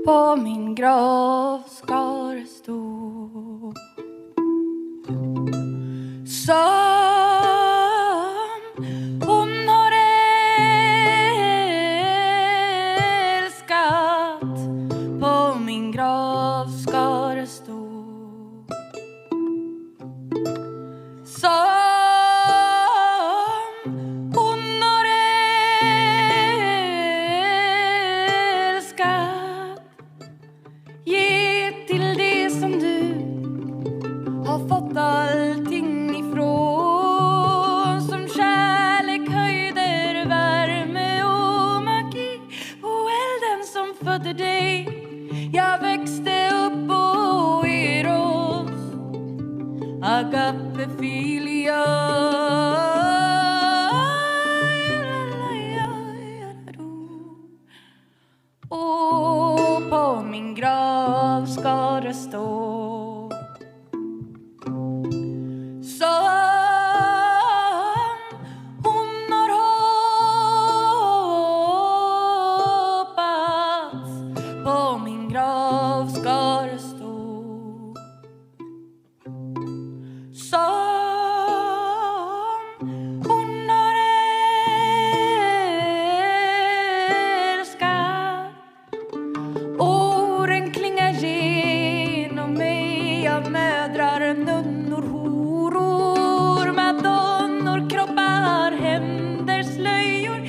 På min grav ska det stå som hon har älskat. På min grav ska det stå som hon har älskat. Ge till det som du har fått allting ifrån, som kärlek, höjder, värme och magi. Och elden som födde dig, jag växte upp och eros, agape filia. Och på min grav ska det stå som hon har hoppats. På min grav ska det stå som hon har älskat. Orden klingar genom mig av mödrar, nunnor, horor, madonnor, kroppar, händer, slöjor,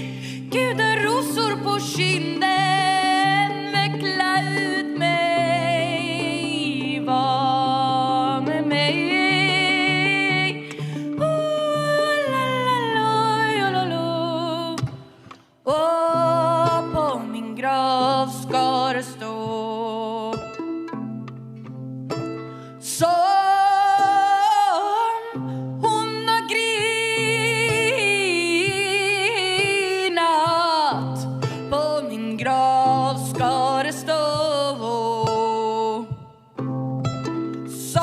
gudar, rosor på kinden. Veckla ut mig, var med mig. Och på min grav ska det stå som hon har grinat. På min grav ska det stå som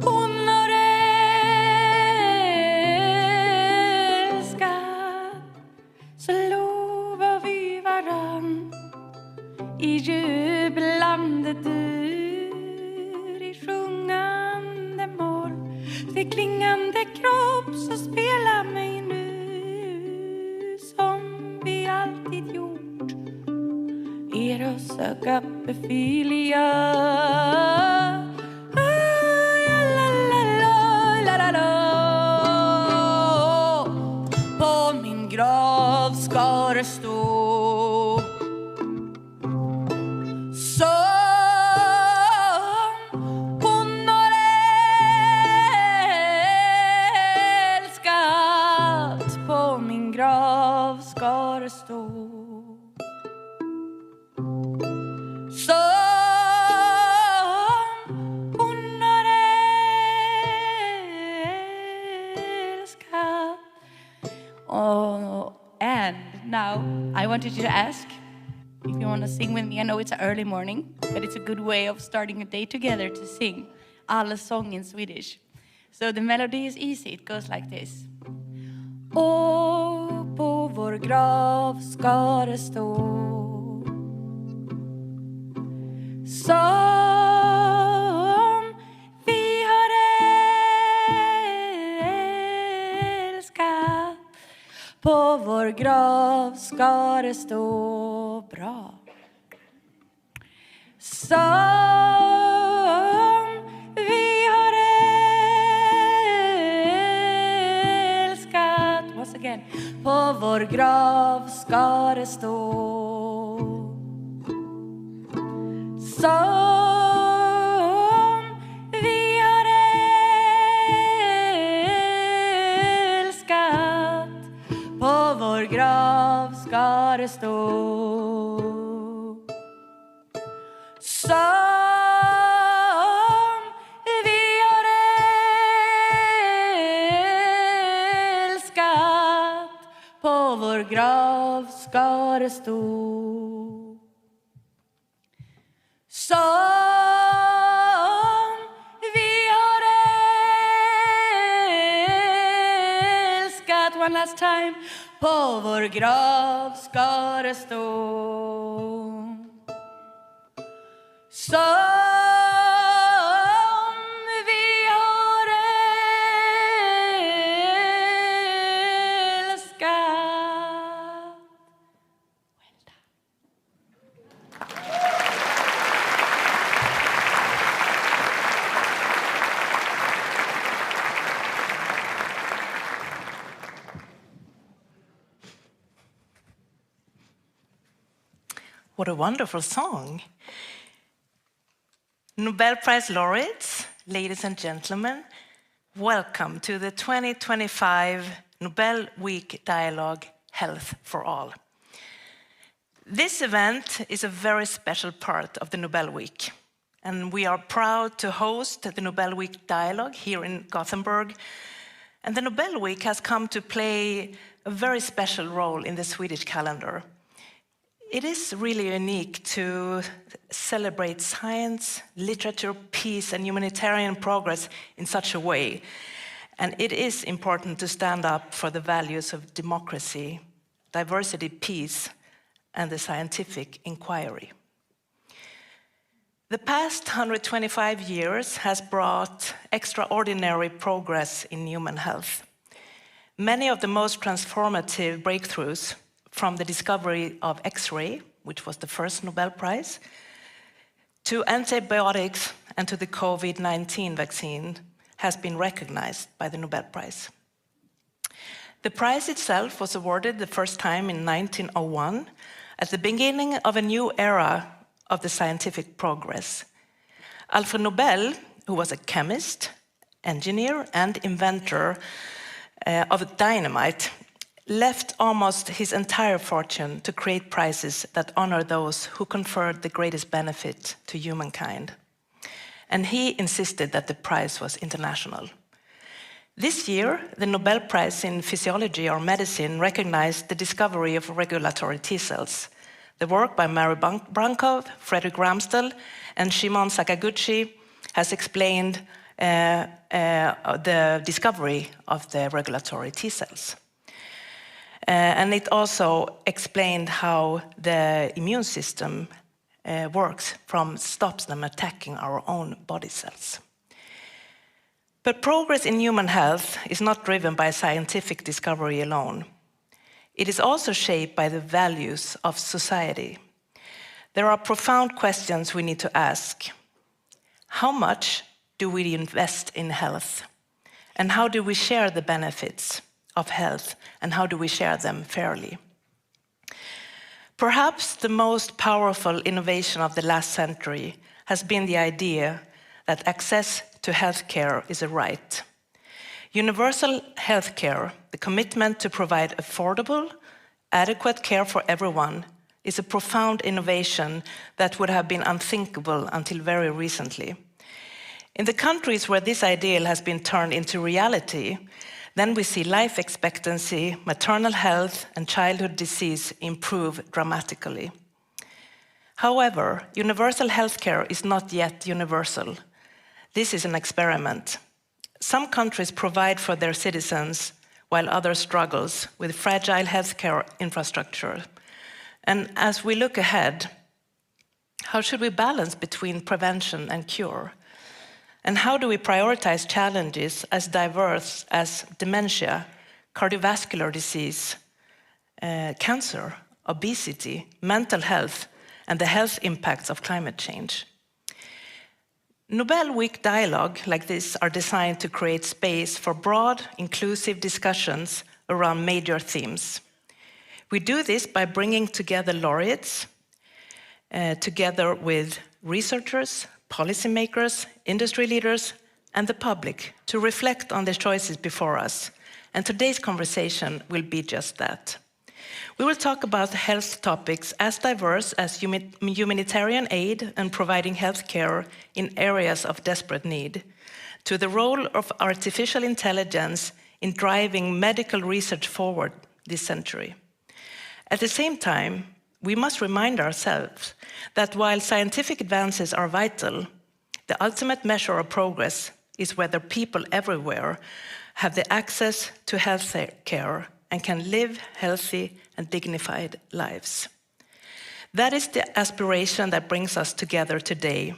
hon har älskat. Så lovar vi varann i jublande dur, i sjungande moll, vid klingande kropp, så spela mig nu som vi alltid gjort. Eros agape filia. På min grav ska det stå som hon har älskat. På min grav ska det stå som hon har älskat. Oh, and now I wanted you to ask if you want to sing with me. I know it's an early morning, but it's a good way of starting a day together to sing Allsång in Swedish. So the melody is easy. It goes like this. Och på vår grav ska det stå som vi har älskat. På vår grav ska det stå bra som vi har älskat. Once again. På vår grav ska det stå som vi har älskat. På vår grav ska det stå som vi har älskat. På vår grav ska det stå som vi har älskat. One last time. på vår grav ska det stå. Som vi har älskat. What a wonderful song. Nobel Prize laureates, ladies and gentlemen, welcome to the 2025 Nobel Week Dialogue, Health for All. This event is a very special part of the Nobel Week, and we are proud to host the Nobel Week Dialogue here in Gothenburg. And the Nobel Week has come to play a very special role in the Swedish calendar. It is really unique to celebrate science, literature, peace, and humanitarian progress in such a way. And it is important to stand up for the values of democracy, diversity, peace, and the scientific inquiry. The past 125 years has brought extraordinary progress in human health. Many of the most transformative breakthroughs, from the discovery of X-ray, which was the first Nobel Prize, to antibiotics and to the COVID-19 vaccine, has been recognized by the Nobel Prize. The prize itself was awarded the first time in 1901 at the beginning of a new era of the scientific progress. Alfred Nobel, who was a chemist, engineer, and inventor of dynamite, left almost his entire fortune to create prizes that honor those who conferred the greatest benefit to humankind. And he insisted that the prize was international. This year, the Nobel Prize in Physiology or Medicine recognized the discovery of regulatory T cells. The work by Mary Brankov, Frederick Ramsdell, and Shimon Sakaguchi has explained the discovery of the regulatory T cells. And it also explained how the immune system works stops them attacking our own body cells. But progress in human health is not driven by scientific discovery alone. It is also shaped by the values of society. There are profound questions we need to ask. How much do we invest in health? And how do we share the benefits of health, and how do we share them fairly? Perhaps the most powerful innovation of the last century has been the idea that access to healthcare is a right. Universal healthcare, the commitment to provide affordable, adequate care for everyone, is a profound innovation that would have been unthinkable until very recently. In the countries where this ideal has been turned into reality, then we see life expectancy, maternal health, and childhood disease improve dramatically. However, universal healthcare is not yet universal. This is an experiment. Some countries provide for their citizens, while others struggle with fragile healthcare infrastructure. And as we look ahead, how should we balance between prevention and cure? And how do we prioritize challenges as diverse as dementia, cardiovascular disease, cancer, obesity, mental health, and the health impacts of climate change? Nobel Week Dialogue like this are designed to create space for broad, inclusive discussions around major themes. We do this by bringing together laureates, together with researchers, policymakers, industry leaders, and the public to reflect on the choices before us. And today's conversation will be just that. We will talk about health topics as diverse as humanitarian aid and providing health care in areas of desperate need, to the role of artificial intelligence in driving medical research forward this century. At the same time, we must remind ourselves that while scientific advances are vital, the ultimate measure of progress is whether people everywhere have the access to health care and can live healthy and dignified lives. That is the aspiration that brings us together today,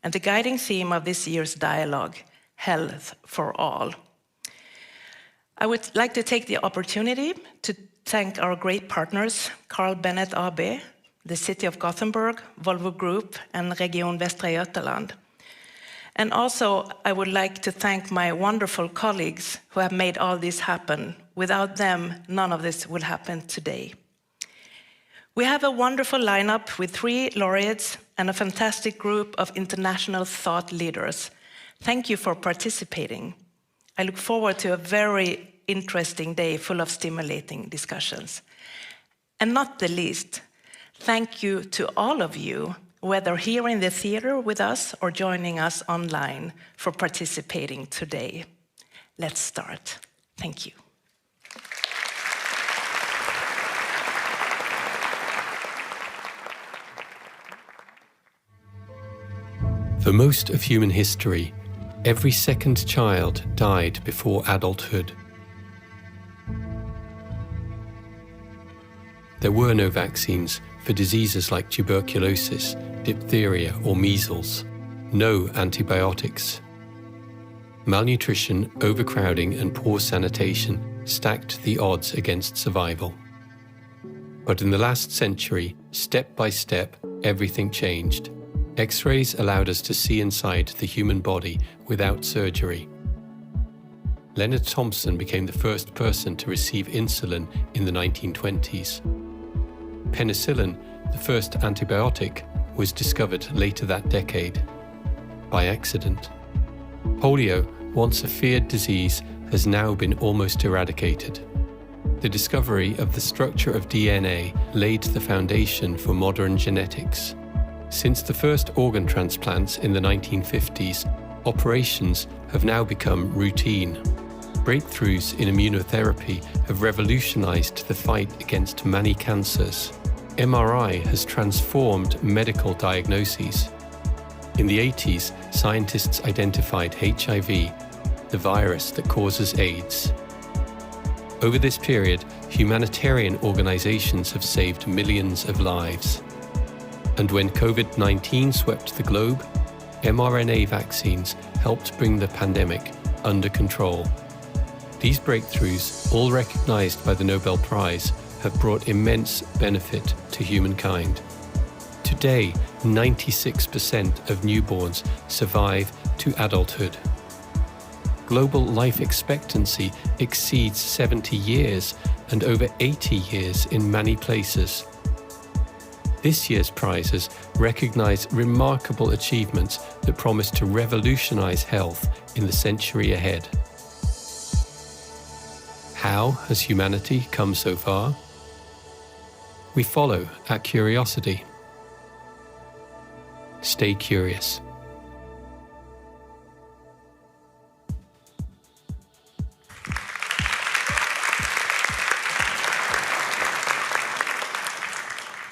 and the guiding theme of this year's dialogue, Health for All. I would like to take the opportunity to thank our great partners, Carl Bennet AB, the City of Gothenburg, Volvo Group, and Region Västra Götaland. And also, I would like to thank my wonderful colleagues who have made all this happen. Without them, none of this would happen today. We have a wonderful lineup with 3 laureates and a fantastic group of international thought leaders. Thank you for participating. I look forward to a very interesting day full of stimulating discussions. And not the least, thank you to all of you, whether here in the theater with us or joining us online, for participating today. Let's start. Thank you. For most of human history, every second child died before adulthood. There were no vaccines for diseases like tuberculosis, diphtheria, or measles. No antibiotics. Malnutrition, overcrowding, and poor sanitation stacked the odds against survival. But in the last century, step by step, everything changed. X-rays allowed us to see inside the human body without surgery. Leonard Thompson became the first person to receive insulin in the 1920s. Penicillin, the first antibiotic, was discovered later that decade, by accident. Polio, once a feared disease, has now been almost eradicated. The discovery of the structure of DNA laid the foundation for modern genetics. Since the first organ transplants in the 1950s, operations have now become routine. Breakthroughs in immunotherapy have revolutionized the fight against many cancers. MRI has transformed medical diagnoses. In the 80s, scientists identified HIV, the virus that causes AIDS. Over this period, humanitarian organizations have saved millions of lives. And when COVID-19 swept the globe, mRNA vaccines helped bring the pandemic under control. These breakthroughs, all recognized by the Nobel Prize, have brought immense benefit to humankind. Today, 96% of newborns survive to adulthood. Global life expectancy exceeds 70 years and over 80 years in many places. This year's prizes recognize remarkable achievements that promise to revolutionize health in the century ahead. How has humanity come so far? We follow our curiosity. Stay curious.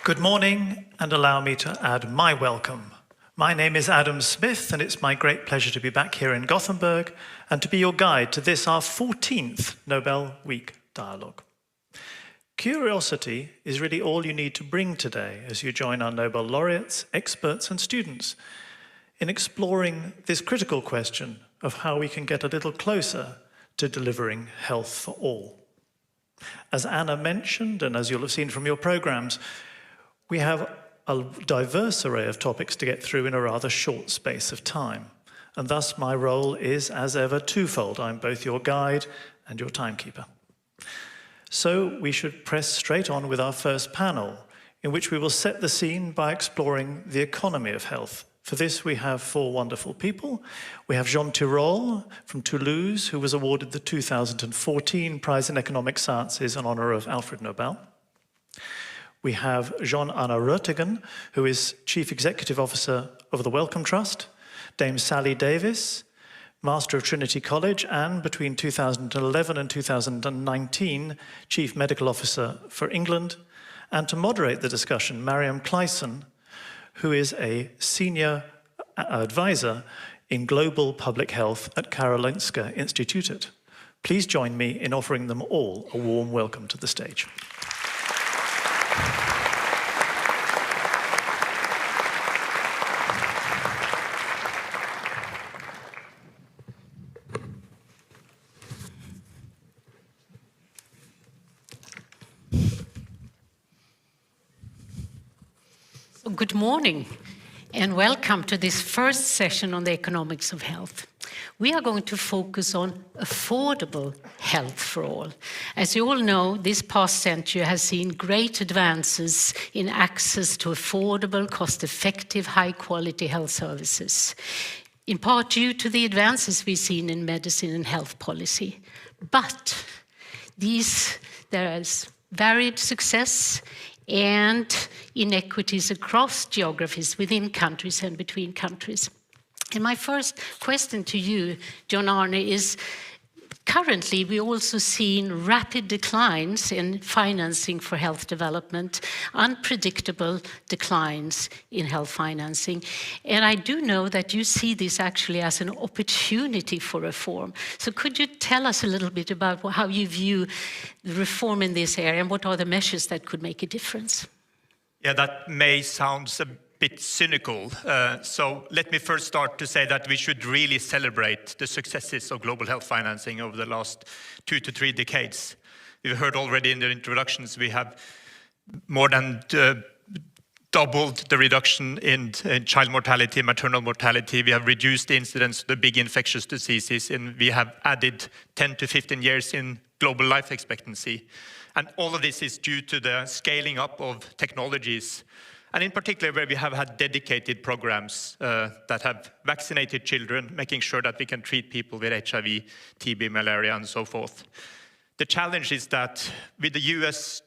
Good morning, and allow me to add my welcome. My name is Adam Smith, and it's my great pleasure to be back here in Gothenburg and to be your guide to this, our 14th Nobel Week Dialogue. Curiosity is really all you need to bring today as you join our Nobel laureates, experts, and students in exploring this critical question of how we can get a little closer to delivering health for all. As Anna mentioned, and as you'll have seen from your programs, we have a diverse array of topics to get through in a rather short space of time. And thus my role is, as ever, twofold. I'm both your guide and your timekeeper. So we should press straight on with our first panel, in which we will set the scene by exploring the economy of health. For this, we have 4 wonderful people. We have Jean Tirole from Toulouse, who was awarded the 2014 Prize in Economic Sciences in honor of Alfred Nobel. We have Jean-Anna Röttgen, who is Chief Executive Officer of the Wellcome Trust, Dame Sally Davis, Master of Trinity College, and between 2011 and 2019, Chief Medical Officer for England, and to moderate the discussion, Mariam Clayson, who is a Senior Advisor in Global Public Health at Karolinska Institutet. Please join me in offering them all a warm welcome to the stage. Good morning and welcome to this first session on the economics of health. We are going to focus on affordable health for all. As you all know, this past century has seen great advances in access to affordable, cost-effective, high-quality health services, in part due to the advances we've seen in medicine and health policy. But there is varied success and inequities across geographies within countries and between countries. And my first question to you, John Arne, is currently we also seen rapid declines in financing for health development, unpredictable declines in health financing. And I do know that you see this actually as an opportunity for reform. So could you tell us a little bit about how you view the reform in this area and what are the measures that could make a difference? Yeah, that may sound a bit cynical. So let me first start to say that we should really celebrate the successes of global health financing over the last 2 to 3 decades. We've heard already in the introductions, we have more than doubled the reduction in child mortality, maternal mortality. We have reduced the incidence of the big infectious diseases, and we have added 10 to 15 years in global life expectancy. And all of this is due to the scaling up of technologies, and in particular where we have had dedicated programs that have vaccinated children, making sure that we can treat people with HIV, TB, malaria, and so forth. The challenge is that with the US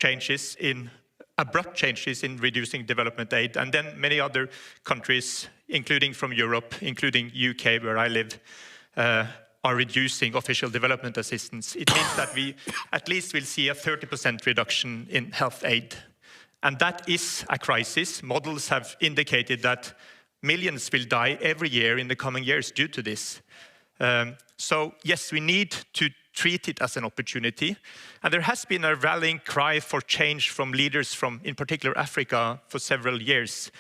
abrupt changes in reducing development aid, and then many other countries, including from Europe, including UK, where I live, are reducing official development assistance, it means that we at least will see a 30% reduction in health aid. And that is a crisis. Models have indicated that millions will die every year in the coming years due to this. So yes, we need to treat it as an opportunity. And there has been a rallying cry for change from leaders from, in particular, Africa for several years.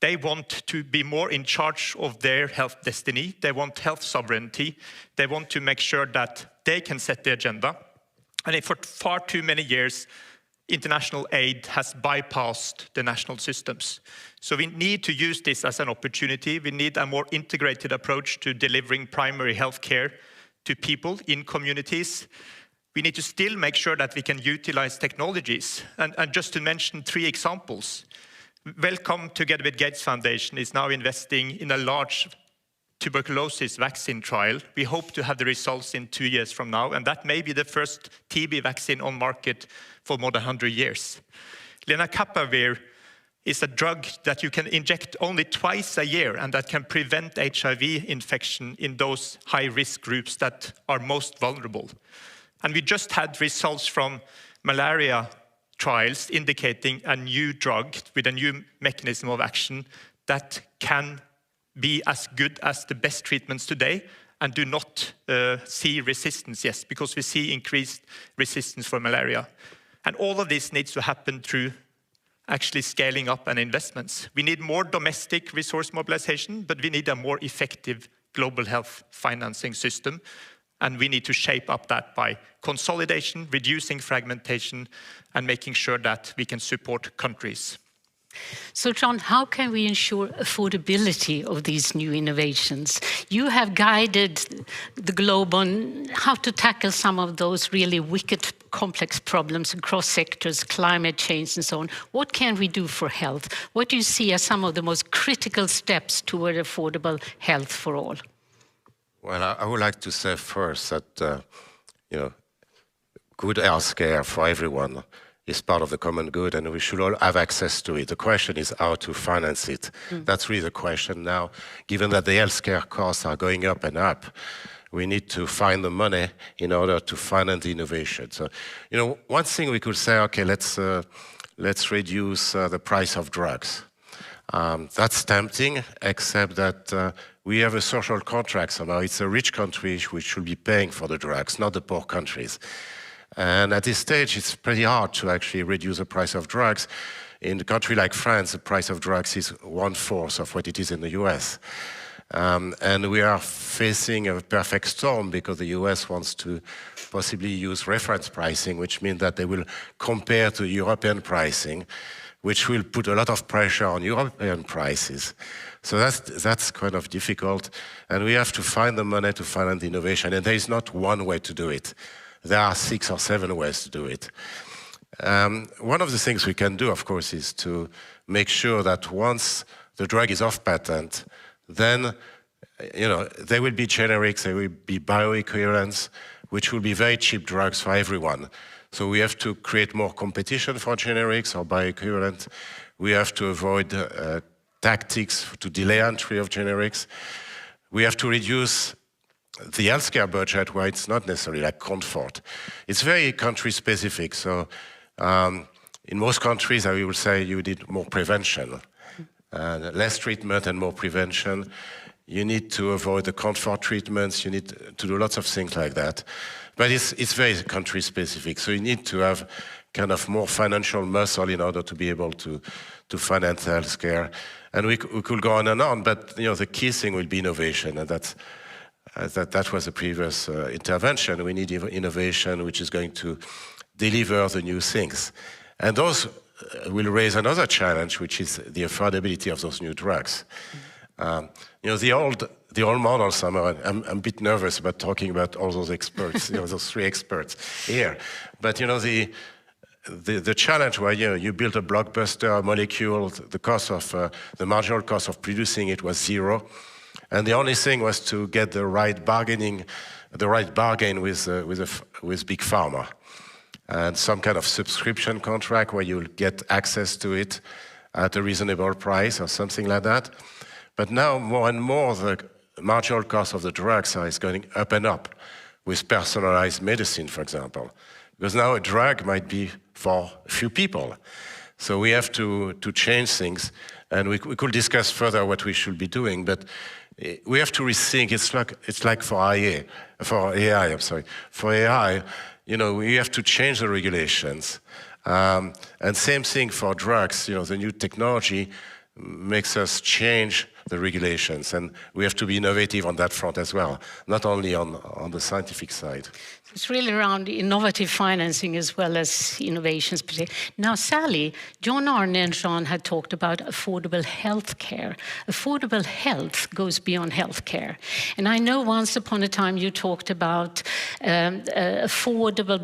They want to be more in charge of their health destiny. They want health sovereignty. They want to make sure that they can set the agenda. And for far too many years, international aid has bypassed the national systems. So we need to use this as an opportunity. We need a more integrated approach to delivering primary health care to people in communities. We need to still make sure that we can utilize technologies. And just to mention 3 examples, Wellcome, together with Gates Foundation, is now investing in a large tuberculosis vaccine trial. We hope to have the results in 2 years from now, and that may be the first TB vaccine on market for more than 100 years. Lenacapavir is a drug that you can inject only twice a year, and that can prevent HIV infection in those high-risk groups that are most vulnerable. And we just had results from malaria trials indicating a new drug with a new mechanism of action that can be as good as the best treatments today and do not see resistance, yes, because we see increased resistance for malaria. And all of this needs to happen through actually scaling up and investments. We need more domestic resource mobilization, but we need a more effective global health financing system. And we need to shape up that by consolidation, reducing fragmentation, and making sure that we can support countries. So, John, how can we ensure affordability of these new innovations? You have guided the globe on how to tackle some of those really wicked, complex problems across sectors, climate change and so on. What can we do for health? What do you see as some of the most critical steps toward affordable health for all? Well, I would like to say first that, good health care for everyone is part of the common good, and we should all have access to it. The question is how to finance it. That's really the question now. Given that the healthcare costs are going up and up, we need to find the money in order to finance the innovation. So, one thing we could say, okay, let's reduce the price of drugs. That's tempting, except that we have a social contract somehow. It's a rich country which should be paying for the drugs, not the poor countries. And at this stage, it's pretty hard to actually reduce the price of drugs. In a country like France, the price of drugs is 1/4 of what it is in the US. And we are facing a perfect storm because the US wants to possibly use reference pricing, which means that they will compare to European pricing, which will put a lot of pressure on European prices. So that's kind of difficult. And we have to find the money to finance innovation. And there is not one way to do it. There are 6 or 7 ways to do it. One of the things we can do, of course, is to make sure that once the drug is off patent, then there will be generics, there will be bioequivalents, which will be very cheap drugs for everyone. So we have to create more competition for generics or bioequivalent. We have to avoid tactics to delay entry of generics. We have to reduce the healthcare budget where it's not necessarily like comfort. It's very country specific. So in most countries, I will say you need more prevention, less treatment and more prevention. You need to avoid the comfort treatments. You need to do lots of things like that. But it's very country specific. So you need to have kind of more financial muscle in order to be able to finance healthcare. And we could go on and on, but the key thing will be innovation, and that was the previous intervention. We need innovation which is going to deliver the new things. And those will raise another challenge, which is the affordability of those new drugs. The old models, I'm a bit nervous about talking about all those experts, those 3 experts here. But the challenge where you build a blockbuster molecule, the marginal cost of producing it was 0, and the only thing was to get the right bargain with big pharma, and some kind of subscription contract where you'll get access to it at a reasonable price or something like that. But now more and more the marginal cost of the drugs is going up and up with personalized medicine, for example. Because now a drug might be for a few people. So we have to change things, and we could discuss further what we should be doing, but we have to rethink. It's like for AI, For AI, we have to change the regulations. And same thing for drugs. The new technology makes us change the regulations, and we have to be innovative on that front as well, not only on the scientific side. It's really around innovative financing as well as innovations. Now, Sally, John Arne and Jean had talked about affordable healthcare. Affordable health goes beyond healthcare. And I know once upon a time you talked about affordable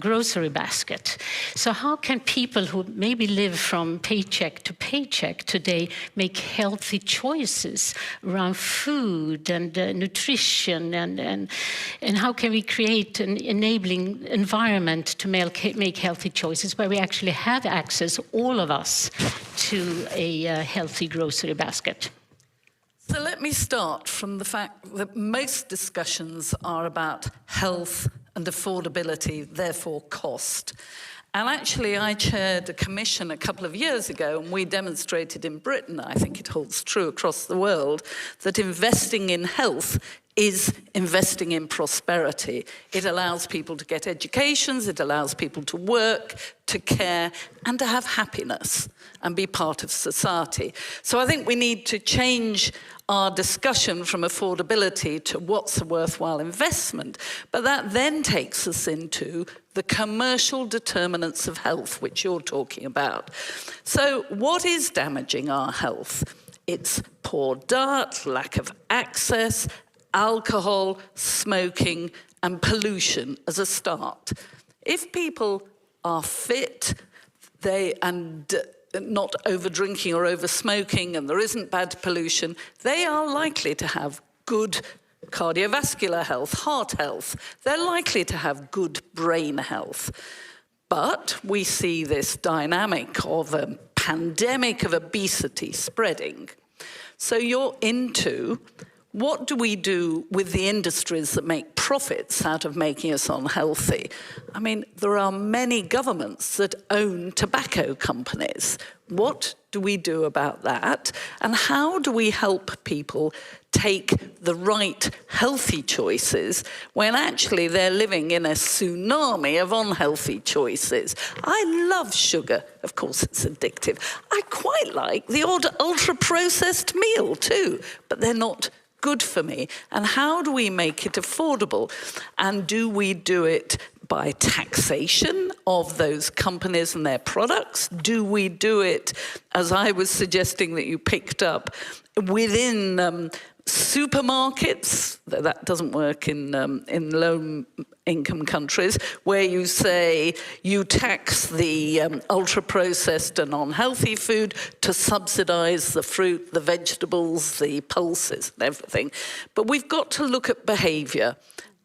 grocery basket. So how can people who maybe live from paycheck to paycheck today make healthy choices around food and nutrition, and how can we create an enabling environment to make healthy choices where we actually have access, all of us, to a healthy grocery basket? So let me start from the fact that most discussions are about health and affordability, therefore cost. And actually, I chaired a commission a couple of years ago, and we demonstrated in Britain, I think it holds true across the world, that investing in health is investing in prosperity. It allows people to get educations, it allows people to work, to care, and to have happiness and be part of society. So I think we need to change our discussion from affordability to what's a worthwhile investment. But that then takes us into the commercial determinants of health, which you're talking about. So what is damaging our health? It's poor diet, lack of access, alcohol, smoking, and pollution as a start. If people are fit, and not over drinking or over smoking, and there isn't bad pollution, they are likely to have good cardiovascular health, heart health. They're likely to have good brain health. But we see this dynamic of a pandemic of obesity spreading. So you're into What do we do with the industries that make profits out of making us unhealthy? I mean, there are many governments that own tobacco companies. What do we do about that? And how do we help people take the right healthy choices when actually they're living in a tsunami of unhealthy choices? I love sugar. Of course, it's addictive. I quite like the odd ultra-processed meal too, but they're not good for me. And how do we make it affordable? And do we do it by taxation of those companies and their products? Do we do it, as I was suggesting that you picked up, within supermarkets? That doesn't work in low-income countries, where you say you tax the ultra-processed and unhealthy food to subsidize the fruit, the vegetables, the pulses and everything. But we've got to look at behavior.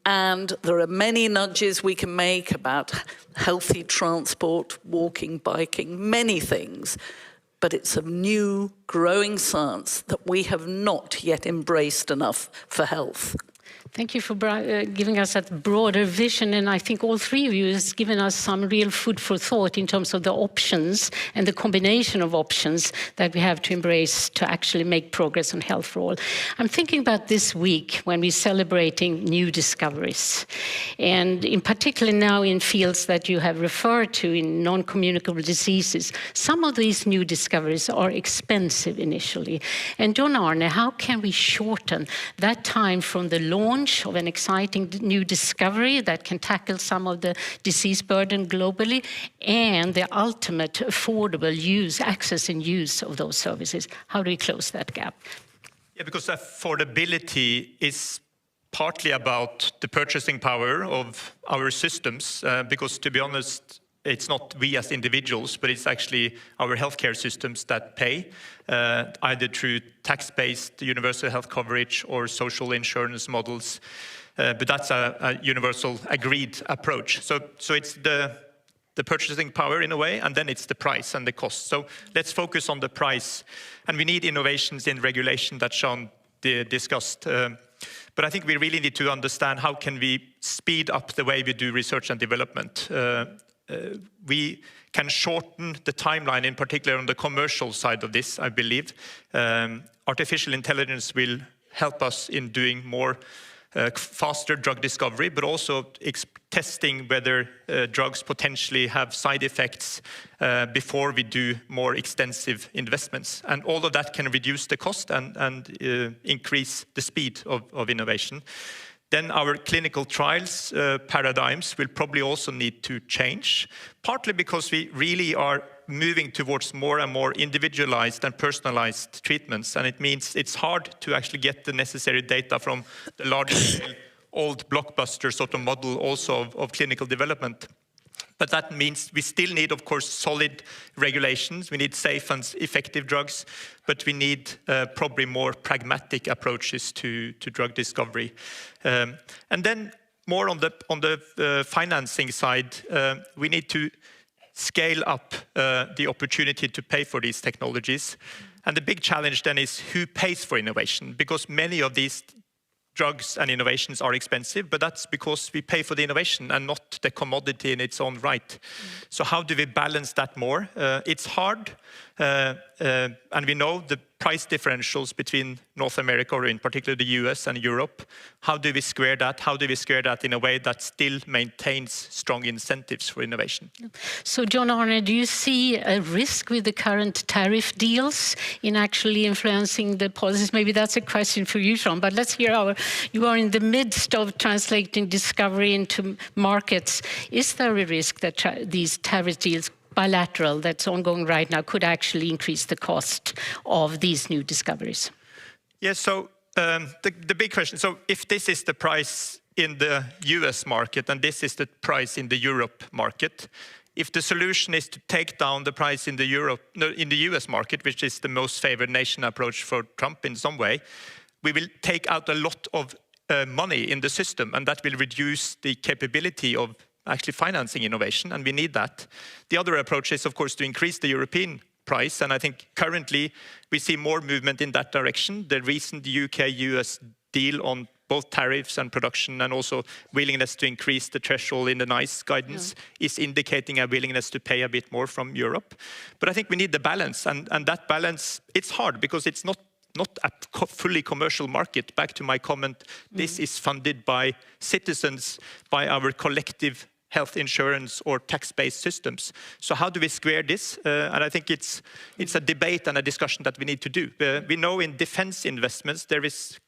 And there are many nudges we can make about healthy transport, walking, biking, many things. But it's a new, growing science that we have not yet embraced enough for health. Thank you for giving us that broader vision, and I think all three of you has given us some real food for thought in terms of the options and the combination of options that we have to embrace to actually make progress on health for all. I'm thinking about this week when we're celebrating new discoveries, and in particular now in fields that you have referred to in non-communicable diseases. Some of these new discoveries are expensive initially. And John Arne, how can we shorten that time from the launch of an exciting new discovery that can tackle some of the disease burden globally and the ultimate affordable use, access and use of those services? How do we close that gap? Yeah, because affordability is partly about the purchasing power of our systems, because to be honest, it's not we as individuals, but it's actually our healthcare systems that pay, either through tax-based universal health coverage or social insurance models. But that's a universal agreed approach. So it's the purchasing power in a way, and then it's the price and the cost. So let's focus on the price. And we need innovations in regulation that Sean discussed. But I think we really need to understand how can we speed up the way we do research and development. We can shorten the timeline, in particular on the commercial side of this, I believe. Artificial intelligence will help us in doing more faster drug discovery, but also testing whether drugs potentially have side effects before we do more extensive investments. And all of that can reduce the cost and increase the speed of innovation. Then our clinical trials paradigms will probably also need to change, partly because we really are moving towards more and more individualized and personalized treatments. And it means it's hard to actually get the necessary data from the large old blockbuster sort of model also of clinical development. But that means we still need, of course, solid regulations. We need safe and effective drugs, but we need probably more pragmatic approaches to drug discovery. And then more on the financing side, we need to scale up the opportunity to pay for these technologies. And the big challenge then is who pays for innovation, because many of these drugs and innovations are expensive, but that's because we pay for the innovation and not the commodity in its own right. So how do we balance that more? It's hard, and we know the price differentials between North America, or in particular the US and Europe. How do we square that? How do we square that in a way that still maintains strong incentives for innovation? So John Arne, do you see a risk with the current tariff deals in actually influencing the policies? Maybe that's a question for you, Sean, but let's hear you are in the midst of translating discovery into markets. Is there a risk that these tariff deals, bilateral, that's ongoing right now, could actually increase the cost of these new discoveries? Yes, so the big question, so if this is the price in the US market and this is the price in the Europe market, if the solution is to take down the price in the US market, which is the most favored nation approach for Trump in some way, we will take out a lot of money in the system, and that will reduce the capability of actually financing innovation, and we need that. The other approach is, of course, to increase the European price, and I think currently we see more movement in that direction. The recent UK-US deal on both tariffs and production, and also willingness to increase the threshold in the NICE guidance is indicating a willingness to pay a bit more from Europe. But I think we need the balance, and that balance, it's hard because it's not a fully commercial market. Back to my comment, this is funded by citizens, by our collective health insurance or tax-based systems. So how do we square this? And I think it's a debate and a discussion that we need to do. We know in defense investments there is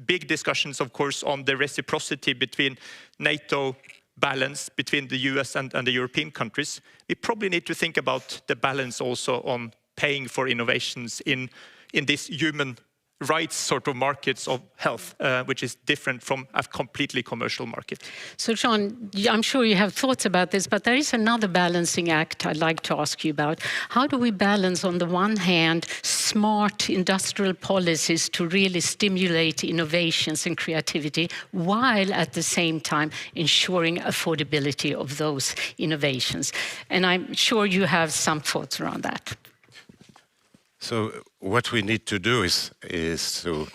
big discussions, of course, on the reciprocity between NATO balance between the US and the European countries. We probably need to think about the balance also on paying for innovations in this human rights sort of markets of health, which is different from a completely commercial market. So John, I'm sure you have thoughts about this, but there is another balancing act I'd like to ask you about. How do we balance, on the one hand, smart industrial policies to really stimulate innovations and creativity, while at the same time ensuring affordability of those innovations? And I'm sure you have some thoughts around that. So what we need to do is to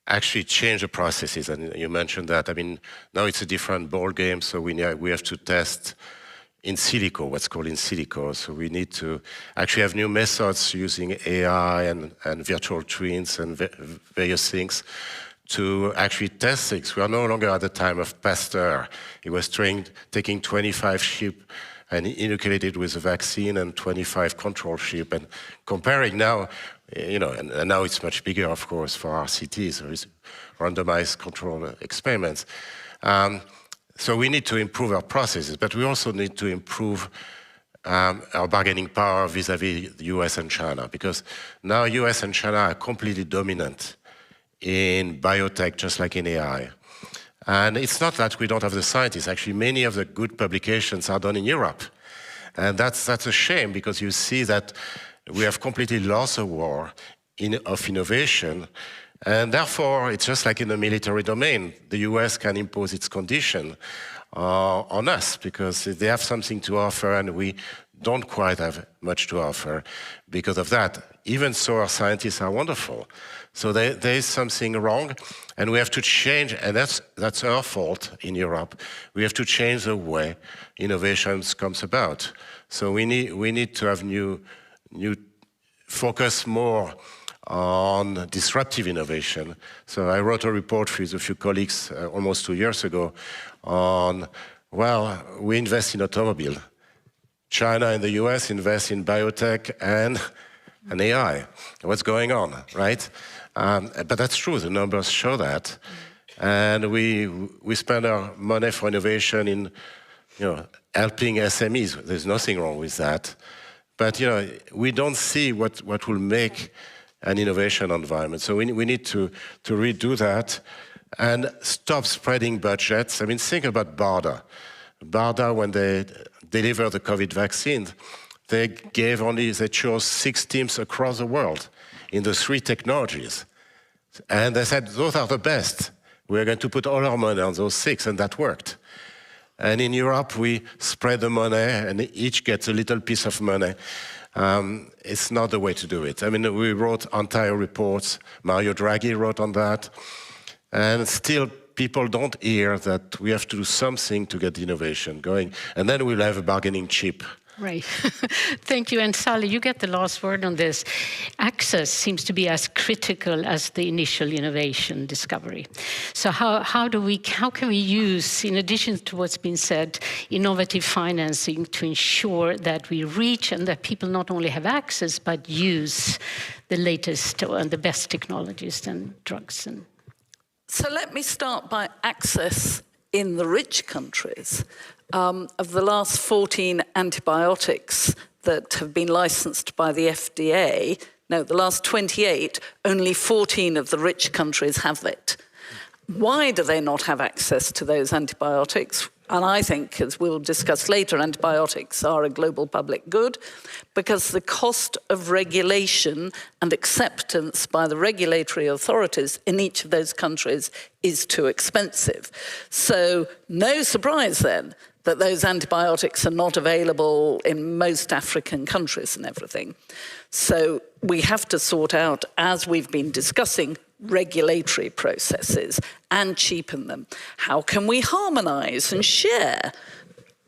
actually change the processes, and you mentioned that. I mean, now it's a different ball game, so we have to test in silico, what's called in silico. So we need to actually have new methods using AI and virtual twins and various things to actually test things. We are no longer at the time of Pasteur. He was taking 25 sheep and inoculated with a vaccine and 25 control sheep, and comparing now, and now it's much bigger, of course, for RCTs, there is randomized control experiments. So we need to improve our processes, but we also need to improve our bargaining power vis-à-vis the US and China, because now US and China are completely dominant in biotech, just like in AI. And it's not that we don't have the scientists. Actually, many of the good publications are done in Europe. And that's a shame, because you see that we have completely lost a war of innovation. And therefore, it's just like in the military domain. The US can impose its condition on us, because they have something to offer and we don't quite have much to offer because of that. Even so, our scientists are wonderful. So there is something wrong, and we have to change, and that's our fault in Europe. We have to change the way innovations comes about. So we need to have new focus more on disruptive innovation. So I wrote a report with a few colleagues almost 2 years ago on, well, we invest in automobile. China and the US invest in biotech and AI. What's going on, right? But that's true, the numbers show that. And we spend our money for innovation in helping SMEs. There's nothing wrong with that. But we don't see what will make an innovation environment. So we need to redo that and stop spreading budgets. I mean, think about BARDA. BARDA, when they delivered the COVID vaccine, they chose 6 teams across the world in the 3 technologies. And they said, those are the best. We're going to put all our money on those 6, and that worked. And in Europe, we spread the money, and each gets a little piece of money. It's not the way to do it. I mean, we wrote entire reports. Mario Draghi wrote on that. And still, people don't hear that we have to do something to get innovation going. And then we'll have a bargaining chip. Right. Thank you. And Sally, you get the last word on this. Access seems to be as critical as the initial innovation discovery. So how can we use, in addition to what's been said, innovative financing to ensure that we reach and that people not only have access, but use the latest and the best technologies and drugs? So let me start by access in the rich countries. Of the last 14 antibiotics that have been licensed by the FDA, no, the last 28, only 14 of the rich countries have it. Why do they not have access to those antibiotics? And I think, as we'll discuss later, antibiotics are a global public good because the cost of regulation and acceptance by the regulatory authorities in each of those countries is too expensive. So no surprise then that those antibiotics are not available in most African countries and everything. So we have to sort out, as we've been discussing, regulatory processes and cheapen them? How can we harmonise and share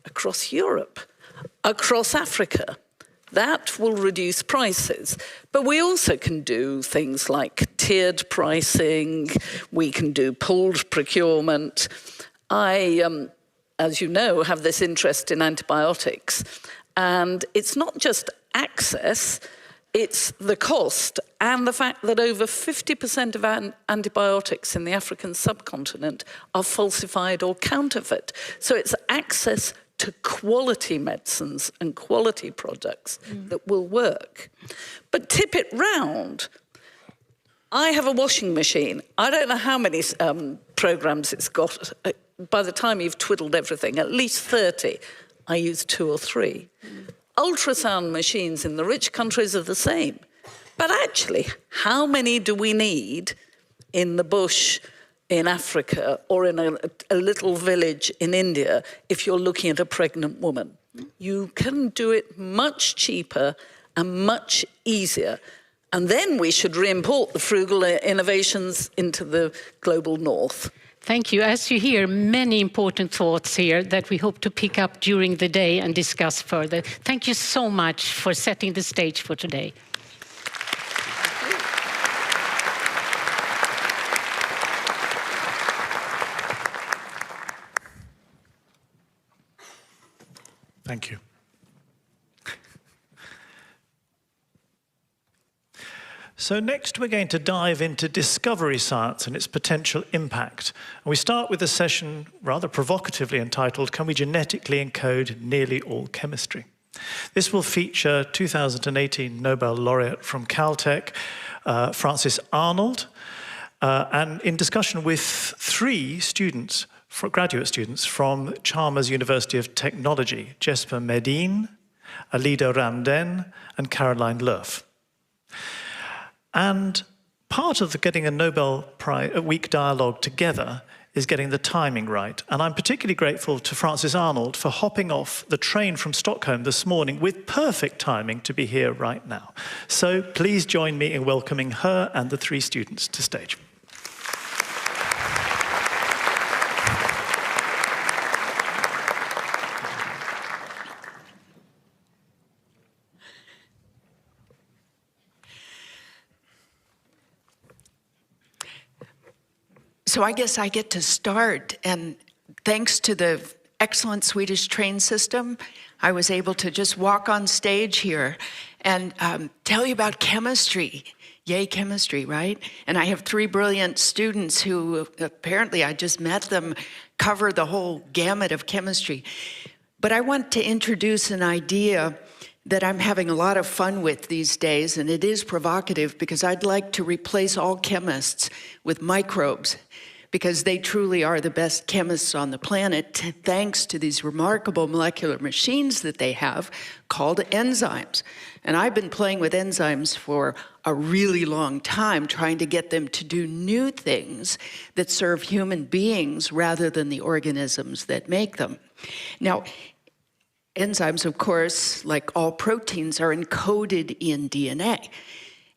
across Europe, across Africa? That will reduce prices. But we also can do things like tiered pricing, we can do pooled procurement. I, as you know, have this interest in antibiotics. And it's not just access, it's the cost and the fact that over 50% of antibiotics in the African subcontinent are falsified or counterfeit. So it's access to quality medicines and quality products that will work. But tip it round. I have a washing machine. I don't know how many programs it's got. By the time you've twiddled everything, at least 30. I use 2 or 3. Ultrasound machines in the rich countries are the same. But actually, how many do we need in the bush in Africa or in a little village in India if you're looking at a pregnant woman? You can do it much cheaper and much easier. And then we should re-import the frugal innovations into the global north. Thank you. As you hear, many important thoughts here that we hope to pick up during the day and discuss further. Thank you so much for setting the stage for today. Thank you. So next we're going to dive into discovery science and its potential impact. And we start with a session rather provocatively entitled, Can we genetically encode nearly all chemistry? This will feature 2018 Nobel laureate from Caltech, Francis Arnold, and in discussion with 3 students, graduate students from Chalmers University of Technology, Jesper Medin, Alida Ramden, and Caroline Lerf. And part of getting a Nobel Prize Week Dialogue together is getting the timing right. And I'm particularly grateful to Francis Arnold for hopping off the train from Stockholm this morning with perfect timing to be here right now. So please join me in welcoming her and the 3 students to stage. So I guess I get to start, and thanks to the excellent Swedish train system, I was able to just walk on stage here and tell you about chemistry. Yay, chemistry, right? And I have 3 brilliant students who apparently, I just met them, cover the whole gamut of chemistry. But I want to introduce an idea that I'm having a lot of fun with these days, and it is provocative because I'd like to replace all chemists with microbes, because they truly are the best chemists on the planet, thanks to these remarkable molecular machines that they have called enzymes. And I've been playing with enzymes for a really long time, trying to get them to do new things that serve human beings rather than the organisms that make them. Now, enzymes, of course, like all proteins, are encoded in DNA.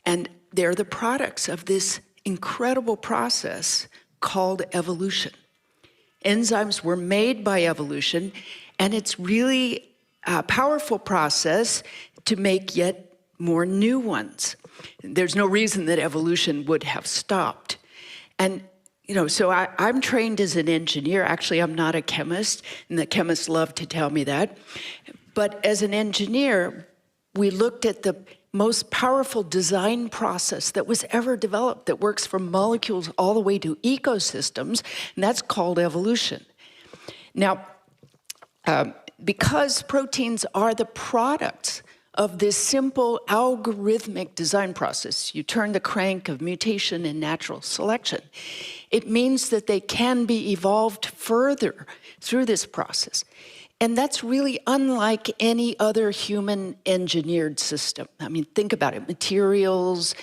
And they're the products of this incredible process called evolution. Enzymes were made by evolution, and it's really a powerful process to make yet more new ones. There's no reason that evolution would have stopped. And so I'm trained as an engineer. Actually, I'm not a chemist, and the chemists love to tell me that. But as an engineer, we looked at the most powerful design process that was ever developed that works from molecules all the way to ecosystems, and that's called evolution. Now, because proteins are the products of this simple algorithmic design process, you turn the crank of mutation and natural selection, it means that they can be evolved further through this process. And that's really unlike any other human-engineered system. I mean, think about it. Materials,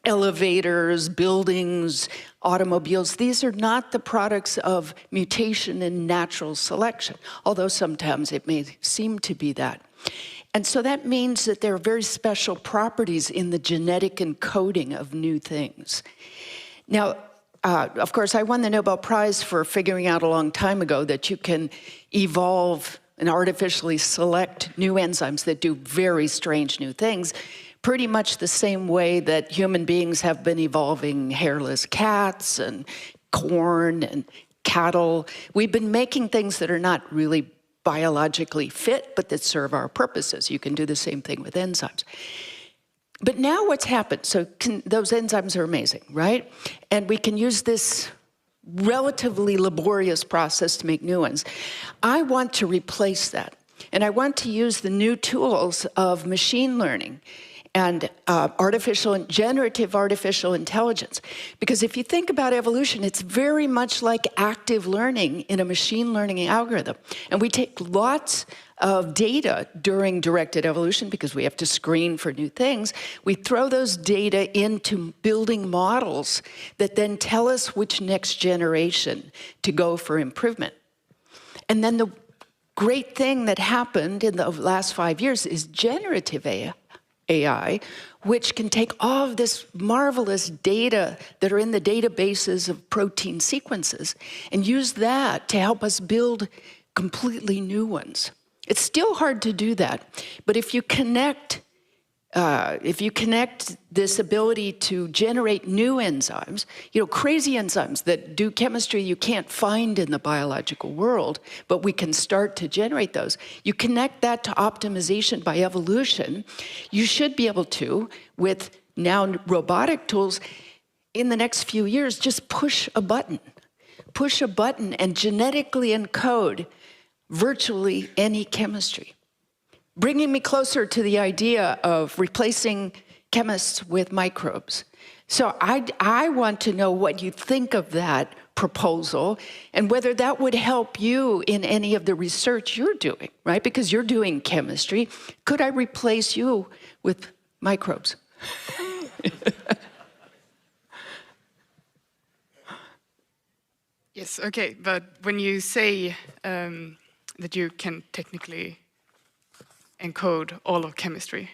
elevators, buildings, automobiles, these are not the products of mutation and natural selection, although sometimes it may seem to be that. And so that means that there are very special properties in the genetic encoding of new things. Now, of course, I won the Nobel Prize for figuring out a long time ago that you can evolve and artificially select new enzymes that do very strange new things, pretty much the same way that human beings have been evolving hairless cats and corn and cattle. We've been making things that are not really biologically fit, but that serve our purposes. You can do the same thing with enzymes. But now what's happened, so those enzymes are amazing, right? And we can use this relatively laborious process to make new ones. I want to replace that. And I want to use the new tools of machine learning and generative artificial intelligence. Because if you think about evolution, it's very much like active learning in a machine learning algorithm. And we take lots of data during directed evolution because we have to screen for new things. We throw those data into building models that then tell us which next generation to go for improvement. And then the great thing that happened in the last 5 years is generative AI, which can take all of this marvelous data that are in the databases of protein sequences and use that to help us build completely new ones. It's still hard to do that, but if you connect this ability to generate new enzymes, crazy enzymes that do chemistry you can't find in the biological world, but we can start to generate those. You connect that to optimization by evolution, you should be able to, with now robotic tools, in the next few years, just push a button and genetically encode virtually any chemistry. Bringing me closer to the idea of replacing chemists with microbes. So I want to know what you think of that proposal and whether that would help you in any of the research you're doing, right? Because you're doing chemistry. Could I replace you with microbes? Yes, okay, but when you say that you can technically encode all of chemistry,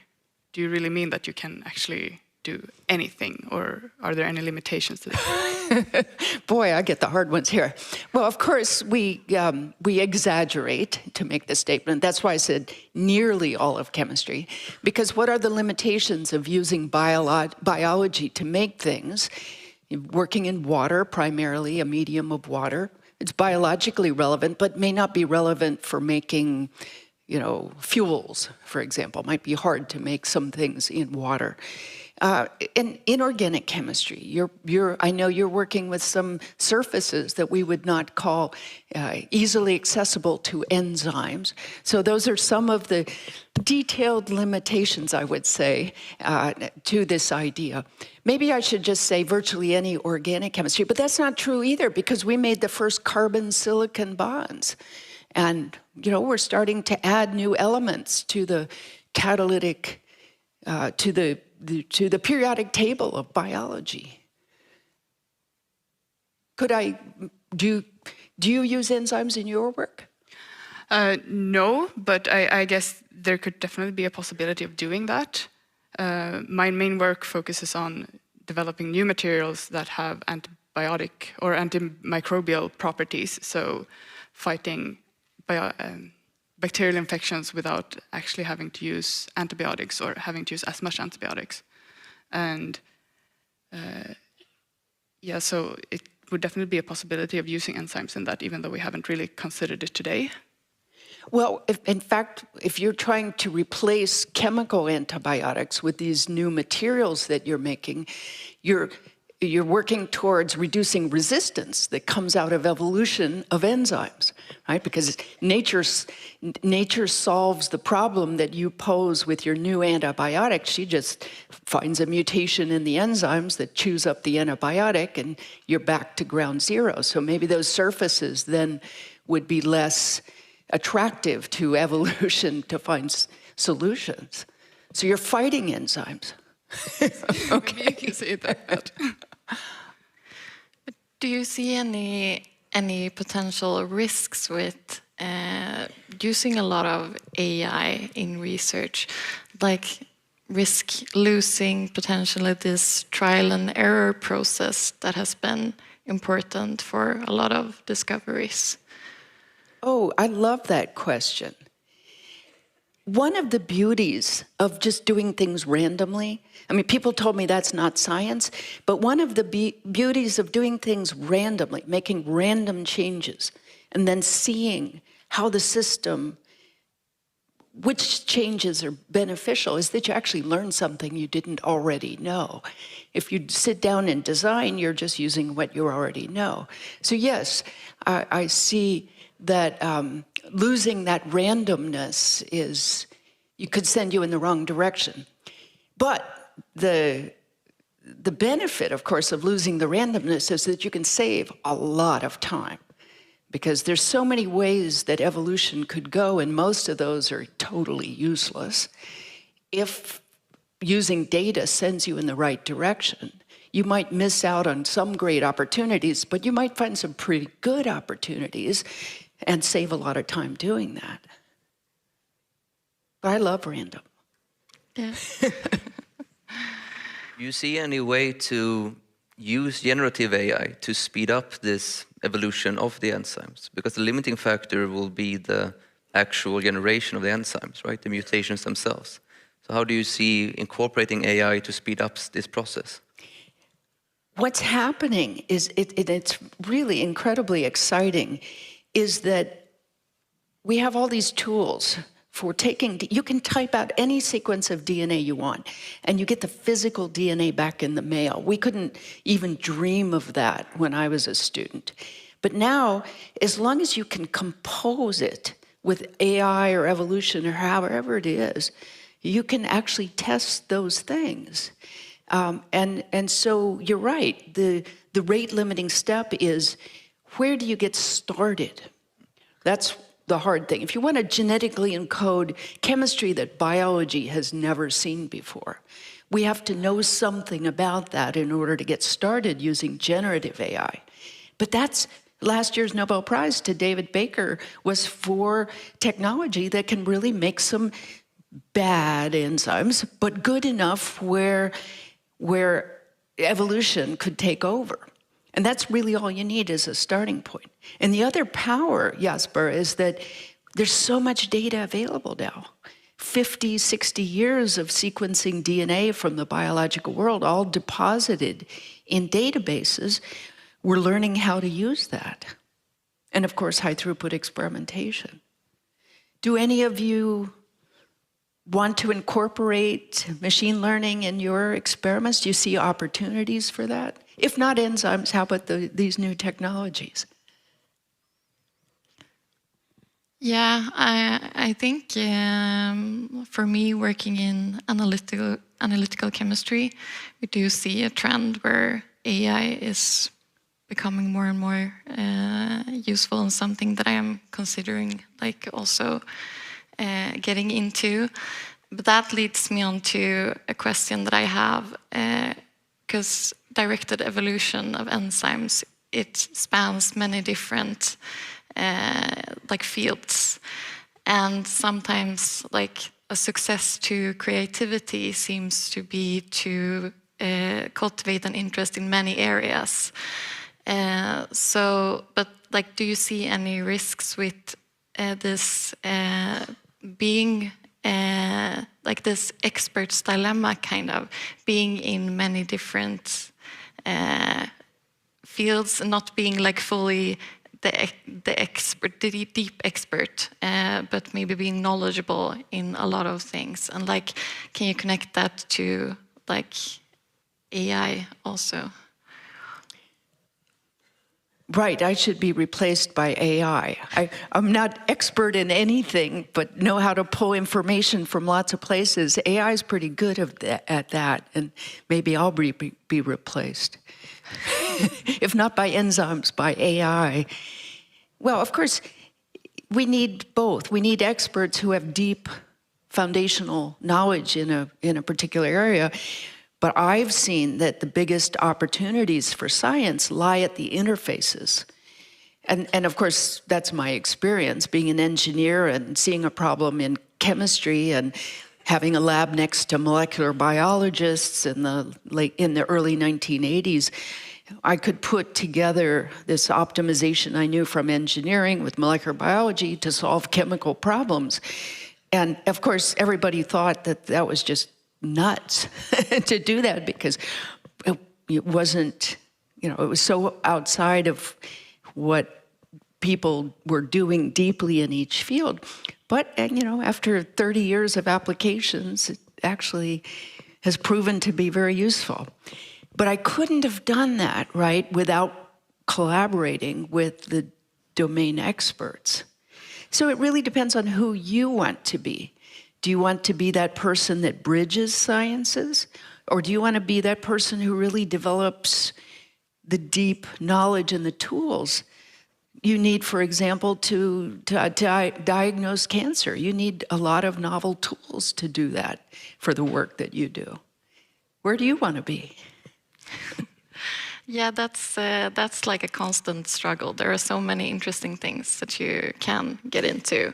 do you really mean that you can actually do anything, or are there any limitations to that? Boy, I get the hard ones here. Well, of course, we exaggerate to make the statement. That's why I said nearly all of chemistry, because what are the limitations of using biology to make things? Working in water, primarily a medium of water. It's biologically relevant, but may not be relevant for making, fuels, for example. It might be hard to make some things in water. In inorganic chemistry, I know you're working with some surfaces that we would not call easily accessible to enzymes. So those are some of the detailed limitations, I would say, to this idea. Maybe I should just say virtually any organic chemistry, but that's not true either, because we made the first carbon-silicon bonds. And, we're starting to add new elements to the catalytic, to the periodic table of biology. Do you use enzymes in your work? No, but I guess there could definitely be a possibility of doing that. My main work focuses on developing new materials that have antibiotic or antimicrobial properties, so fighting bacterial infections without actually having to use antibiotics or having to use as much antibiotics. And so it would definitely be a possibility of using enzymes in that, even though we haven't really considered it today. Well, in fact, if you're trying to replace chemical antibiotics with these new materials that you're making, you're working towards reducing resistance that comes out of evolution of enzymes, right? Because nature solves the problem that you pose with your new antibiotic. She just finds a mutation in the enzymes that chews up the antibiotic, and you're back to ground zero. So maybe those surfaces then would be less attractive to evolution to find solutions. So you're fighting enzymes. Okay. Maybe you can say that. Do you see any potential risks with using a lot of AI in research, like risk losing potentially this trial and error process that has been important for a lot of discoveries? Oh, I love that question. One of the beauties of just doing things randomly, I mean, people told me that's not science, but one of the beauties of doing things randomly, making random changes, and then seeing how the system, which changes are beneficial, is that you actually learn something you didn't already know. If you sit down and design, you're just using what you already know. So yes, I see that losing that randomness could send you in the wrong direction. But the benefit, of course, of losing the randomness is that you can save a lot of time, because there's so many ways that evolution could go, and most of those are totally useless. If using data sends you in the right direction, you might miss out on some great opportunities, but you might find some pretty good opportunities and save a lot of time doing that. But I love random. Yeah. Do you see any way to use generative AI to speed up this evolution of the enzymes? Because the limiting factor will be the actual generation of the enzymes, right? The mutations themselves. So how do you see incorporating AI to speed up this process? What's happening is, it's really incredibly exciting, is that we have all these tools for you can type out any sequence of DNA you want, and you get the physical DNA back in the mail. We couldn't even dream of that when I was a student. But now, as long as you can compose it with AI or evolution or however it is, you can actually test those things. And so you're right, the rate limiting step is, where do you get started? That's the hard thing. If you want to genetically encode chemistry that biology has never seen before, we have to know something about that in order to get started using generative AI. But that's last year's Nobel Prize to David Baker was for technology that can really make some bad enzymes, but good enough where evolution could take over. And that's really all you need as a starting point. And the other power, Jasper, is that there's so much data available now. 50, 60 years of sequencing DNA from the biological world, all deposited in databases. We're learning how to use that. And of course, high throughput experimentation. Do any of you want to incorporate machine learning in your experiments? Do you see opportunities for that? If not enzymes, how about these new technologies? Yeah, I think for me, working in analytical chemistry, we do see a trend where AI is becoming more and more useful, and something that I am considering, like also getting into. But that leads me on to a question that I have, because directed evolution of enzymes, it spans many different like fields, and sometimes like a success to creativity seems to be to cultivate an interest in many areas. But like, do you see any risks with this being like this expert's dilemma, kind of being in many different fields, and not being like fully the expert, the deep expert, but maybe being knowledgeable in a lot of things? And like, can you connect that to like AI also? Right, I should be replaced by AI. I'm not expert in anything, but know how to pull information from lots of places. AI is pretty good at that, and maybe I'll be replaced. If not by enzymes, by AI. Well, of course, we need both. We need experts who have deep foundational knowledge in a particular area. But I've seen that the biggest opportunities for science lie at the interfaces. And of course, that's my experience, being an engineer and seeing a problem in chemistry and having a lab next to molecular biologists in the early 1980s. I could put together this optimization I knew from engineering with molecular biology to solve chemical problems. And of course, everybody thought that that was just nuts to do that, because it wasn't, it was so outside of what people were doing deeply in each field. But, after 30 years of applications, it actually has proven to be very useful. But I couldn't have done that, right, without collaborating with the domain experts. So it really depends on who you want to be. Do you want to be that person that bridges sciences? Or do you want to be that person who really develops the deep knowledge and the tools you need, for example, to diagnose cancer? You need a lot of novel tools to do that for the work that you do. Where do you want to be? Yeah, that's like a constant struggle. There are so many interesting things that you can get into,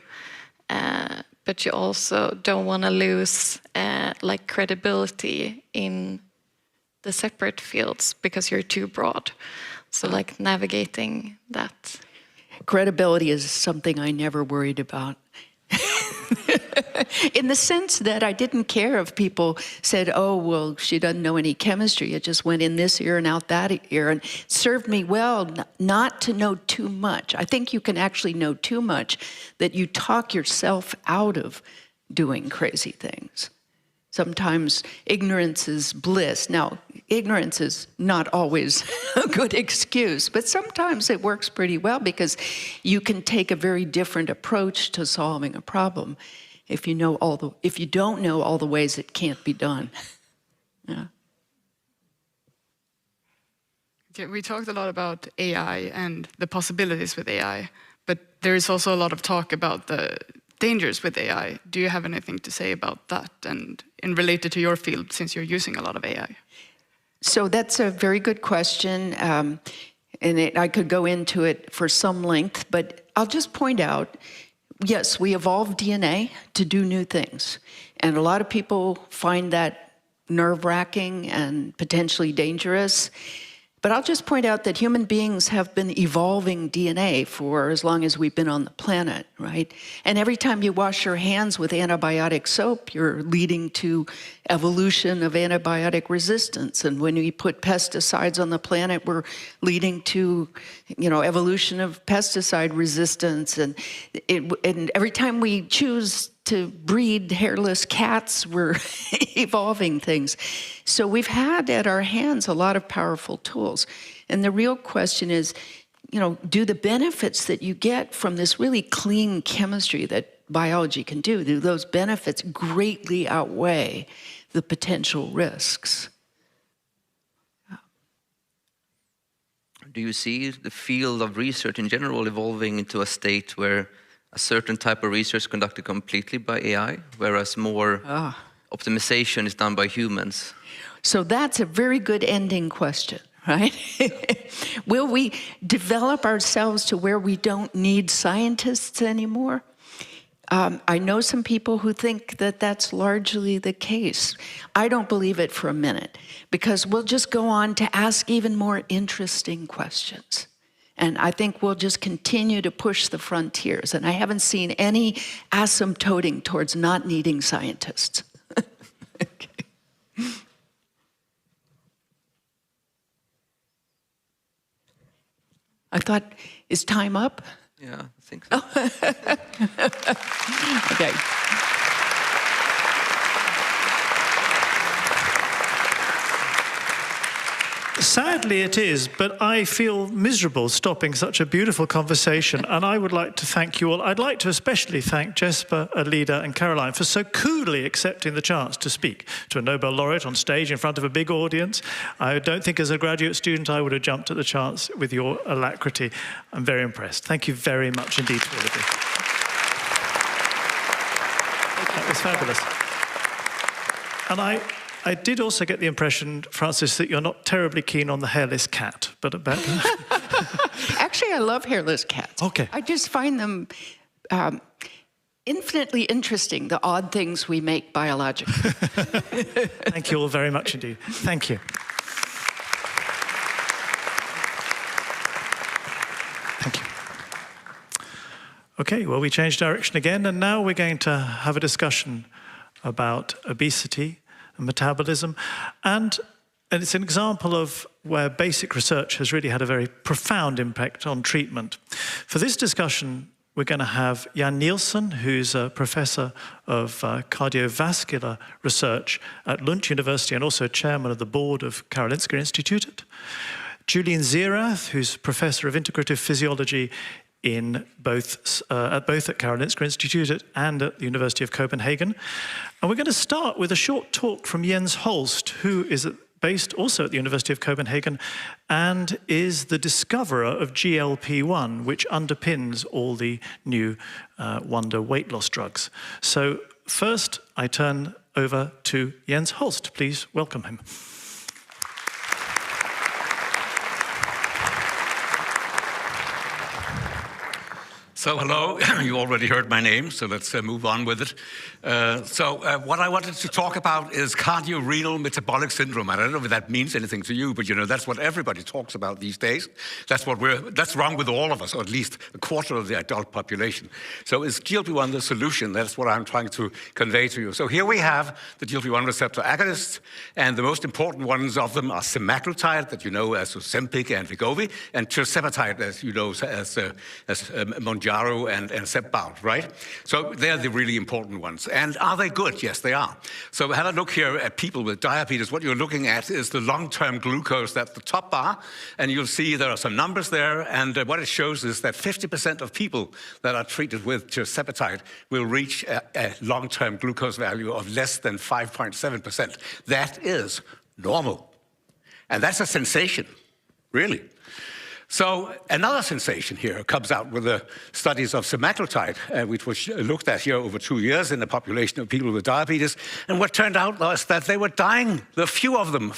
but you also don't want to lose credibility in the separate fields because you're too broad. So navigating that. Credibility is something I never worried about. In the sense that I didn't care if people said, oh, well, she doesn't know any chemistry. It just went in this ear and out that ear, and served me well not to know too much. I think you can actually know too much that you talk yourself out of doing crazy things. Sometimes ignorance is bliss. Now, ignorance is not always a good excuse, but sometimes it works pretty well because you can take a very different approach to solving a problem if you don't know all the ways it can't be done. Yeah. Okay, we talked a lot about AI and the possibilities with AI, but there is also a lot of talk about the dangers with AI. Do you have anything to say about that and related to your field, since you're using a lot of AI? So that's a very good question, and I could go into it for some length, but I'll just point out, yes, we evolved DNA to do new things, and a lot of people find that nerve-wracking and potentially dangerous. But I'll just point out that human beings have been evolving DNA for as long as we've been on the planet, right? And every time you wash your hands with antibiotic soap, you're leading to evolution of antibiotic resistance. And when we put pesticides on the planet, we're leading to, evolution of pesticide resistance. And every time we choose to breed hairless cats, we're evolving things. So we've had at our hands a lot of powerful tools. And the real question is, do the benefits that you get from this really clean chemistry that biology can do those benefits greatly outweigh the potential risks? Do you see the field of research in general evolving into a state where a certain type of research is conducted completely by AI, whereas more optimization is done by humans? So that's a very good ending question, right? Will we develop ourselves to where we don't need scientists anymore? I know some people who think that that's largely the case. I don't believe it for a minute, because we'll just go on to ask even more interesting questions. And I think we'll just continue to push the frontiers. And I haven't seen any asymptoting towards not needing scientists. Okay. I thought, is time up? Yeah, I think so. Okay. Sadly it is, but I feel miserable stopping such a beautiful conversation, and I would like to thank you all. I'd like to especially thank Jesper, Alida and Caroline for so coolly accepting the chance to speak to a Nobel laureate on stage in front of a big audience. I don't think as a graduate student I would have jumped at the chance with your alacrity. I'm very impressed. Thank you very much indeed to all of you. That was fabulous. And I did also get the impression, Francis, that you're not terribly keen on the hairless cat, but about Actually, I love hairless cats. Okay. I just find them infinitely interesting, the odd things we make biologically. Thank you all very much indeed. Thank you. Thank you. Okay, well, we changed direction again, and now we're going to have a discussion about obesity and metabolism. And it's an example of where basic research has really had a very profound impact on treatment. For this discussion, we're going to have Jan Nielsen, who's a professor of cardiovascular research at Lund University and also chairman of the board of Karolinska Institutet. Julian Zierath, who's professor of integrative physiology at both at Karolinska Institutet and at the University of Copenhagen. And we're going to start with a short talk from Jens Holst, who is based also at the University of Copenhagen and is the discoverer of GLP-1, which underpins all the new wonder weight loss drugs. So first, I turn over to Jens Holst. Please welcome him. So hello, you already heard my name, so let's move on with it. What I wanted to talk about is cardiorenal metabolic syndrome. I don't know if that means anything to you, but you know, that's what everybody talks about these days. That's wrong with all of us, or at least a quarter of the adult population. So is GLP-1 the solution? That's what I'm trying to convey to you. So here we have the GLP-1 receptor agonists, and the most important ones of them are semaglutide, that you know as Ozempic and Wegovy, and tirzepatide, as you know as Mounjaro and Zepbound, right? So they're the really important ones. And are they good? Yes, they are. So have a look here at people with diabetes. What you're looking at is the long-term glucose, that's the top bar, and you'll see there are some numbers there, and what it shows is that 50% of people that are treated with tirzepatide will reach a long-term glucose value of less than 5.7%. That is normal. And that's a sensation, really. So another sensation here comes out with the studies of semaglutide, which was looked at here over 2 years in the population of people with diabetes. And what turned out was that they were dying. The fewer of them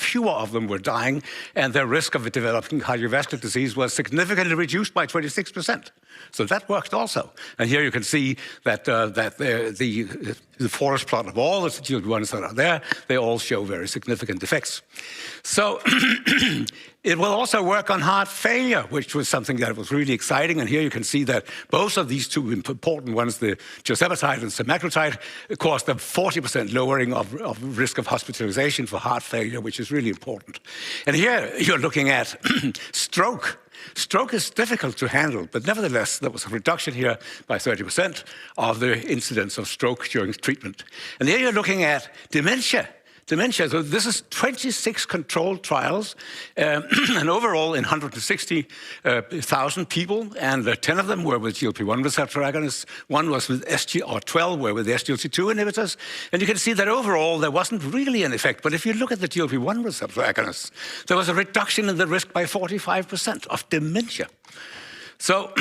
were dying, and their risk of developing cardiovascular disease was significantly reduced by 26%. So that worked also. And here you can see that the forest plot of all the GLP-1s that are there, they all show very significant effects. So it will also work on heart failure, which was something that was really exciting. And here you can see that both of these two important ones, the tirzepatide and semaglutide, caused a 40% lowering of risk of hospitalization for heart failure, which is really important. And here you're looking at stroke. Stroke is difficult to handle, but nevertheless, there was a reduction here by 30% of the incidence of stroke during treatment. And here you're looking at dementia. So this is 26 controlled trials, and overall in 160,000 people, and 10 of them were with GLP-1 receptor agonists. One was with 12 were with SGLT2 inhibitors. And you can see that overall there wasn't really an effect. But if you look at the GLP-1 receptor agonists, there was a reduction in the risk by 45% of dementia. So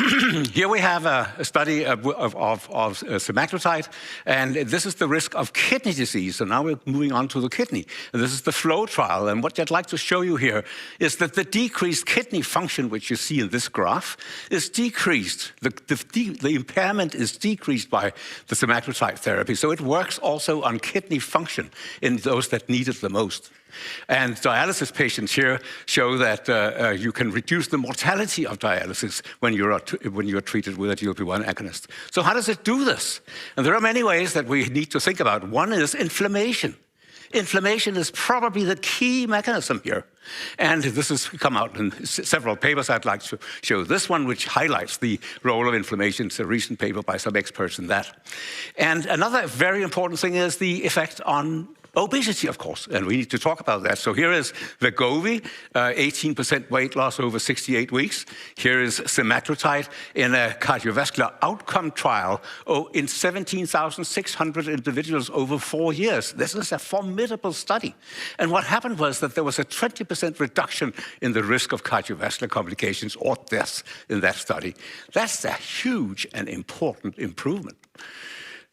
here we have a study of semaglutide, and this is the risk of kidney disease. So now we're moving on to the kidney. And this is the FLOW trial, and what I'd like to show you here is that the decreased kidney function, which you see in this graph, is decreased. The impairment is decreased by the semaglutide therapy. So it works also on kidney function in those that need it the most. And dialysis patients here show that you can reduce the mortality of dialysis when you're treated with a GLP-1 agonist. So how does it do this? And there are many ways that we need to think about. One is inflammation. Inflammation is probably the key mechanism here. And this has come out in several papers. I'd like to show this one, which highlights the role of inflammation. It's a recent paper by some experts in that. And another very important thing is the effect on obesity, of course, and we need to talk about that. So here is Wegovy, 18% weight loss over 68 weeks. Here is semaglutide in a cardiovascular outcome trial in 17,600 individuals over 4 years. This is a formidable study. And what happened was that there was a 20% reduction in the risk of cardiovascular complications or deaths in that study. That's a huge and important improvement.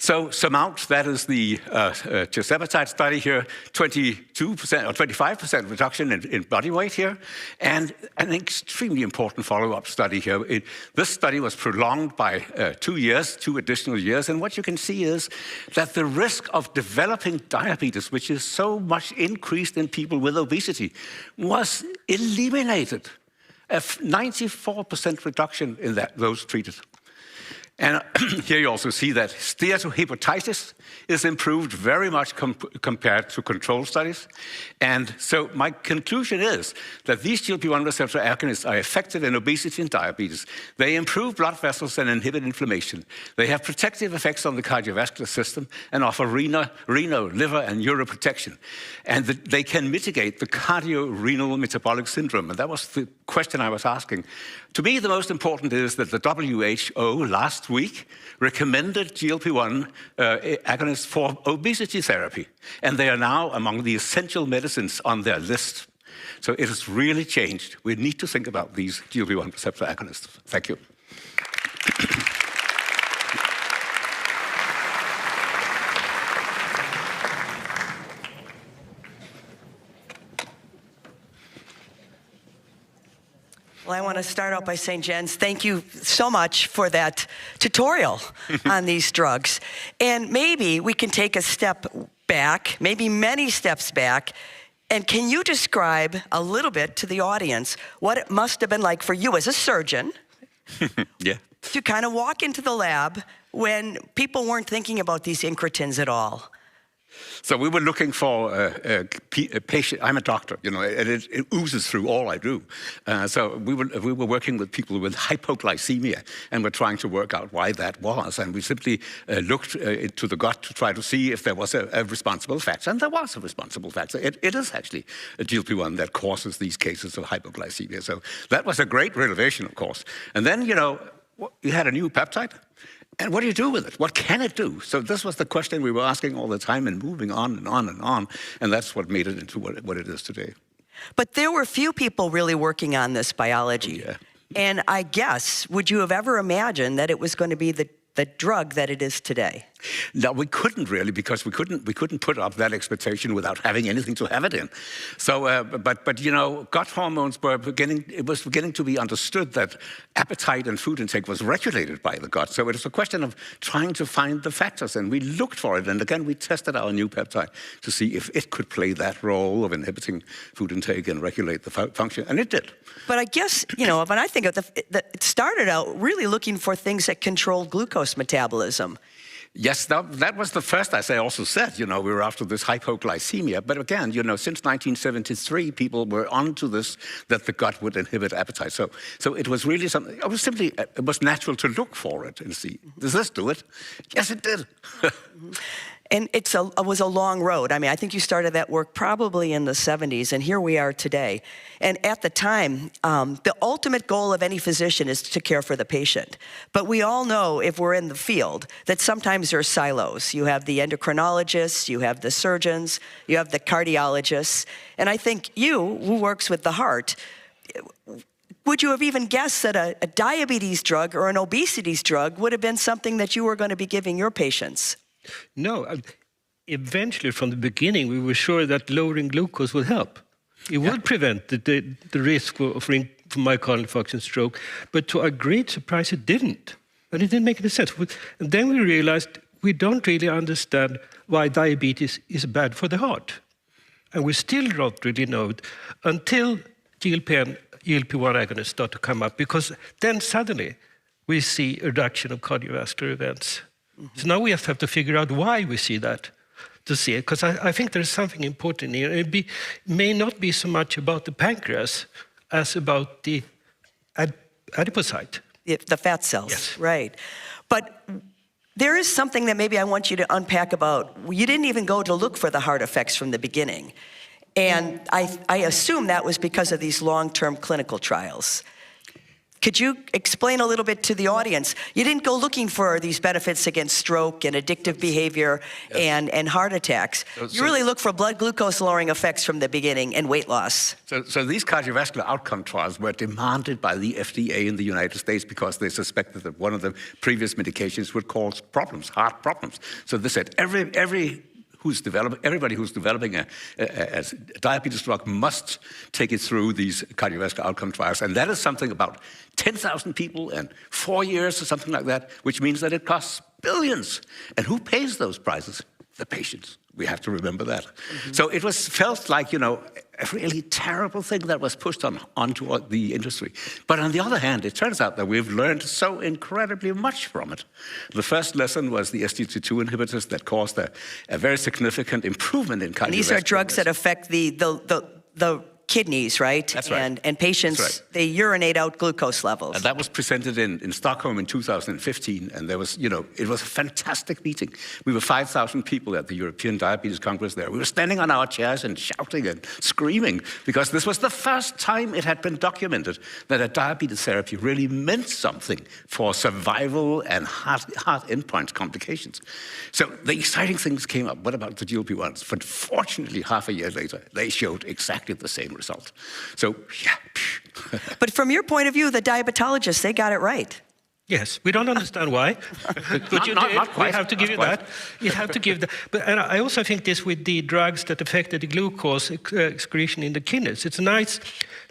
So surmount, that is the tirzepatide study here, 22% or 25% reduction in body weight here, and an extremely important follow-up study here. This study was prolonged by 2 years, 2 additional years, and what you can see is that the risk of developing diabetes, which is so much increased in people with obesity, was eliminated. A 94% reduction in those treated. And here you also see that steatohepatitis is improved very much compared to control studies. And so my conclusion is that these GLP-1 receptor agonists are effective in obesity and diabetes. They improve blood vessels and inhibit inflammation. They have protective effects on the cardiovascular system and offer renal, liver, and neuroprotection. And they can mitigate the cardiorenal metabolic syndrome. And that was the question I was asking. To me, the most important is that the WHO last week recommended GLP-1 agonists for obesity therapy. And they are now among the essential medicines on their list. So it has really changed. We need to think about these GLP-1 receptor agonists. Thank you. Well, I want to start out by saying, Jens, thank you so much for that tutorial on these drugs. And maybe we can take a step back, maybe many steps back, and can you describe a little bit to the audience what it must have been like for you as a surgeon to kind of walk into the lab when people weren't thinking about these incretins at all? So we were looking for a patient. I'm a doctor, you know, and it oozes through all I do. So we were working with people with hypoglycemia, and we're trying to work out why that was. And we simply looked into the gut to try to see if there was a responsible factor. And there was a responsible factor. It is actually a GLP-1 that causes these cases of hypoglycemia. So that was a great revelation, of course. And then, you know, you had a new peptide. And what do you do with it? What can it do? So this was the question we were asking all the time and moving on and on and on. And that's what made it into what it is today. But there were few people really working on this biology. Oh, yeah. And I guess, would you have ever imagined that it was going to be the drug that it is today? No, we couldn't really, because we couldn't put up that expectation without having anything to have it in. So, but you know, gut hormones were beginning to be understood that appetite and food intake was regulated by the gut. So it was a question of trying to find the factors, and we looked for it. And again, we tested our new peptide to see if it could play that role of inhibiting food intake and regulate the function, and it did. But I guess, you know, when I think of it started out really looking for things that controlled glucose metabolism. Yes, that was the first, as I also said, you know, we were after this hypoglycemia. But again, you know, since 1973, people were onto this, that the gut would inhibit appetite. So it was really something, it was natural to look for it and see, does this do it? Yes, it did. And it was a long road. I mean, I think you started that work probably in the 70s, and here we are today. And at the time, the ultimate goal of any physician is to care for the patient. But we all know, if we're in the field, that sometimes there are silos. You have the endocrinologists, you have the surgeons, you have the cardiologists. And I think you, who works with the heart, would you have even guessed that a diabetes drug or an obesity drug would have been something that you were going to be giving your patients? No, eventually from the beginning we were sure that lowering glucose would help. It would prevent the risk for myocardial infarction, stroke, but to our great surprise it didn't. And it didn't make any sense. And then we realized we don't really understand why diabetes is bad for the heart. And we still don't really know it until GLP-1 agonists start to come up, because then suddenly we see a reduction of cardiovascular events. So now we have to figure out why we see that, to see it. Because I think there's something important here. It may not be so much about the pancreas as about the adipocyte. The fat cells, yes. Right. But there is something that maybe I want you to unpack about. You didn't even go to look for the heart effects from the beginning. And I assume that was because of these long-term clinical trials. Could you explain a little bit to the audience? You didn't go looking for these benefits against stroke and addictive behavior and heart attacks. You really look for blood glucose lowering effects from the beginning and weight loss. So these cardiovascular outcome trials were demanded by the FDA in the United States because they suspected that one of the previous medications would cause problems, heart problems. So they said everybody who's developing a diabetes drug must take it through these cardiovascular outcome trials. And that is something about 10,000 people and 4 years or something like that, which means that it costs billions. And who pays those prices? The patients. We have to remember that. So it felt like, a really terrible thing that was pushed onto the industry. But on the other hand, it turns out that we've learned so incredibly much from it. The first lesson was the SGLT2 inhibitors that caused a very significant improvement in cardiovascular. And these are drugs that affect the kidneys, right? That's right. And patients, That's right. they urinate out glucose levels. And that was presented in Stockholm in 2015, and there was, it was a fantastic meeting. We were 5,000 people at the European Diabetes Congress there. We were standing on our chairs and shouting and screaming because this was the first time it had been documented that a diabetes therapy really meant something for survival and heart endpoint complications. So the exciting things came up. What about the GLP-1s? But fortunately, half a year later, they showed exactly the same result. So, yeah. But from your point of view, the diabetologists, they got it right. Yes, we don't understand why, but you did. Not quite, we have to give you that. You have to give that. But and I also think this with the drugs that affected the glucose excretion in the kidneys. It's a nice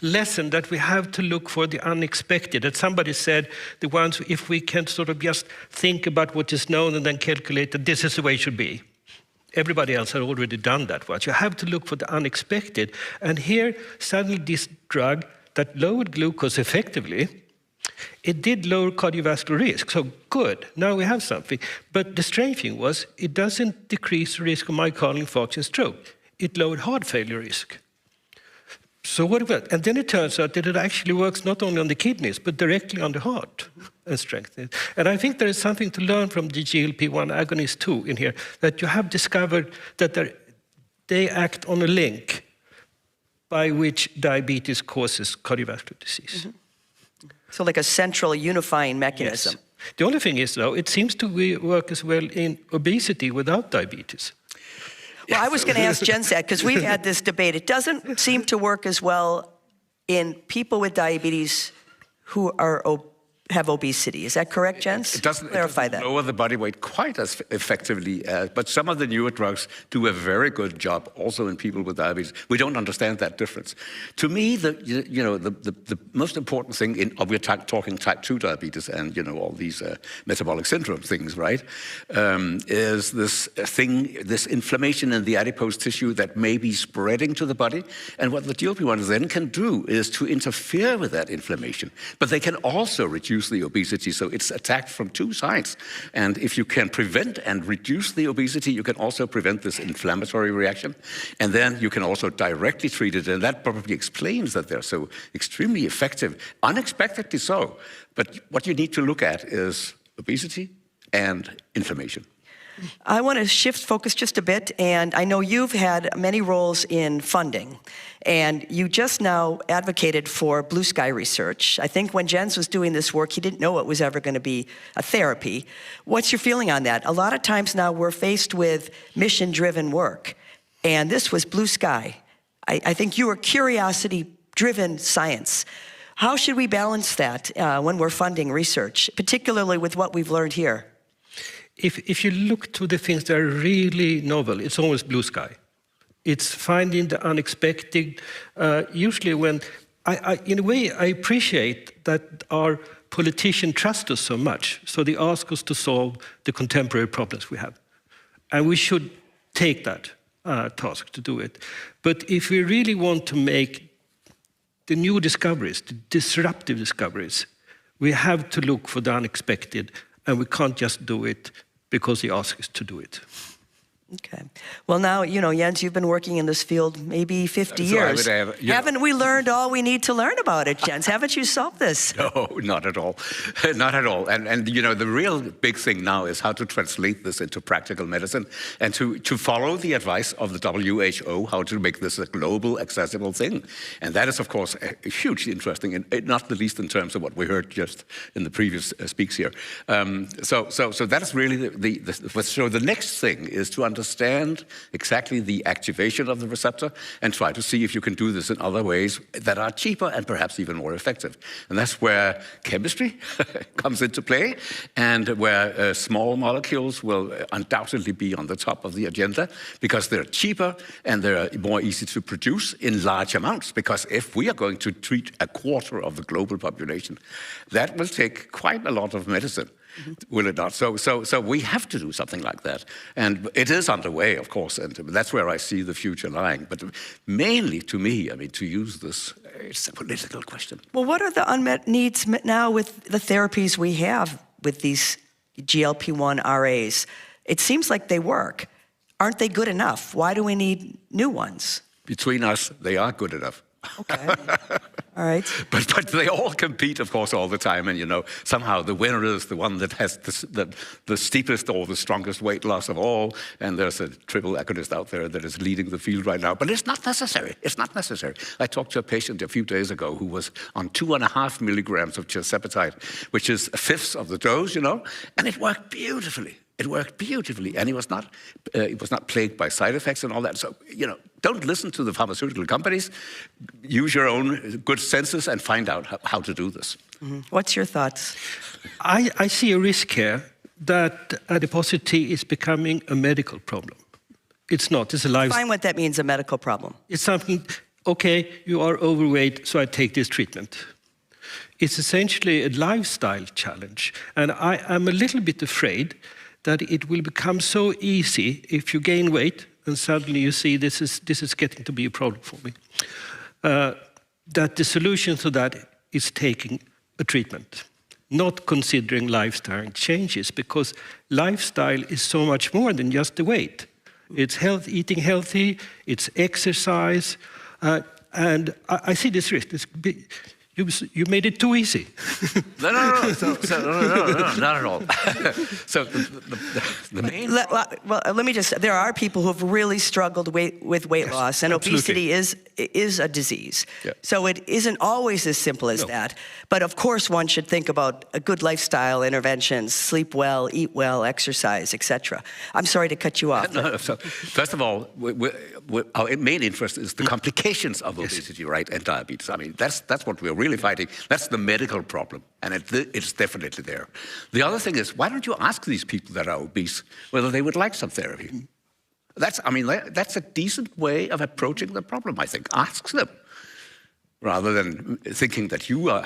lesson that we have to look for the unexpected. That somebody said, the ones, if we can sort of just think about what is known and then calculate that this is the way it should be. Everybody else had already done that once. You have to look for the unexpected. And here, suddenly this drug that lowered glucose effectively, it did lower cardiovascular risk. So good, now we have something. But the strange thing was, it doesn't decrease the risk of myocardial infarction and stroke. It lowered heart failure risk. So what about? And then it turns out that it actually works not only on the kidneys, but directly on the heart and strengthens it. And I think there is something to learn from the GLP-1 agonists too in here, that you have discovered that they act on a link by which diabetes causes cardiovascular disease. So like a central unifying mechanism. Yes. The only thing is, though, it seems to work as well in obesity without diabetes. Well, I was going to ask Jens that, because we've had this debate. It doesn't seem to work as well in people with diabetes who have obesity. Is that correct, Jens? It doesn't lower the body weight quite as effectively, but some of the newer drugs do a very good job also in people with diabetes. We don't understand that difference. To me, the most important thing, we're talking type 2 diabetes and all these metabolic syndrome things, right, is this inflammation in the adipose tissue that may be spreading to the body. And what the GLP-1s then can do is to interfere with that inflammation. But they can also reduce the obesity, so it's attacked from two sides. And if you can prevent and reduce the obesity, you can also prevent this inflammatory reaction. And then you can also directly treat it, and that probably explains that they're so extremely effective, unexpectedly so. But what you need to look at is obesity and inflammation. I want to shift focus just a bit, and I know you've had many roles in funding, and you just now advocated for blue sky research. I think when Jens was doing this work, he didn't know it was ever going to be a therapy. What's your feeling on that? A lot of times now we're faced with mission-driven work, and this was blue sky. I think you were curiosity-driven science. How should we balance that when we're funding research, particularly with what we've learned here? If you look to the things that are really novel, it's always blue sky. It's finding the unexpected. Usually when, in a way, I appreciate that our politicians trust us so much, so they ask us to solve the contemporary problems we have. And we should take that task to do it. But if we really want to make the new discoveries, the disruptive discoveries, we have to look for the unexpected, and we can't just do it because he asks us to do it. Okay. Well, now, Jens, you've been working in this field maybe 50 years. Haven't we learned all we need to learn about it, Jens? Haven't you solved this? No, not at all. Not at all. And the real big thing now is how to translate this into practical medicine and to follow the advice of the WHO, how to make this a global, accessible thing. And that is, of course, hugely interesting, and not the least in terms of what we heard just in the previous speaks here. So that is really the next thing is to understand exactly the activation of the receptor and try to see if you can do this in other ways that are cheaper and perhaps even more effective. And that's where chemistry comes into play, and where small molecules will undoubtedly be on the top of the agenda because they're cheaper and they're more easy to produce in large amounts. Because if we are going to treat a quarter of the global population, that will take quite a lot of medicine. Will it not? So we have to do something like that. And it is underway, of course, and that's where I see the future lying. But mainly, to me, to use this, it's a political question. Well, what are the unmet needs now with the therapies we have with these GLP-1 RAs? It seems like they work. Aren't they good enough? Why do we need new ones? Between us, they are good enough. Okay. All right. But they all compete, of course, all the time. And, somehow the winner is the one that has the steepest or the strongest weight loss of all. And there's a triple agonist out there that is leading the field right now. But it's not necessary. It's not necessary. I talked to a patient a few days ago who was on 2.5 milligrams of tirzepatide, which is a fifth of the dose, and it worked beautifully. It worked beautifully, and he was not plagued by side effects and all that. So, don't listen to the pharmaceutical companies. Use your own good senses and find out how to do this. Mm-hmm. What's your thoughts? I see a risk here that adiposity is becoming a medical problem. It's not. It's a lifestyle. Define what that means, a medical problem. It's something, okay, you are overweight, so I take this treatment. It's essentially a lifestyle challenge. And I am a little bit afraid that it will become so easy if you gain weight and suddenly you see this is getting to be a problem for me, that the solution to that is taking a treatment, not considering lifestyle changes, because lifestyle is so much more than just the weight. It's eating healthy, it's exercise, and I see this risk. You made it too easy. No, not at all. So the main... Well, let me just, there are people who have really struggled with weight loss, and obesity is a disease. Yeah. So it isn't always as simple as that. But of course, one should think about a good lifestyle interventions, sleep well, eat well, exercise, etc. I'm sorry to cut you off. No. So first of all, our main interest is the complications of obesity, right, and diabetes. That's what we're really fighting. That's the medical problem, and it's definitely there. The other thing is, why don't you ask these people that are obese whether they would like some therapy? That's a decent way of approaching the problem, I think. Ask them, rather than thinking that you are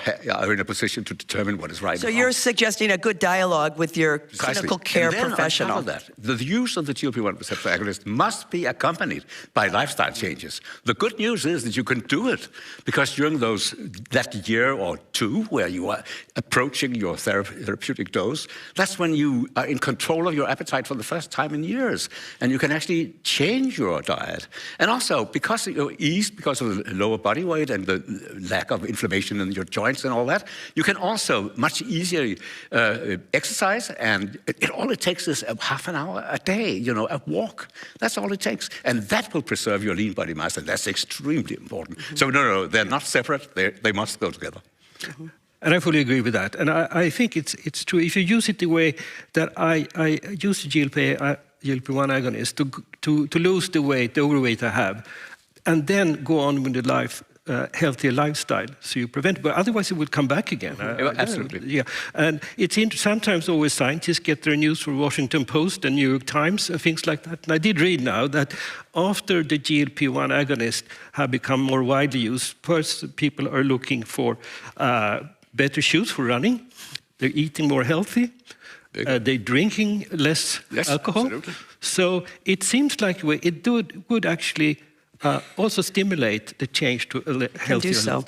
in a position to determine what is right. So you're suggesting a good dialogue with your clinical care professional. On top of that, the use of the GLP-1 receptor agonist must be accompanied by lifestyle changes. The good news is that you can do it because during that year or two where you are approaching your therapeutic dose, that's when you are in control of your appetite for the first time in years, and you can actually change your diet. And also, because of your ease, because of the lower body weight and the lack of inflammation in your joints and all that, you can also much easier exercise, and all it takes is half an hour a day, a walk. That's all it takes. And that will preserve your lean body mass, and that's extremely important. Mm-hmm. So no, they're not separate. They must go together. Mm-hmm. And I fully agree with that. And I think it's true. If you use it the way that I use the GLP-1 agonist to lose the overweight I have, and then go on with the healthier lifestyle, so you prevent it. But otherwise, it would come back again. Absolutely. Yeah, and it's sometimes always scientists get their news from Washington Post and New York Times and things like that. And I did read now that after the GLP-1 agonists have become more widely used, first people are looking for better shoes for running. They're eating more healthy. They're drinking less alcohol. Absolutely. So it seems like it would actually also stimulate the change to a healthier lifestyle.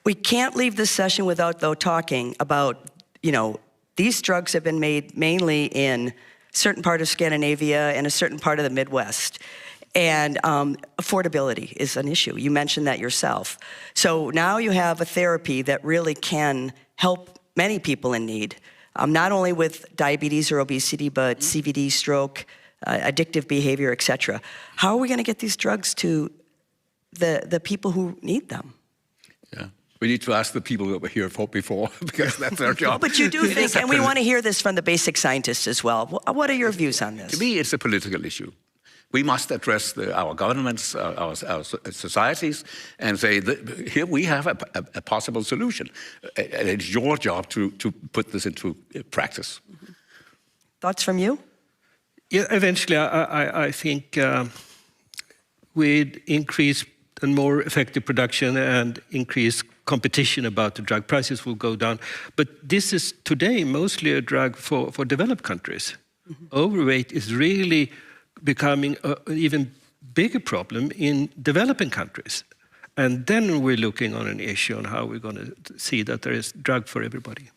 We can't leave this session without, though, talking about, these drugs have been made mainly in certain part of Scandinavia and a certain part of the Midwest. And affordability is an issue. You mentioned that yourself. So now you have a therapy that really can help many people in need, not only with diabetes or obesity, but CVD, stroke, addictive behavior, et cetera. How are we going to get these drugs to the people who need them? Yeah. We need to ask the people that were here before, because that's their job. But you do think, and we want to hear this from the basic scientists as well. What are your views on this? To me, it's a political issue. We must address our governments, our societies, and say, that here we have a possible solution. And it's your job to put this into practice. Thoughts from you? Yeah, eventually, I think with increased and more effective production and increased competition about the drug, prices will go down. But this is today mostly a drug for developed countries. Overweight is really becoming an even bigger problem in developing countries. And then we're looking on an issue on how we're going to see that there is drug for everybody.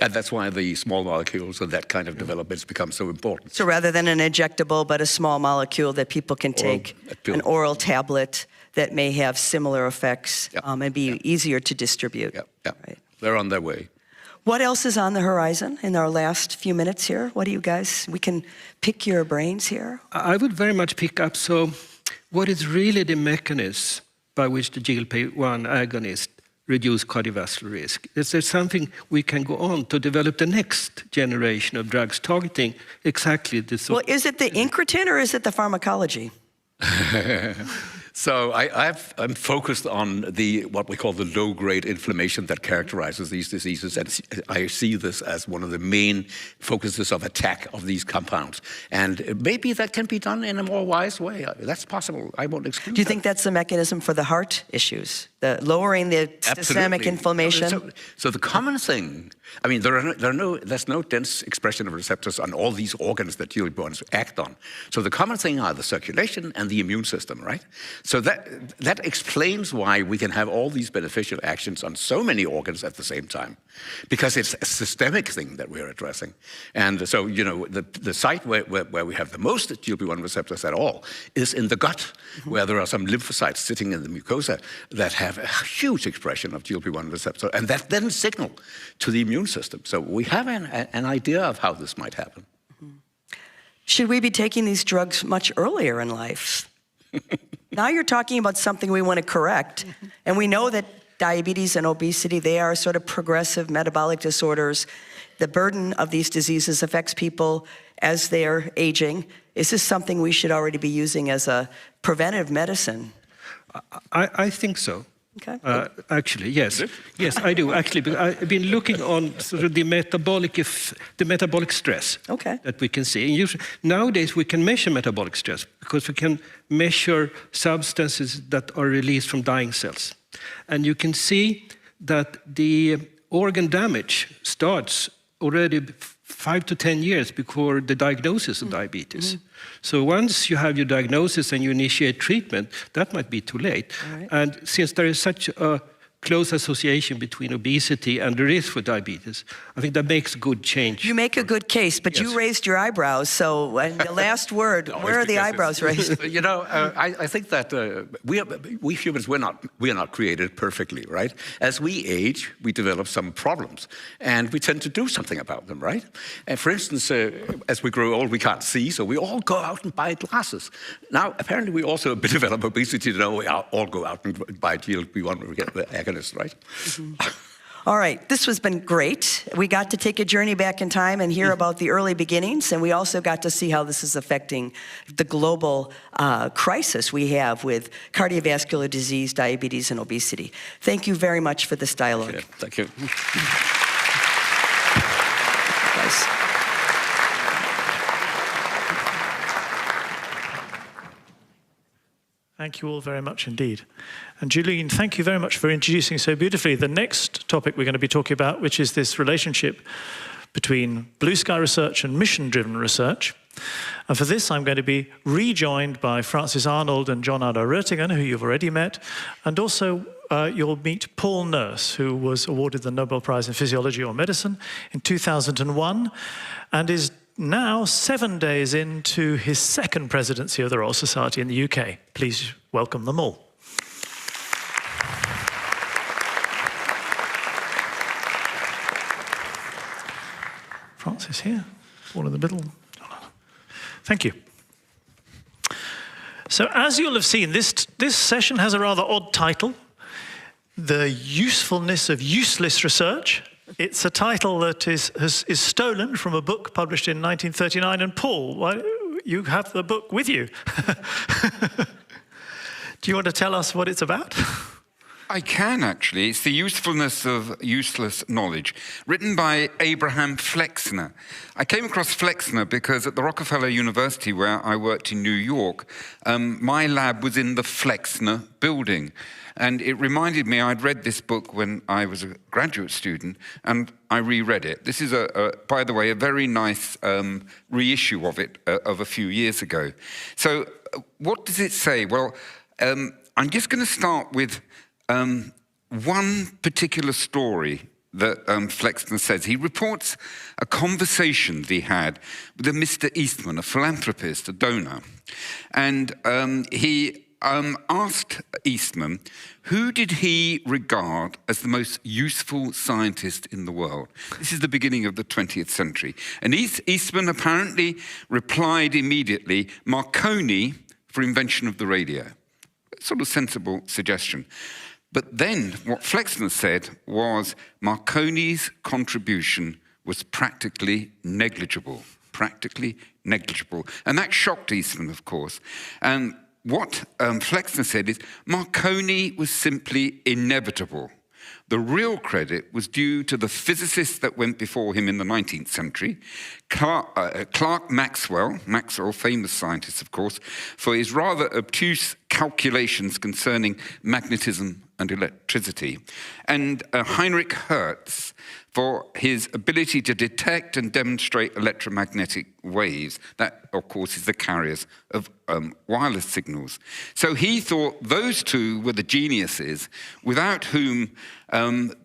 And that's why the small molecules and that kind of developments become so important. So rather than an injectable, but a small molecule that people can take, an oral tablet that may have similar effects and be easier to distribute. Right. They're on their way. What else is on the horizon in our last few minutes here? What do you guys, we can pick your brains here. I would very much pick up, so what is really the mechanism by which the GLP-1 agonist reduce cardiovascular risk? Is there something we can go on to develop the next generation of drugs targeting exactly this? Well, is it the incretin or is it the pharmacology? So I'm focused on what we call the low-grade inflammation that characterizes these diseases, and I see this as one of the main focuses of attack of these compounds. And maybe that can be done in a more wise way. That's possible. I won't exclude. Do you think that's the mechanism for the heart issues, the lowering the systemic inflammation? So the common thing, I mean, there's no dense expression of receptors on all these organs that GLP-1s act on. So the common thing are the circulation and the immune system, right? So that explains why we can have all these beneficial actions on so many organs at the same time, because it's a systemic thing that we're addressing. And so, you know, the site where we have the most GLP-1 receptors at all is in the gut, where there are some lymphocytes sitting in the mucosa that have a huge expression of GLP-1 receptor, and that then signal to the immune system. So we have an idea of how this might happen. Should we be taking these drugs much earlier in life? Now you're talking about something we want to correct, and we know that diabetes and obesity, they are sort of progressive metabolic disorders. The burden of these diseases affects people as they're aging. Is this something we should already be using as a preventive medicine? I think so. Okay. Actually, yes. Yes, I do, actually. Because I've been looking on sort of the metabolic stress that we can see. And usually, nowadays, we can measure metabolic stress because we can measure substances that are released from dying cells. And you can see that the organ damage starts already 5 to 10 years before the diagnosis of diabetes. So once you have your diagnosis and you initiate treatment, that might be too late. And since there is such a close association between obesity and the risk for diabetes, I think that makes good change. You make a good case, but you raised your eyebrows, so the last word, where are the eyebrows raised? You know, I think that we humans, we're not created perfectly, right? As we age, we develop some problems, and we tend to do something about them, right? And for instance, as we grow old, we can't see, so we all go out and buy glasses. Now, apparently, we also develop obesity, we all go out and buy GLP-1 when we get the agonist, right? All right, this has been great. We got to take a journey back in time and hear about the early beginnings, and we also got to see how this is affecting the global crisis we have with cardiovascular disease, diabetes, and obesity. Thank you very much for this dialogue. Okay, thank you. Guys. Thank you all very much indeed. And Julene, thank you very much for introducing so beautifully the next topic we're going to be talking about, which is this relationship between blue sky research and mission-driven research. And for this, I'm going to be rejoined by Francis Arnold and John Ardo Röttingen, who you've already met. And also, you'll meet Paul Nurse, who was awarded the Nobel Prize in Physiology or Medicine in 2001, and is now 7 days into his second presidency of the Royal Society in the UK. Please welcome them all. Francis here, all in the middle. Thank you. So as you'll have seen, this session has a rather odd title, The Usefulness of Useless Research. It's a title that is stolen from a book published in 1939. And Paul, you have the book with you. Do you want to tell us what it's about? I can, actually. It's The Usefulness of Useless Knowledge, written by Abraham Flexner. I came across Flexner because at the Rockefeller University, where I worked in New York, my lab was in the Flexner building. And it reminded me, I'd read this book when I was a graduate student, and I reread it. This is, by the way, a very nice reissue of it of a few years ago. So what does it say? Well, I'm just going to start with one particular story that Flexner says. He reports a conversation that he had with a Mr. Eastman, a philanthropist, a donor. And he asked Eastman, who did he regard as the most useful scientist in the world? This is the beginning of the 20th century. And Eastman apparently replied immediately, Marconi for invention of the radio. Sort of sensible suggestion. But then what Flexner said was Marconi's contribution was practically negligible. Practically negligible. And that shocked Eastman, of course. And what Flexner said is Marconi was simply inevitable. The real credit was due to the physicists that went before him in the 19th century, Clerk Maxwell, famous scientist, of course, for his rather obtuse calculations concerning magnetism and electricity, and Heinrich Hertz for his ability to detect and demonstrate electromagnetic waves. That, of course, is the carriers of wireless signals. So he thought those two were the geniuses without whom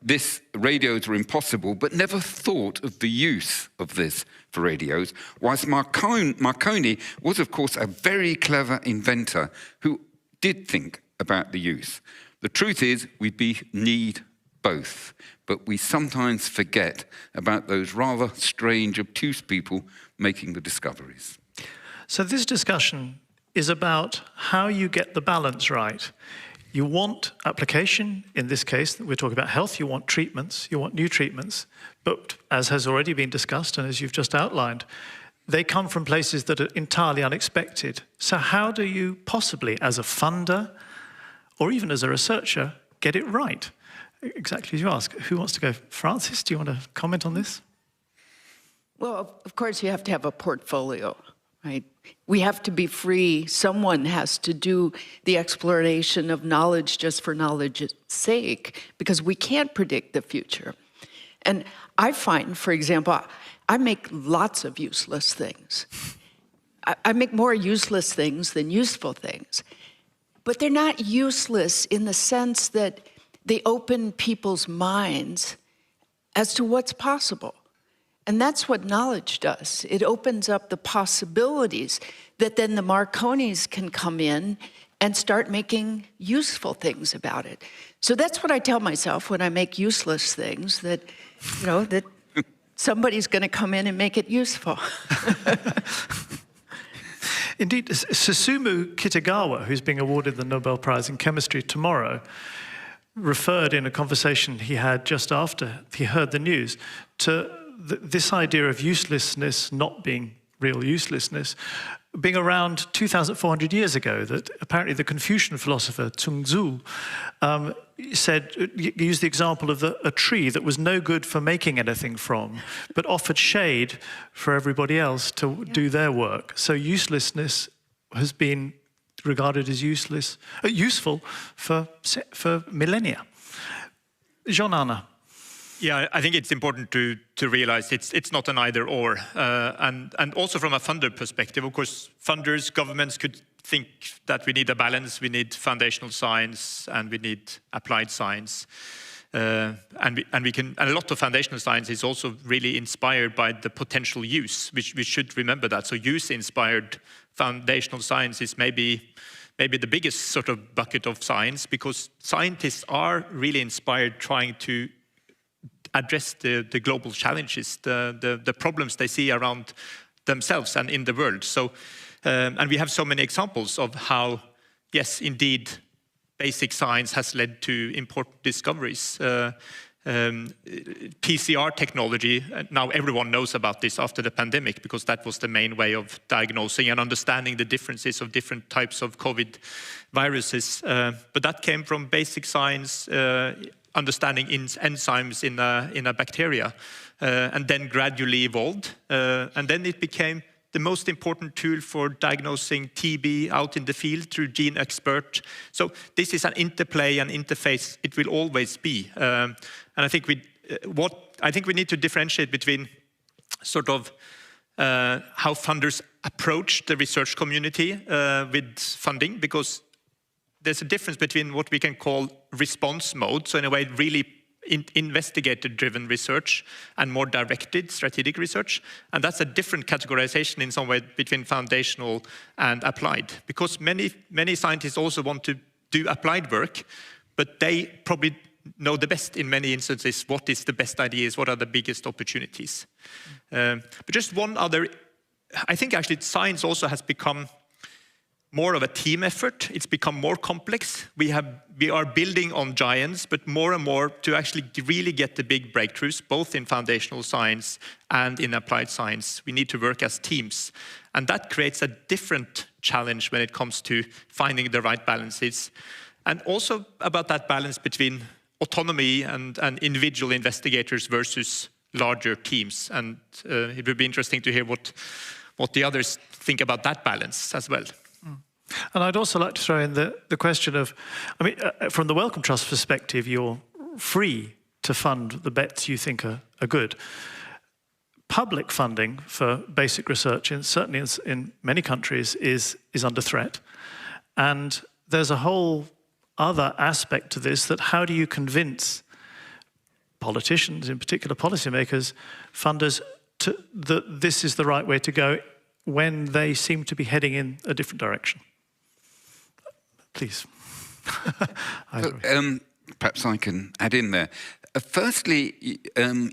this radios were impossible, but never thought of the use of this for radios, whilst Marconi was, of course, a very clever inventor who did think about the use. The truth is, we need both, but we sometimes forget about those rather strange, obtuse people making the discoveries. So this discussion is about how you get the balance right. You want application, in this case, we're talking about health, you want treatments, you want new treatments, but as has already been discussed and as you've just outlined, they come from places that are entirely unexpected. So how do you possibly, as a funder, or even as a researcher, get it right? Exactly as you ask. Who wants to go? Francis, do you want to comment on this? Well, of course, you have to have a portfolio, right? We have to be free. Someone has to do the exploration of knowledge just for knowledge's sake, because we can't predict the future. And I find, for example, I make lots of useless things. I make more useless things than useful things. But they're not useless in the sense that they open people's minds as to what's possible. And that's what knowledge does. It opens up the possibilities that then the Marconis can come in and start making useful things about it. So that's what I tell myself when I make useless things, that, you know, that somebody's going to come in and make it useful. Indeed, Susumu Kitagawa, who's being awarded the Nobel Prize in Chemistry tomorrow, referred in a conversation he had just after he heard the news to this idea of uselessness not being real uselessness, being around 2,400 years ago, that apparently the Confucian philosopher Zhuangzi used the example of a tree that was no good for making anything from, but offered shade for everybody else to do their work. So uselessness has been regarded as useful for millennia. Jean-Anna. Yeah, I think it's important to realize it's not an either or. And also from a funder perspective, of course, funders, governments could think that we need a balance, we need foundational science and we need applied science. And a lot of foundational science is also really inspired by the potential use. We should remember that. So use-inspired foundational science is maybe the biggest sort of bucket of science, because scientists are really inspired trying to address the global challenges, the problems they see around themselves and in the world. So, and we have so many examples of how, yes, indeed, basic science has led to important discoveries. PCR technology, now everyone knows about this after the pandemic, because that was the main way of diagnosing and understanding the differences of different types of COVID viruses. But that came from basic science, understanding enzymes in a bacteria, and then gradually evolved. And then it became the most important tool for diagnosing TB out in the field through GeneXpert. So this is an interplay and interface. It will always be. And I think we need to differentiate between sort of how funders approach the research community with funding, because there's a difference between what we can call response mode, so in a way really investigator-driven research, and more directed strategic research. And that's a different categorization in some way between foundational and applied, because many scientists also want to do applied work, but they probably know the best in many instances what is the best ideas, what are the biggest opportunities. But just one other, I think actually science also has become more of a team effort. It's become more complex. We are building on giants, but more and more to actually really get the big breakthroughs, both in foundational science and in applied science. We need to work as teams. And that creates a different challenge when it comes to finding the right balances. And also about that balance between autonomy and individual investigators versus larger teams. And it would be interesting to hear what the others think about that balance as well. And I'd also like to throw in the question of, I mean, from the Wellcome Trust perspective, you're free to fund the bets you think are good. Public funding for basic research, certainly in many countries, is under threat. And there's a whole other aspect to this, that how do you convince politicians, in particular policymakers, funders, that this is the right way to go when they seem to be heading in a different direction? Please. Perhaps I can add in there. Firstly,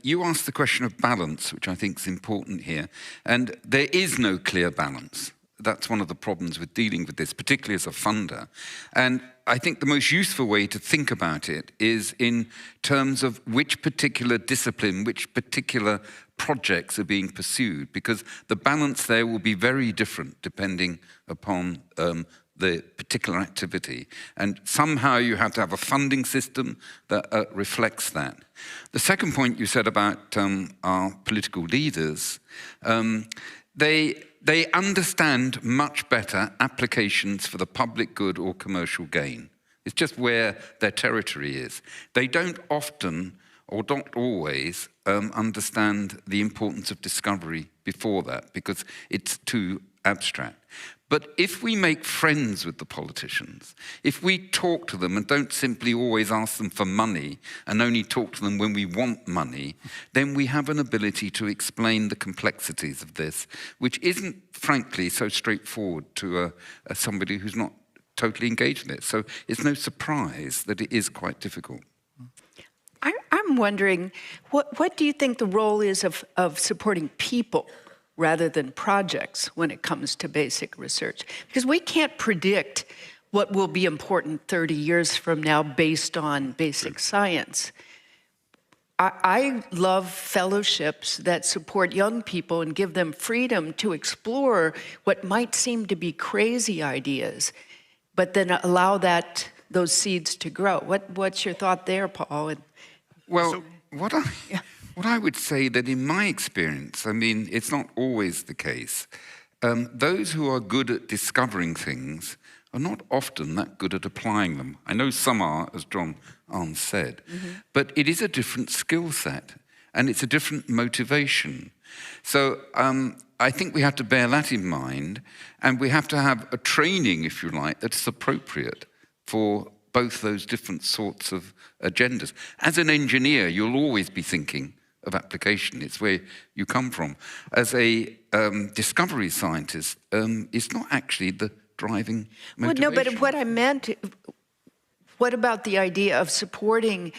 you asked the question of balance, which I think is important here. And there is no clear balance. That's one of the problems with dealing with this, particularly as a funder. And I think the most useful way to think about it is in terms of which particular discipline, which particular projects are being pursued, because the balance there will be very different depending upon the particular activity. And somehow you have to have a funding system that reflects that. The second point you said about our political leaders, they understand much better applications for the public good or commercial gain. It's just where their territory is. They don't often, or not always, understand the importance of discovery before that, because it's too abstract. But if we make friends with the politicians, if we talk to them and don't simply always ask them for money and only talk to them when we want money, then we have an ability to explain the complexities of this, which isn't, frankly, so straightforward to somebody who's not totally engaged in it. So it's no surprise that it is quite difficult. I'm wondering, what do you think the role is of supporting people rather than projects when it comes to basic research? Because we can't predict what will be important 30 years from now based on basic science. I love fellowships that support young people and give them freedom to explore what might seem to be crazy ideas, but then allow those seeds to grow. What's your thought there, Paul? Well, what I would say that in my experience, I mean, it's not always the case. Those who are good at discovering things are not often that good at applying them. I know some are, as John Arne said, but it is a different skill set and it's a different motivation. So I think we have to bear that in mind, and we have to have a training, if you like, that's appropriate for both those different sorts of agendas. As an engineer, you'll always be thinking of application. It's where you come from. As a discovery scientist, it's not actually the driving motivation. Well, no, but what I meant, what about the idea of supporting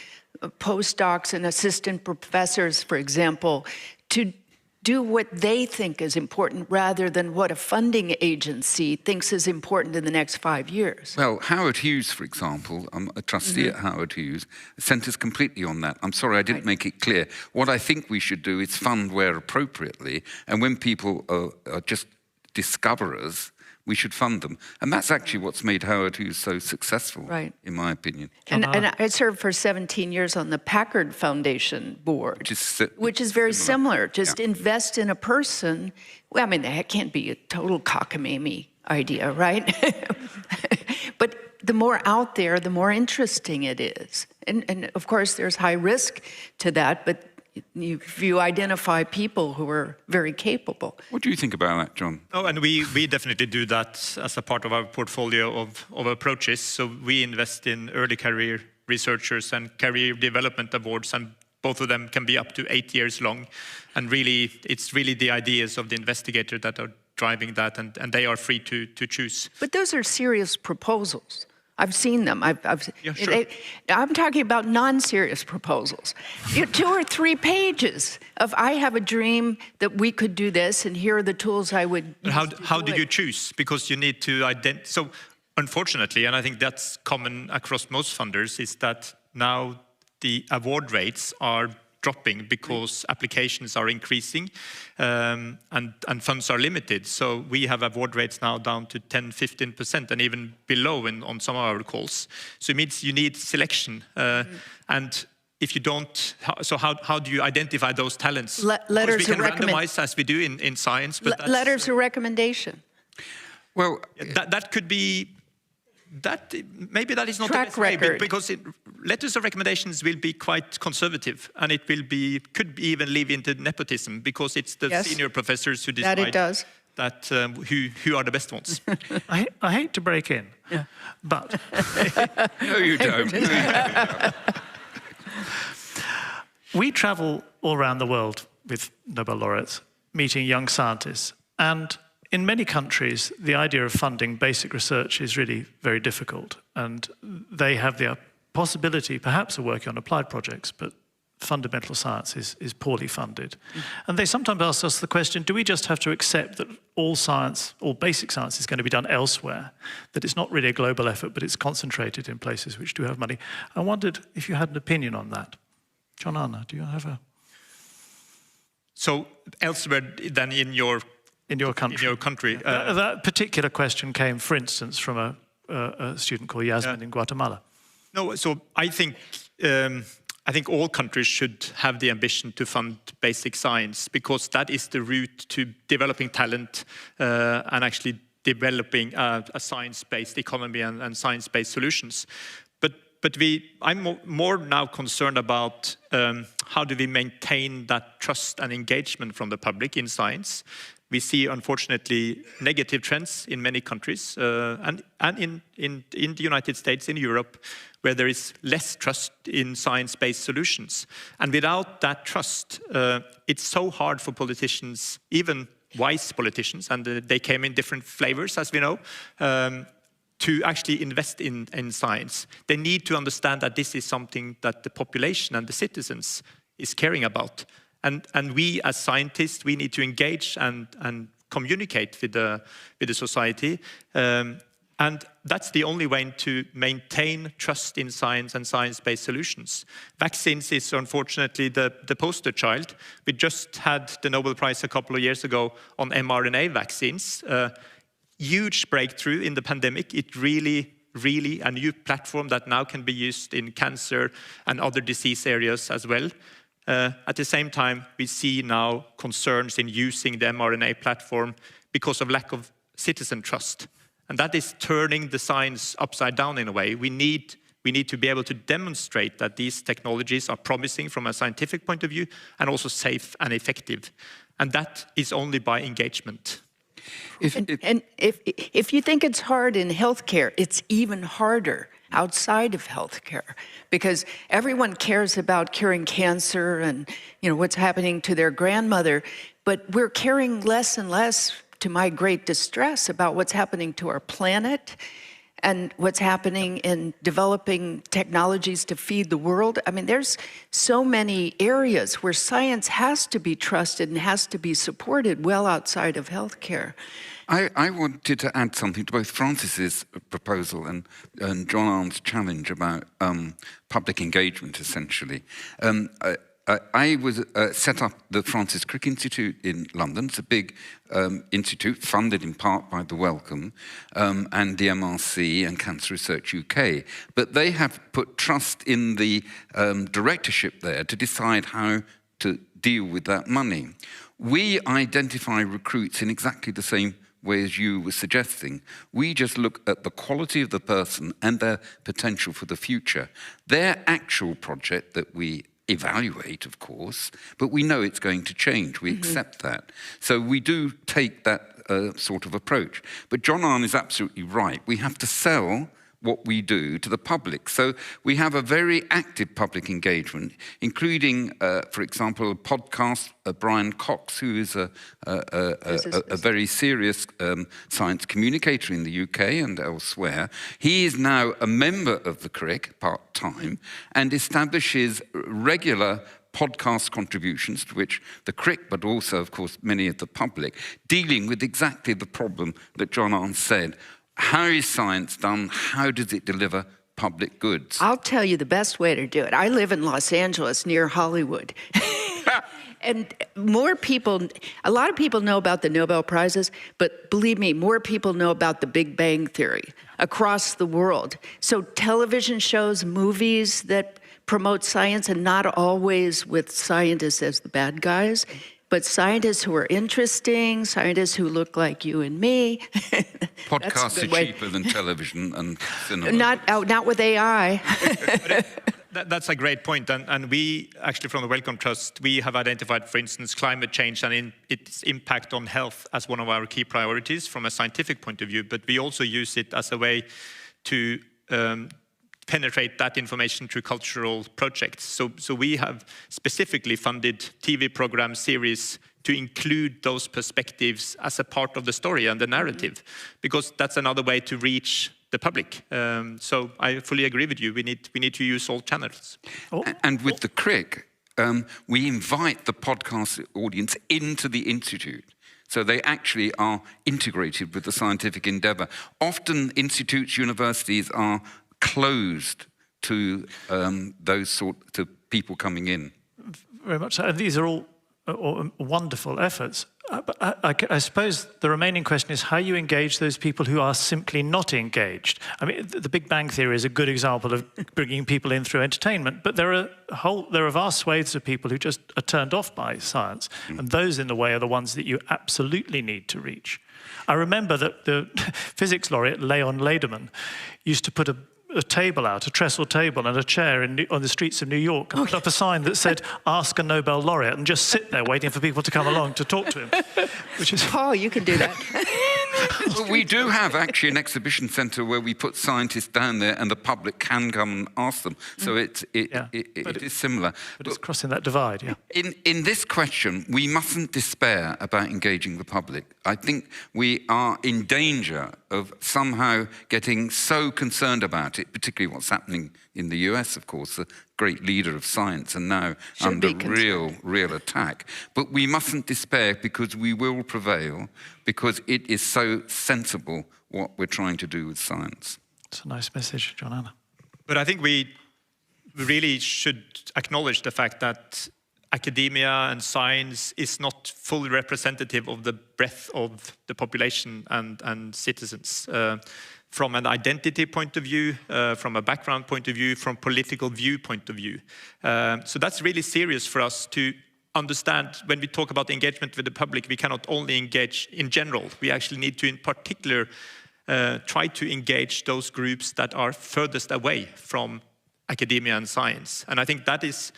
postdocs and assistant professors, for example, to do what they think is important rather than what a funding agency thinks is important in the next 5 years? Well, Howard Hughes, for example, I'm a trustee at Howard Hughes, centres completely on that. I'm sorry I didn't make it clear. What I think we should do is fund where appropriately, and when people are just discoverers, we should fund them. And that's actually what's made Howard Hughes so successful, in my opinion. And I served for 17 years on the Packard Foundation board, which is very similar. Just invest in a person. Well, I mean, that can't be a total cockamamie idea, right? But the more out there, the more interesting it is. And of course, there's high risk to that, but if you identify people who are very capable. What do you think about that, John? Oh, and we definitely do that as a part of our portfolio of approaches. So we invest in early career researchers and career development awards, and both of them can be up to 8 years long. And really, it's really the ideas of the investigator that are driving that, and they are free to choose. But those are serious proposals. I've seen them. Yeah, sure. I'm talking about non-serious proposals. 2 or 3 pages of, I have a dream that we could do this, and here are the tools I would use. How did you choose? Because you need to identify. So unfortunately, and I think that's common across most funders, is that now the award rates are dropping because applications are increasing and funds are limited. So we have award rates now down to 10-15% and even below on some of our calls. So it means you need selection. And if you don't, so how do you identify those talents? Letters we can of randomize as we do in science. But letters of recommendation. Well, that could be. Maybe that is not track the best way, record, because letters of recommendations will be quite conservative, and it will be could even live into nepotism, because it's the senior professors who decide that who are the best ones. I hate to break in, but no, you don't. We travel all around the world with Nobel laureates, meeting young scientists, and in many countries, the idea of funding basic research is really very difficult, and they have the possibility, perhaps, of working on applied projects, but fundamental science is poorly funded. And they sometimes ask us the question, do we just have to accept that all science, all basic science, is going to be done elsewhere, that it's not really a global effort, but it's concentrated in places which do have money? I wondered if you had an opinion on that. John Arne, do you have a... So elsewhere than in your country. That particular question came, for instance, from a student called Yasmin in Guatemala. No, so I think all countries should have the ambition to fund basic science, because that is the route to developing talent and actually developing a science-based economy and science-based solutions. But I'm more now concerned about how do we maintain that trust and engagement from the public in science. We see, unfortunately, negative trends in many countries, and in the United States, in Europe, where there is less trust in science-based solutions. And without that trust, it's so hard for politicians, even wise politicians, and they came in different flavors, as we know, to actually invest in science. They need to understand that this is something that the population and the citizens is caring about. And we, as scientists, we need to engage and communicate with the society. And that's the only way to maintain trust in science and science-based solutions. Vaccines is unfortunately the poster child. We just had the Nobel Prize a couple of years ago on mRNA vaccines. Huge breakthrough in the pandemic. It really a new platform that now can be used in cancer and other disease areas as well. At the same time, we see now concerns in using the mRNA platform because of lack of citizen trust. And that is turning the science upside down in a way. We need to be able to demonstrate that these technologies are promising from a scientific point of view and also safe and effective. And that is only by engagement. If you think it's hard in healthcare, it's even harder. outside of healthcare, because everyone cares about curing cancer and what's happening to their grandmother, but we're caring less and less, to my great distress, about what's happening to our planet and what's happening in developing technologies to feed the world. I mean, there's so many areas where science has to be trusted and has to be supported well outside of healthcare. I wanted to add something to both Francis's proposal and John Arndt's challenge about public engagement, essentially. I was set up the Francis Crick Institute in London. It's a big institute funded in part by the Wellcome and the MRC and Cancer Research UK. But they have put trust in the directorship there to decide how to deal with that money. We identify recruits in exactly the same way as you were suggesting. We just look at the quality of the person and their potential for the future. Their actual project that we evaluate, of course, but we know it's going to change. We accept that. So we do take that sort of approach. But John Arndt is absolutely right. We have to sell what we do to the public. So we have a very active public engagement, including, for example, a podcast, Brian Cox, who is a very serious science communicator in the UK and elsewhere. He is now a member of the Crick part-time and establishes regular podcast contributions, to which the Crick, but also, of course, many of the public, dealing with exactly the problem that John Arndt said. How is science done? How does it deliver public goods? I'll tell you the best way to do it. I live in Los Angeles, near Hollywood. And a lot of people know about the Nobel Prizes, but believe me, more people know about the Big Bang Theory across the world. So television shows, movies that promote science, and not always with scientists as the bad guys, but scientists who are interesting, scientists who look like you and me. Podcasts are cheaper than television and cinema. Not with AI. That's a great point. And we actually, from the Wellcome Trust, we have identified, for instance, climate change and its impact on health as one of our key priorities from a scientific point of view. But we also use it as a way to penetrate that information through cultural projects. So we have specifically funded TV program series to include those perspectives as a part of the story and the narrative, because that's another way to reach the public. So I fully agree with you. We need to use all channels. And with the Crick, we invite the podcast audience into the Institute. So they actually are integrated with the scientific endeavor. Often institutes, universities are closed to to people coming in. Very much so. And these are all wonderful efforts. But I suppose the remaining question is how you engage those people who are simply not engaged. I mean, the Big Bang Theory is a good example of bringing people in through entertainment, but there are vast swathes of people who just are turned off by science, and those in the way are the ones that you absolutely need to reach. I remember that the physics laureate Leon Lederman used to put a table out, a trestle table and a chair on the streets of New York, and put up a sign that said, "Ask a Nobel laureate," and just sit there waiting for people to come along to talk to him. Which is... Paul, you can do that. Well, we do have actually an exhibition centre where we put scientists down there and the public can come and ask them. So it is similar. But it's crossing that divide, yeah. In this question, we mustn't despair about engaging the public. I think we are in danger of somehow getting so concerned about it, particularly what's happening in the US, of course, the great leader of science, and now under real attack. But we mustn't despair, because we will prevail, because it is so sensible what we're trying to do with science. It's a nice message, John Anna. But I think we really should acknowledge the fact that academia and science is not fully representative of the breadth of the population and citizens. From an identity point of view, from a background point of view, from political view point of view. So that's really serious for us to understand. When we talk about engagement with the public, we cannot only engage in general. We actually need to, in particular, try to engage those groups that are furthest away from academia and science. And I think that is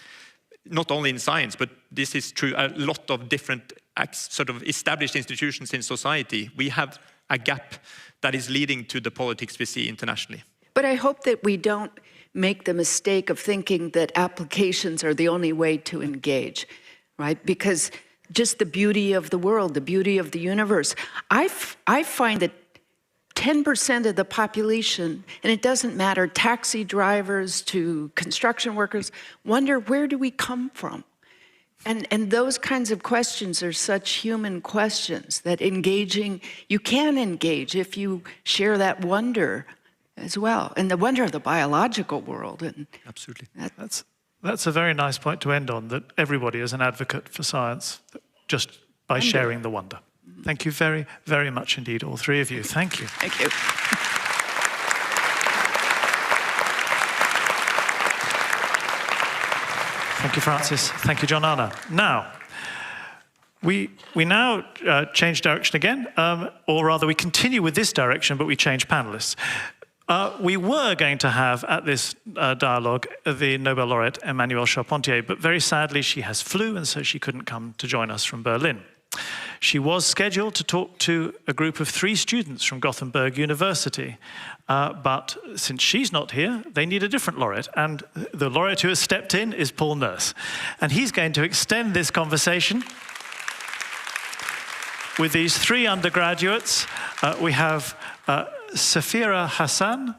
not only in science, but this is true a lot of different sort of established institutions in society. We have a gap that is leading to the politics we see internationally. But I hope that we don't make the mistake of thinking that applications are the only way to engage, right? Because just the beauty of the world, the beauty of the universe. I find that 10% of the population, and it doesn't matter, taxi drivers to construction workers, wonder, where do we come from? And those kinds of questions are such human questions that engaging, you can engage if you share that wonder as well, and the wonder of the biological world. And absolutely. That's a very nice point to end on, that everybody is an advocate for science just by sharing the wonder. Thank you very, very much indeed, all three of you. Thank you. Thank you. Thank you, Francis. Thank you, John Anna. Now, we now change direction again, or rather we continue with this direction, but we change panelists. We were going to have at this dialogue the Nobel laureate Emmanuelle Charpentier, but very sadly she has flu and so she couldn't come to join us from Berlin. She was scheduled to talk to a group of 3 students from Gothenburg University, but since she's not here, they need a different laureate, and the laureate who has stepped in is Paul Nurse. And he's going to extend this conversation with these 3 undergraduates. We have Safira Hassan,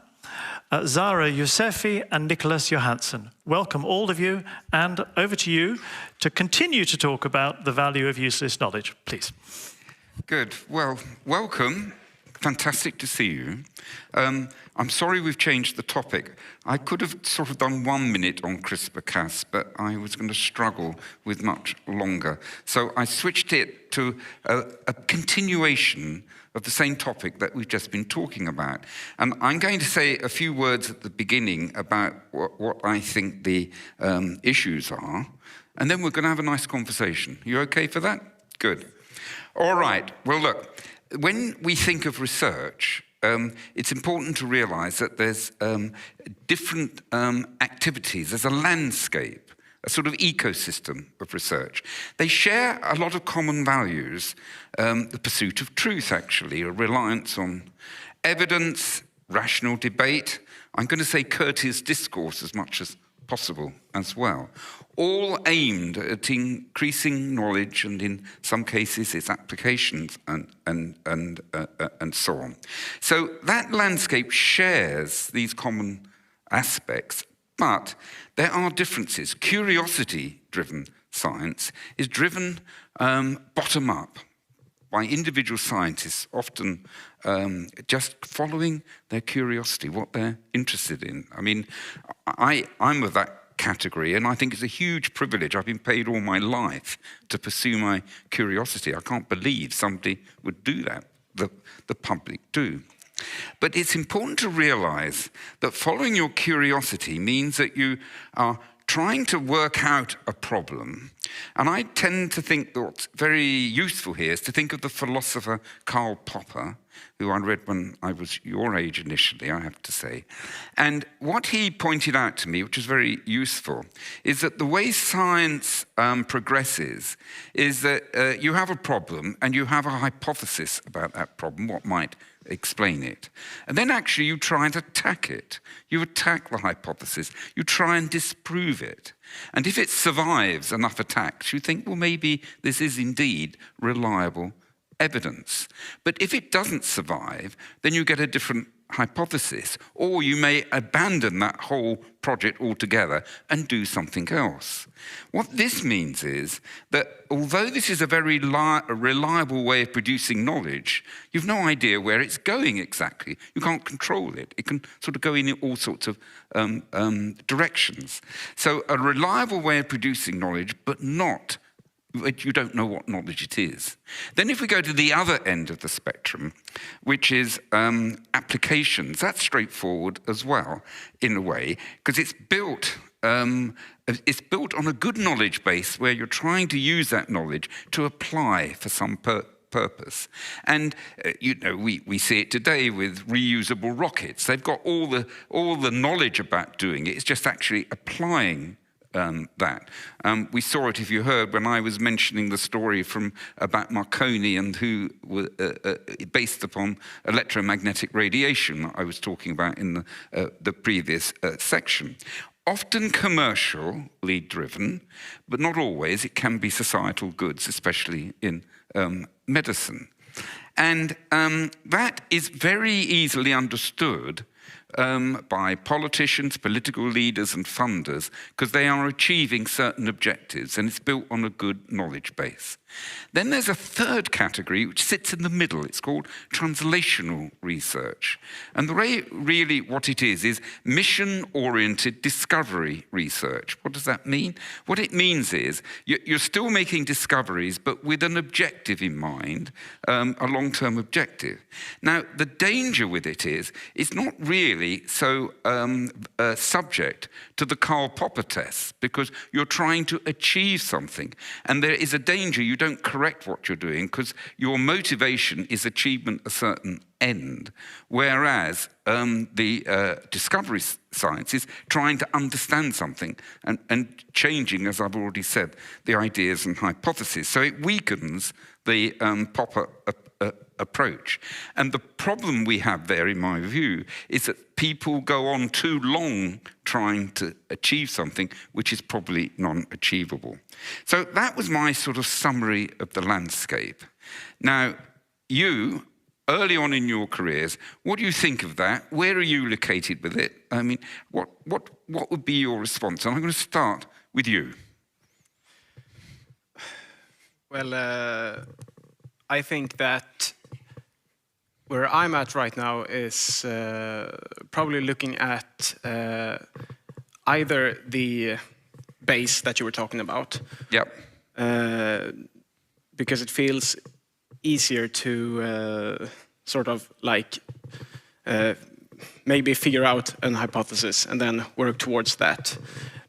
Zara Yousefi and Nicholas Johansson. Welcome all of you, and over to you to continue to talk about the value of useless knowledge, please. Good. Well, welcome. Fantastic to see you. I'm sorry we've changed the topic. I could have sort of done 1 minute on CRISPR-Cas, but I was going to struggle with much longer. So I switched it to a continuation of the same topic that we've just been talking about. And I'm going to say a few words at the beginning about what I think the issues are, and then we're going to have a nice conversation. You okay for that? Good. All right. Well, look, when we think of research, it's important to realize that there's different activities. There's a landscape, a sort of ecosystem of research. They share a lot of common values, the pursuit of truth, actually, a reliance on evidence, rational debate. I'm going to say courteous discourse as much as possible as well, all aimed at increasing knowledge and, in some cases, its applications and so on. So that landscape shares these common aspects, but there are differences. Curiosity-driven science is driven bottom-up by individual scientists, often just following their curiosity, what they're interested in. I mean, I'm of that category, and I think it's a huge privilege. I've been paid all my life to pursue my curiosity. I can't believe somebody would do that. The public do. But it's important to realize that following your curiosity means that you are trying to work out a problem. And I tend to think that what's very useful here is to think of the philosopher Karl Popper, who I read when I was your age initially, I have to say. And what he pointed out to me, which is very useful, is that the way science progresses is that you have a problem and you have a hypothesis about that problem, what might explain it. And then actually you try and attack it. You attack the hypothesis. You try and disprove it. And if it survives enough attacks, you think, well, maybe this is indeed reliable evidence. But if it doesn't survive, then you get a different hypothesis, or you may abandon that whole project altogether and do something else. What this means is that although this is a very reliable way of producing knowledge, you've no idea where it's going exactly. You can't control it. It can sort of go in all sorts of directions. So a reliable way of producing knowledge, but you don't know what knowledge it is. Then if we go to the other end of the spectrum, which is applications, that's straightforward as well, in a way, because it's built on a good knowledge base where you're trying to use that knowledge to apply for some purpose. And we see it today with reusable rockets. They've got all the knowledge about doing it. It's just actually applying that. We saw it, if you heard, when I was mentioning the story about Marconi and who were based upon electromagnetic radiation I was talking about in the previous section. Often commercially driven, but not always. It can be societal goods, especially in medicine. And that is very easily understood by politicians, political leaders and funders, because they are achieving certain objectives, and it's built on a good knowledge base. Then there's a third category which sits in the middle. It's called translational research. And really what it is mission-oriented discovery research. What does that mean? What it means is you're still making discoveries, but with an objective in mind, a long-term objective. Now, the danger with it is it's not really so subject to the Karl Popper test, because you're trying to achieve something. And there is a danger you don't correct what you're doing because your motivation is achievement a certain end, whereas the discovery science is trying to understand something and changing, as I've already said, the ideas and hypotheses. So it weakens the Popper approach. And the problem we have there, in my view, is that people go on too long trying to achieve something which is probably non-achievable. So that was my sort of summary of the landscape. Now, you, early on in your careers, what do you think of that? Where are you located with it? I mean, what would be your response? And I'm going to start with you. Well, I think that where I'm at right now is probably looking at either the base that you were talking about. Yep. Because it feels easier to sort of like maybe figure out an hypothesis and then work towards that.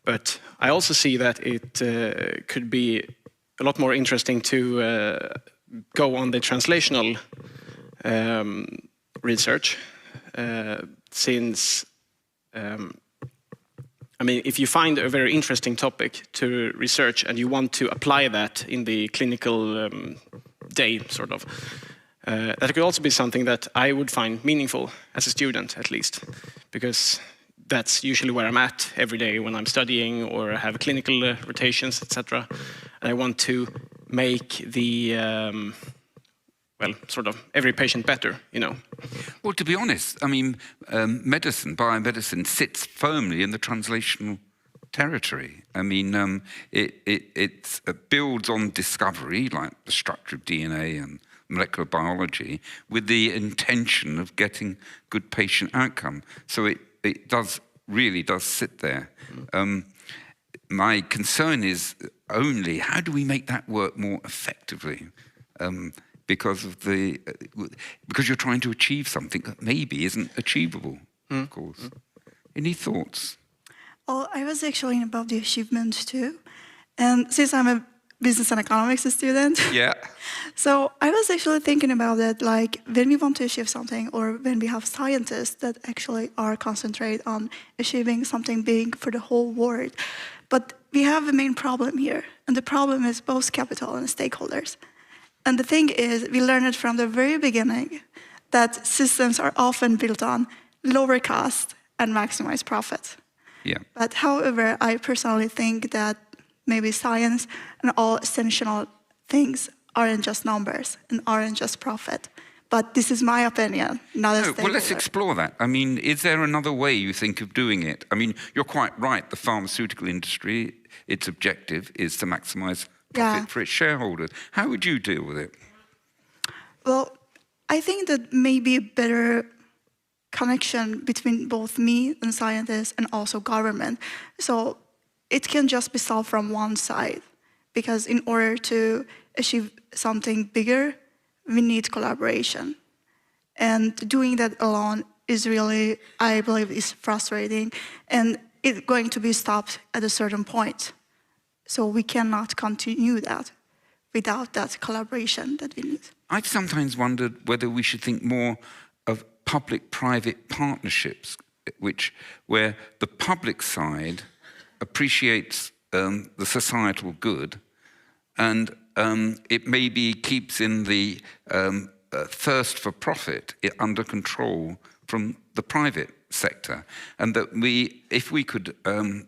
But I also see that it could be a lot more interesting to go on the translational research, since, I mean, if you find a very interesting topic to research and you want to apply that in the clinical day, sort of, that could also be something that I would find meaningful as a student, at least, because that's usually where I'm at every day when I'm studying or have clinical rotations, etc. And I want to make the well, sort of every patient better, you know. Well, to be honest, I mean, biomedicine sits firmly in the translational territory. I mean, it builds on discovery, like the structure of DNA and molecular biology, with the intention of getting good patient outcome. So it really does sit there. My concern is only how do we make that work more effectively? Because you're trying to achieve something that maybe isn't achievable, of course. Any thoughts? Well, I was actually about the achievement too. And since I'm a business and economics student, yeah. So I was actually thinking about it, like when we want to achieve something, or when we have scientists that actually are concentrated on achieving something big for the whole world. But we have a main problem here, and the problem is both capital and stakeholders. And the thing is, we learned it from the very beginning that systems are often built on lower cost and maximize profit. Yeah. But however, I personally think that maybe science and all essential things aren't just numbers and aren't just profit. But this is my opinion, not a stakeholder. Well, let's explore that. I mean, is there another way you think of doing it? I mean, you're quite right. The pharmaceutical industry, its objective is to maximize profit for its shareholders. How would you deal with it? Well, I think that maybe a better connection between both me and scientists and also government. So it can just be solved from one side, because in order to achieve something bigger, we need collaboration. And doing that alone is really, I believe, is frustrating, and it's going to be stopped at a certain point. So we cannot continue that without that collaboration that we need. I've sometimes wondered whether we should think more of public-private partnerships, where the public side appreciates the societal good, and it maybe keeps in the thirst for profit under control from the private sector, and that if we could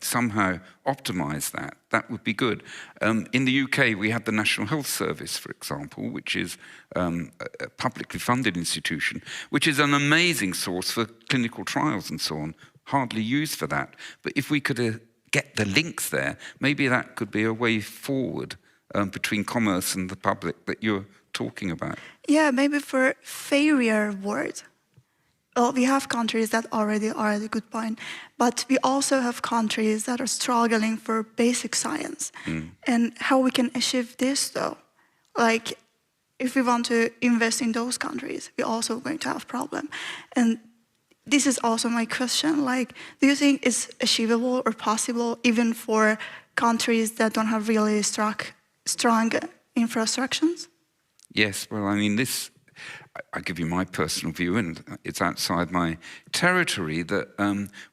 somehow optimize that, that would be good. In the UK, we have the National Health Service, for example, which is a publicly funded institution, which is an amazing source for clinical trials and so on, hardly used for that. But if we could get the links there, maybe that could be a way forward between commerce and the public that you're talking about. Yeah, maybe for failure word. Well, we have countries that already are at a good point, but we also have countries that are struggling for basic science. And how we can achieve this, though? Like, if we want to invest in those countries, we're also going to have a problem. And this is also my question, like, do you think it's achievable or possible even for countries that don't have really strong infrastructures? Yes, well, I mean, I give you my personal view, and it's outside my territory, that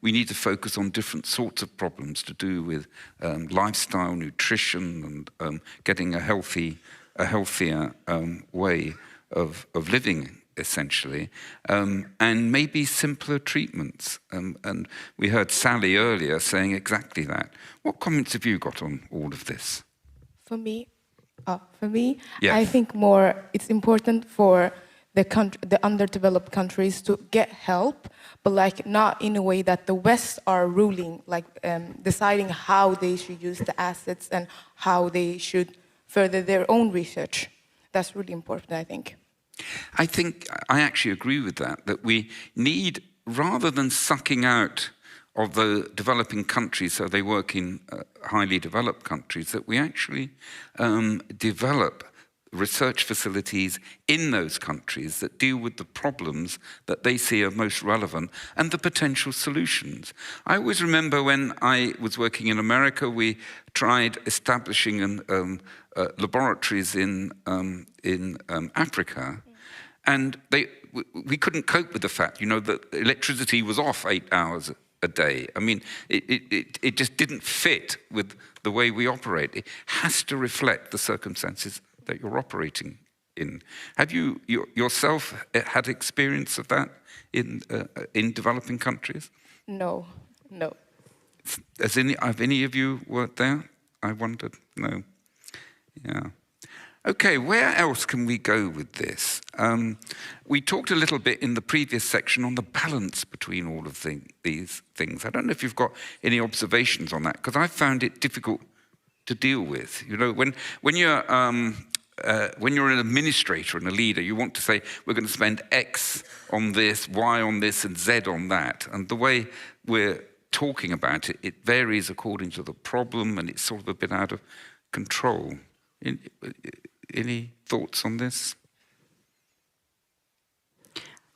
we need to focus on different sorts of problems to do with lifestyle, nutrition, and getting a healthier way of living, essentially, and maybe simpler treatments. And we heard Sally earlier saying exactly that. What comments have you got on all of this? For me, Yes. I think it's important for the underdeveloped countries to get help, but like not in a way that the West are ruling, like deciding how they should use the assets and how they should further their own research. That's really important, I think. I actually agree with that we need, rather than sucking out of the developing countries so they work in highly developed countries, that we actually develop research facilities in those countries that deal with the problems that they see are most relevant and the potential solutions. I always remember when I was working in America, we tried establishing laboratories in Africa, and we couldn't cope with the fact, that electricity was off 8 hours a day. I mean, it just didn't fit with the way we operate. It has to reflect the circumstances that you're operating in. Have you yourself had experience of that in developing countries? No. Have any of you worked there? I wondered. No. Yeah. Okay, where else can we go with this? We talked a little bit in the previous section on the balance between all of these things. I don't know if you've got any observations on that, because I found it difficult to deal with. When you're an administrator and a leader, you want to say, we're going to spend X on this, Y on this, and Z on that. And the way we're talking about it, it varies according to the problem, and it's sort of a bit out of control. Any thoughts on this?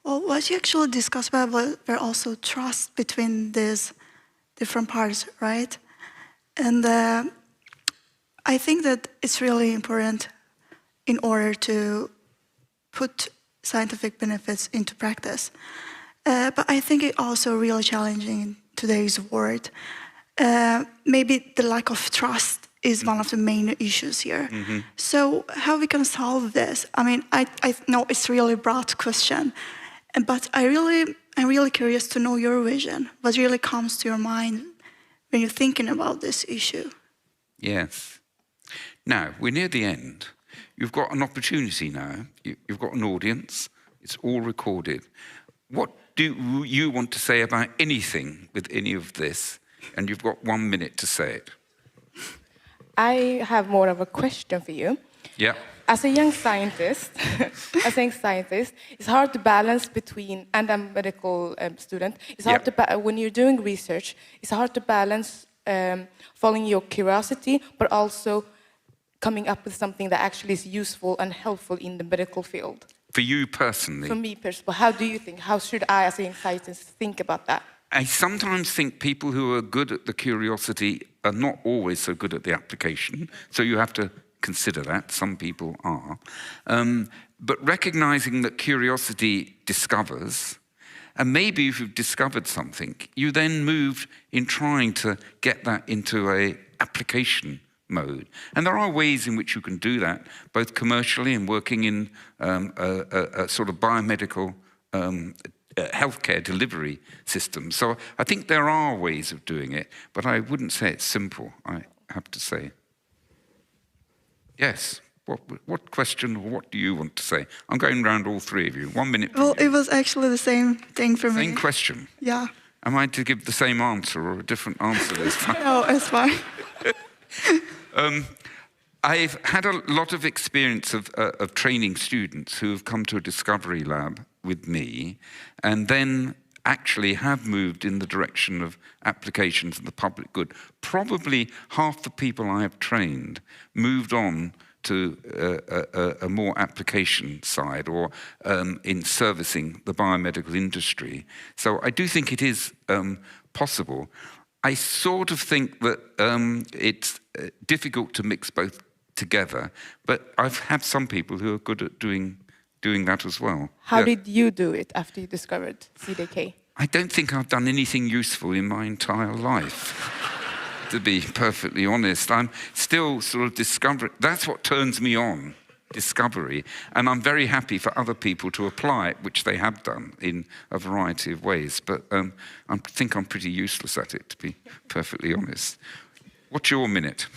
Well, what you actually discussed about were also trust between these different parts, right? And I think that it's really important in order to put scientific benefits into practice. But I think it's also really challenging in today's world. Maybe the lack of trust is one of the main issues here. Mm-hmm. So how we can solve this? I mean, I know it's a really broad question, but I'm really curious to know your vision. What really comes to your mind when you're thinking about this issue? Yes. Now, we're near the end. You've got an opportunity now. You've got an audience. It's all recorded. What do you want to say about anything with any of this? And you've got 1 minute to say it. I have more of a question for you. Yeah. As a young scientist, it's hard to balance between, and I'm a medical student, it's hard to when you're doing research, it's hard to balance following your curiosity, but also coming up with something that actually is useful and helpful in the medical field. For you personally? For me personally, how do you think? How should I, as a young scientist, think about that? I sometimes think people who are good at the curiosity are not always so good at the application. So you have to consider that. Some people are. But recognizing that curiosity discovers, and maybe if you've discovered something, you then move in trying to get that into application mode. And there are ways in which you can do that, both commercially and working in a sort of biomedical healthcare delivery system. So I think there are ways of doing it, but I wouldn't say it's simple, I have to say. Yes. What question or what do you want to say? I'm going around all three of you. 1 minute. Well, it was actually the same thing for me. Same question? Yeah. Am I to give the same answer or a different answer this time? No, it's fine. I've had a lot of experience of training students who have come to a discovery lab with me and then actually have moved in the direction of applications of the public good. Probably half the people I have trained moved on to a more application side or in servicing the biomedical industry. So I do think it is possible. I sort of think that it's difficult to mix both together, but I've had some people who are good at doing that as well. How did you do it after you discovered CDK? I don't think I've done anything useful in my entire life. To be perfectly honest, I'm still sort of discovering. That's what turns me on, discovery. And I'm very happy for other people to apply it, which they have done in a variety of ways. But I think I'm pretty useless at it, to be perfectly honest. What's your minute?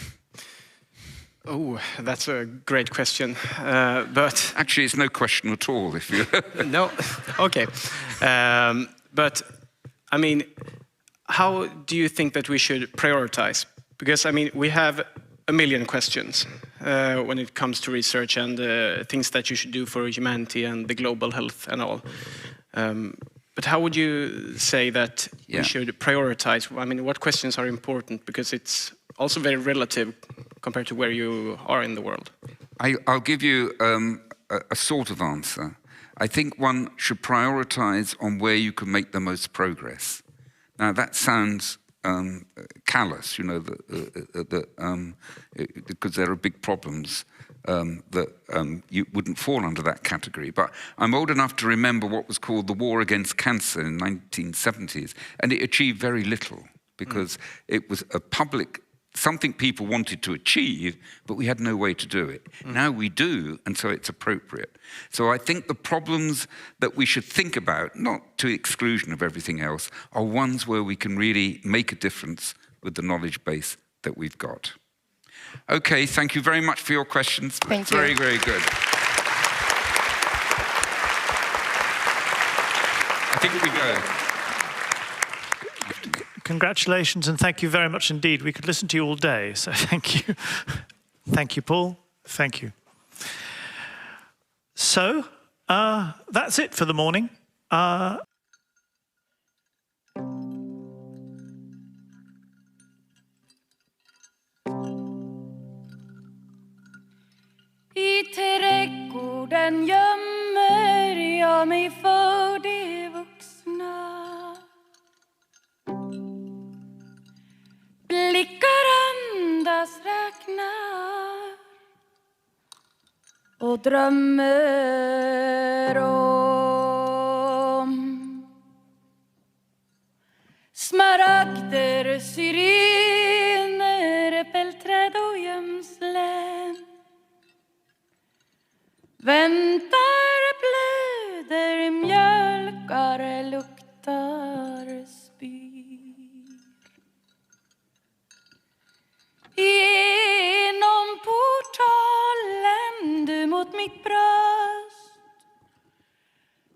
Oh, that's a great question. But actually, it's no question at all. If you no, okay. But I mean, how do you think that we should prioritize? Because, I mean, we have a million questions when it comes to research and things that you should do for humanity and the global health and all. But how would you say that we should prioritize? I mean, what questions are important? Because it's also very relative compared to where you are in the world. I'll give you a sort of answer. I think one should prioritize on where you can make the most progress. Now, that sounds callous, you know, because there are big problems that you wouldn't fall under that category. But I'm old enough to remember what was called the war against cancer in the 1970s, and it achieved very little because it was a public something people wanted to achieve, but we had no way to do it. Now we do, and so it's appropriate. So I think the problems that we should think about, not to exclusion of everything else, are ones where we can really make a difference with the knowledge base that we've got. Okay, thank you very much for your questions. Thank you. Very, very good. I think we go. Congratulations and thank you very much indeed. We could listen to you all day, so thank you. Thank you, Paul. Thank you. So, that's it for the morning. I trädgården gömmer jag mig för de vuxna. Blickar andas räknar och drömmer om smaragder, syrener, äppelträd och gömslen. Väntar, blöder, mjölkar, luktar, spyr. Genom portalen du mot mitt bröst.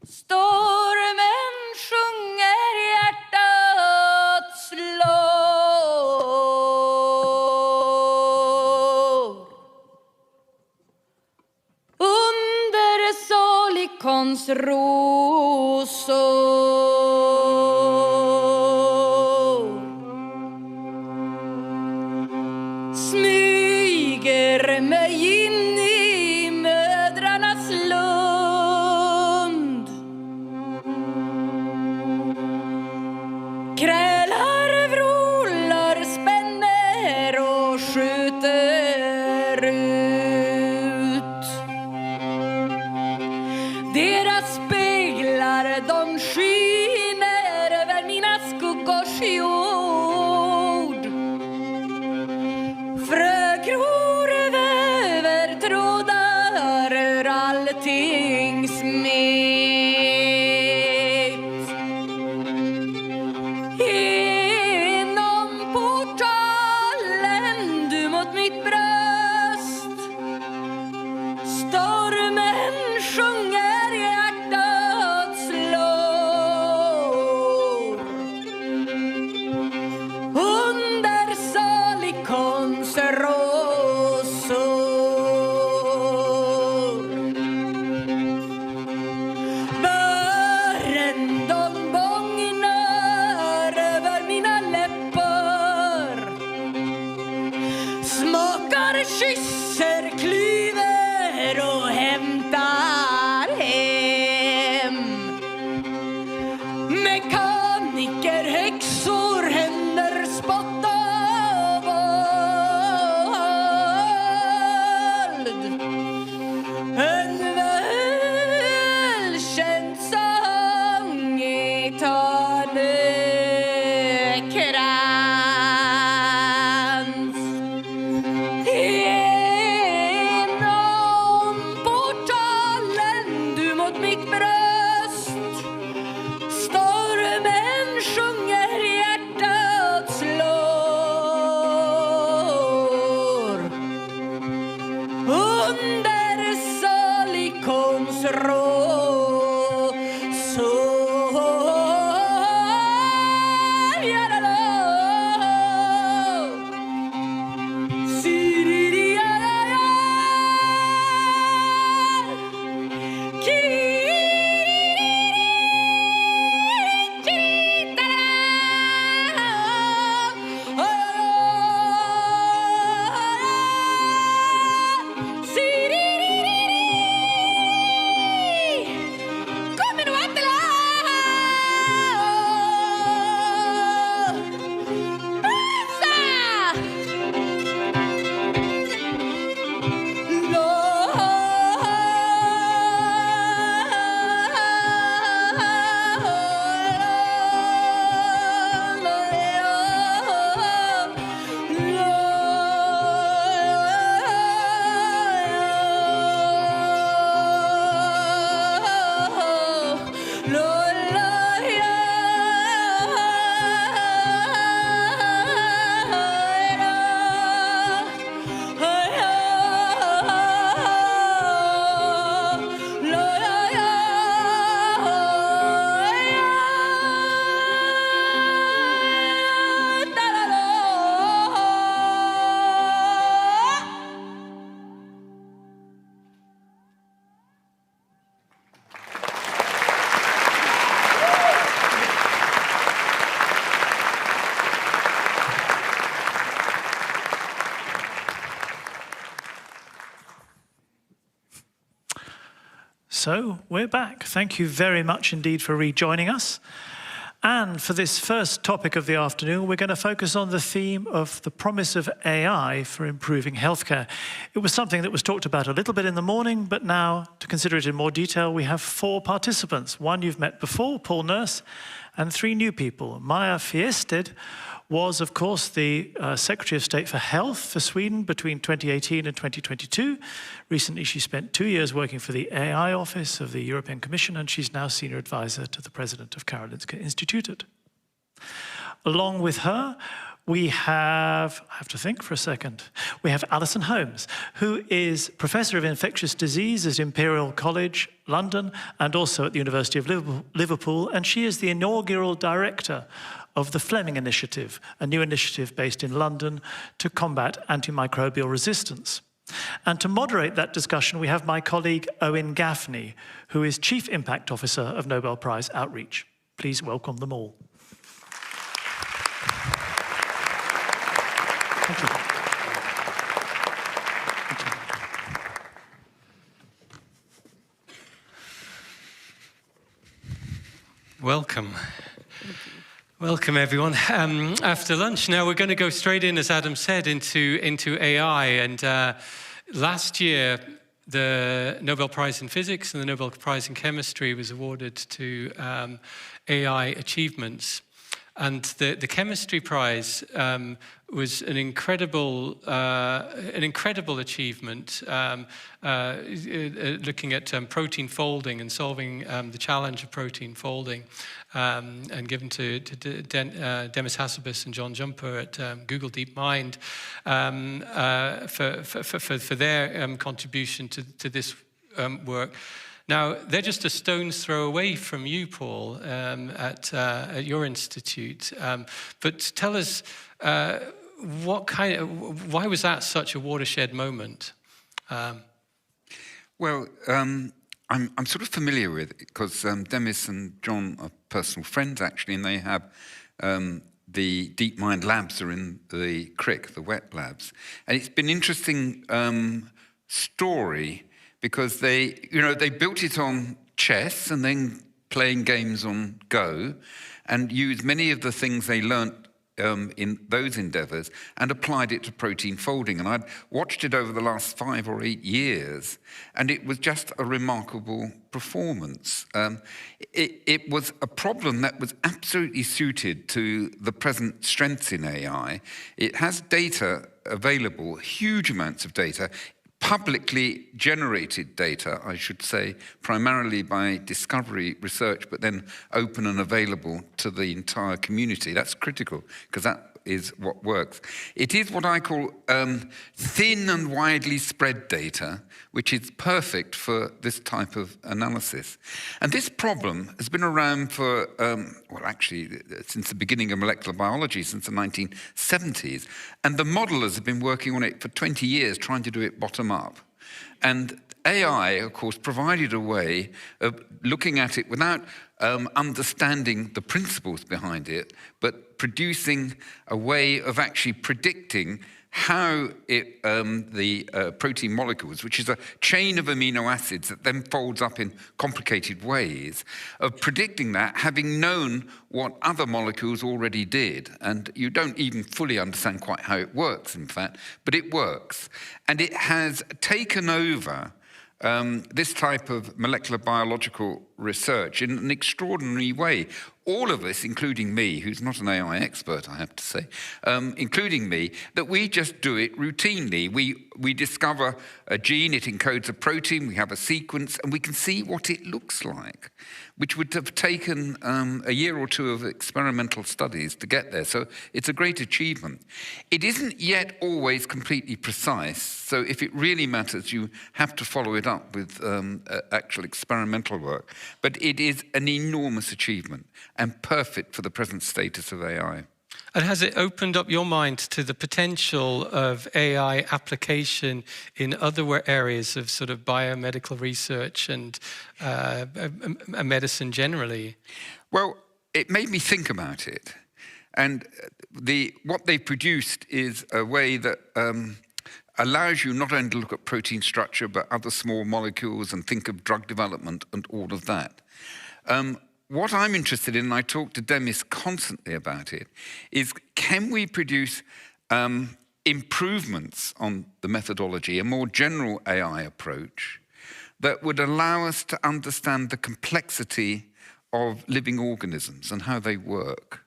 Stormen sjunger, hjärtat slår. Under salikons rosor smyger mig in i mödrarnas lund. Krälar, vrålar, spänner och skjuter ut. Deras speglar, de skiner över mina skuggors jord. Genom portalen du mot mitt bröst. Stormen sjunger, hjärtat slår. Undersalig konserosor. Bären de bångnar över mina läppar. Smakar, kysser, klyver och hämtar hem. Mekaniker, häxor, händer spotta våld. En välkänd sång i tanekrans. Genom portalen du mot mitt bröst. Stormen sjunger, hjärtat slår. Undersalig konserosor. Jadala. Siriria. So we're back. Thank you very much indeed for rejoining us. And for this first topic of the afternoon, we're going to focus on the theme of the promise of AI for improving healthcare. It was something that was talked about a little bit in the morning, but now, to consider it in more detail, we have 4 participants. One you've met before, Paul Nurse, and 3 new people. Maja Fjestad was, of course, the Secretary of State for Health for Sweden between 2018 and 2022. Recently, she spent 2 years working for the AI Office of the European Commission, and she's now Senior Advisor to the President of Karolinska Institutet. Along with her, we have, I have to think for a second, we have Alison Holmes, who is Professor of Infectious Disease at Imperial College, London, and also at the University of Liverpool, and she is the inaugural director of the Fleming Initiative, a new initiative based in London to combat antimicrobial resistance. And to moderate that discussion, we have my colleague Owen Gaffney, who is Chief Impact Officer of Nobel Prize Outreach. Please welcome them all. Thank you. Welcome. Welcome, everyone. After lunch, now we're going to go straight in, as Adam said, into AI. And last year, the Nobel Prize in Physics and the Nobel Prize in Chemistry was awarded to AI achievements. And the chemistry prize was an incredible achievement, looking at protein folding and solving the challenge of protein folding, and given to Demis Hassabis and John Jumper at Google DeepMind for their contribution to this work. Now, they're just a stone's throw away from you, Paul, at your institute. But tell us, why was that such a watershed moment? Well, I'm sort of familiar with it because Demis and John are personal friends, actually, and they have the DeepMind labs are in the Crick, the wet labs. And it's been an interesting story because they built it on chess and then playing games on Go and used many of the things they learnt in those endeavours and applied it to protein folding. And I'd watched it over the last 5 or 8 years, and it was just a remarkable performance. It was a problem that was absolutely suited to the present strengths in AI. It has data available, huge amounts of data, publicly generated data, I should say, primarily by discovery research, but then open and available to the entire community. That's critical, because that is what works. It is what I call thin and widely spread data, which is perfect for this type of analysis. And this problem has been around for, well, actually, since the beginning of molecular biology, since the 1970s. And the modelers have been working on it for 20 years, trying to do it bottom up. And AI, of course, provided a way of looking at it without understanding the principles behind it, but producing a way of actually predicting how the protein molecules, which is a chain of amino acids that then folds up in complicated ways, of predicting that, having known what other molecules already did. And you don't even fully understand quite how it works, in fact, but it works. And it has taken over this type of molecular biological research in an extraordinary way. All of us, including me, who's not an AI expert, I have to say, including me, that we just do it routinely. We discover a gene, it encodes a protein, we have a sequence, and we can see what it looks like, which would have taken a year or two of experimental studies to get there. So it's a great achievement. It isn't yet always completely precise, so if it really matters, you have to follow it up with actual experimental work. But it is an enormous achievement and perfect for the present status of AI. And has it opened up your mind to the potential of AI application in other areas of sort of biomedical research and medicine generally? Well, it made me think about it. And what they produced is a way that allows you not only to look at protein structure, but other small molecules and think of drug development and all of that. What I'm interested in, and I talk to Demis constantly about it, is can we produce improvements on the methodology, a more general AI approach that would allow us to understand the complexity of living organisms and how they work.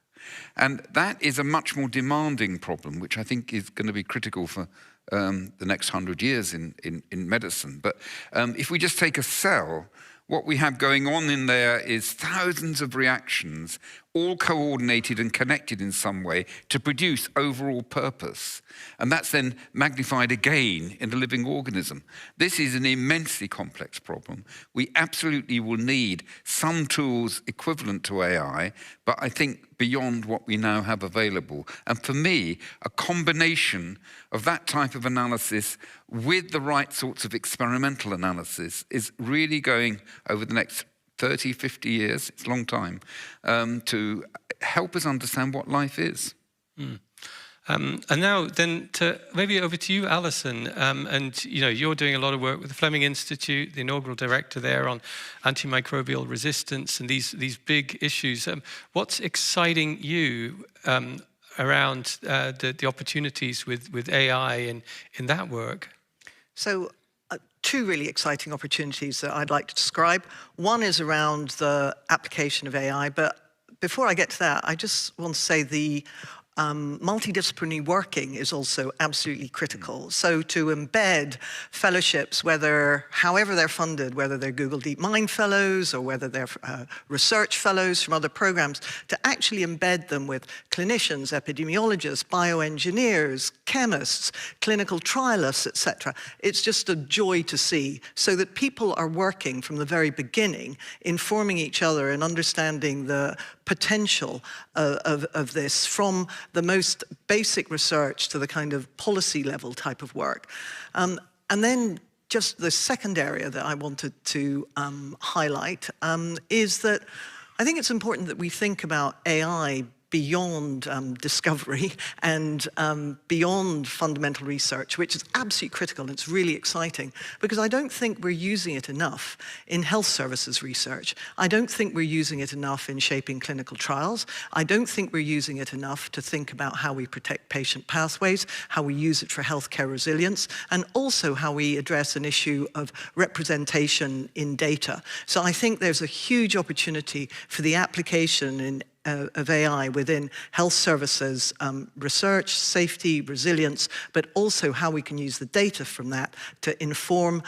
And that is a much more demanding problem, which I think is going to be critical for the next 100 years in medicine. But if we just take a cell, what we have going on in there is thousands of reactions, all coordinated and connected in some way to produce overall purpose. And that's then magnified again in the living organism. This is an immensely complex problem. We absolutely will need some tools equivalent to AI, but I think beyond what we now have available. And for me, a combination of that type of analysis with the right sorts of experimental analysis is really going over the next 30, 50 years, it's a long time, to help us understand what life is. Mm. And now then, maybe over to you, Alison. And you're doing a lot of work with the Fleming Institute, the inaugural director there on antimicrobial resistance and these big issues. What's exciting you around the opportunities with AI in that work? So two really exciting opportunities that I'd like to describe. One is around the application of AI, but before I get to that, I just want to say the multidisciplinary working is also absolutely critical. So to embed fellowships, however they're funded, whether they're Google DeepMind fellows or whether they're research fellows from other programs, to actually embed them with clinicians, epidemiologists, bioengineers, chemists, clinical trialists, etc. It's just a joy to see, so that people are working from the very beginning, informing each other and understanding the potential of this, from the most basic research to the kind of policy level type of work. And then just the second area that I wanted to highlight is that I think it's important that we think about AI beyond discovery and beyond fundamental research, which is absolutely critical and it's really exciting, because I don't think we're using it enough in health services research. I don't think we're using it enough in shaping clinical trials. I don't think we're using it enough to think about how we protect patient pathways, how we use it for healthcare resilience, and also how we address an issue of representation in data. So I think there's a huge opportunity for the application of AI within health services, research, safety, resilience, but also how we can use the data from that to inform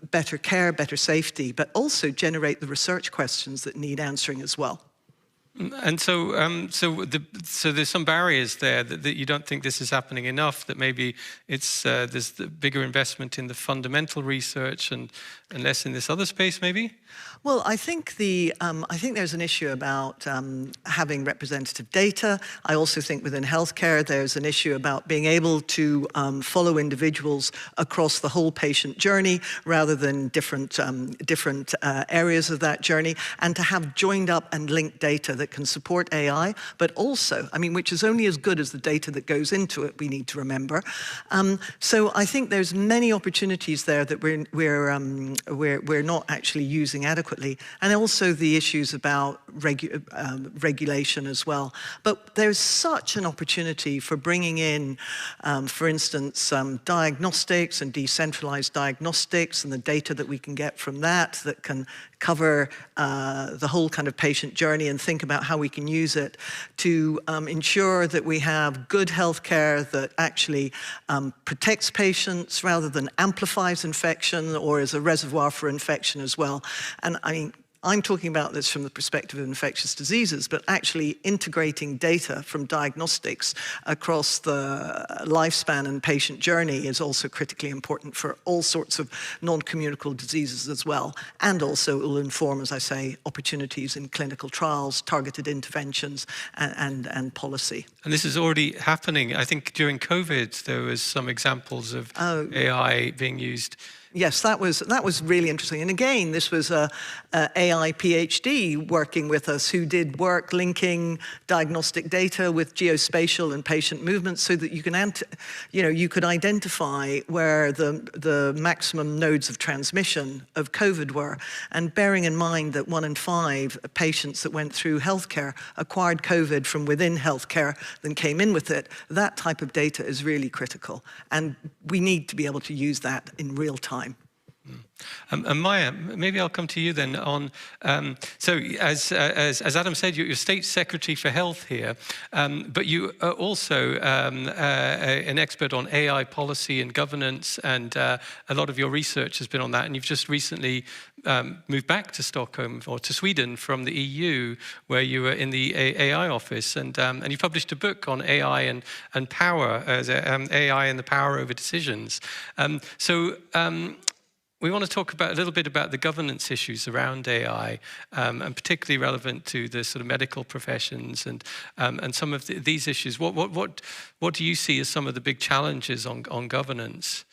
better care, better safety, but also generate the research questions that need answering as well. And so, so there's some barriers there that you don't think this is happening enough. That maybe there's the bigger investment in the fundamental research and less in this other space, maybe. Well, I think there's an issue about having representative data. I also think within healthcare there's an issue about being able to follow individuals across the whole patient journey rather than different areas of that journey, and to have joined up and linked data that can support AI, but also, I mean, which is only as good as the data that goes into it, we need to remember. So I think there's many opportunities there that we're not actually using adequately, and also the issues about regulation as well. But there's such an opportunity for bringing in, for instance, diagnostics and decentralized diagnostics and the data that we can get from that can cover the whole kind of patient journey, and think about how we can use it to ensure that we have good healthcare that actually protects patients rather than amplifies infection or is a reservoir for infection as well. And I mean, I'm talking about this from the perspective of infectious diseases, but actually integrating data from diagnostics across the lifespan and patient journey is also critically important for all sorts of non-communicable diseases as well. And also it will inform, as I say, opportunities in clinical trials, targeted interventions, and policy. And this is already happening. I think during COVID, there was some examples of AI being used. Yes, that was really interesting. And again, this was a AI PhD working with us who did work linking diagnostic data with geospatial and patient movements, so that you can, you could identify where the maximum nodes of transmission of COVID were. And bearing in mind that 1 in 5 patients that went through healthcare acquired COVID from within healthcare, then came in with it, that type of data is really critical. And we need to be able to use that in real time. And Maya, maybe I'll come to you then on, so as Adam said, you're State Secretary for Health here, but you are also an expert on AI policy and governance, and a lot of your research has been on that, and you've just recently moved back to Stockholm, or to Sweden from the EU, where you were in the AI office, and you published a book on AI and power, AI and the power over decisions. We want to talk a little bit about the governance issues around AI, and particularly relevant to the sort of medical professions and some of these issues. What do you see as some of the big challenges on governance?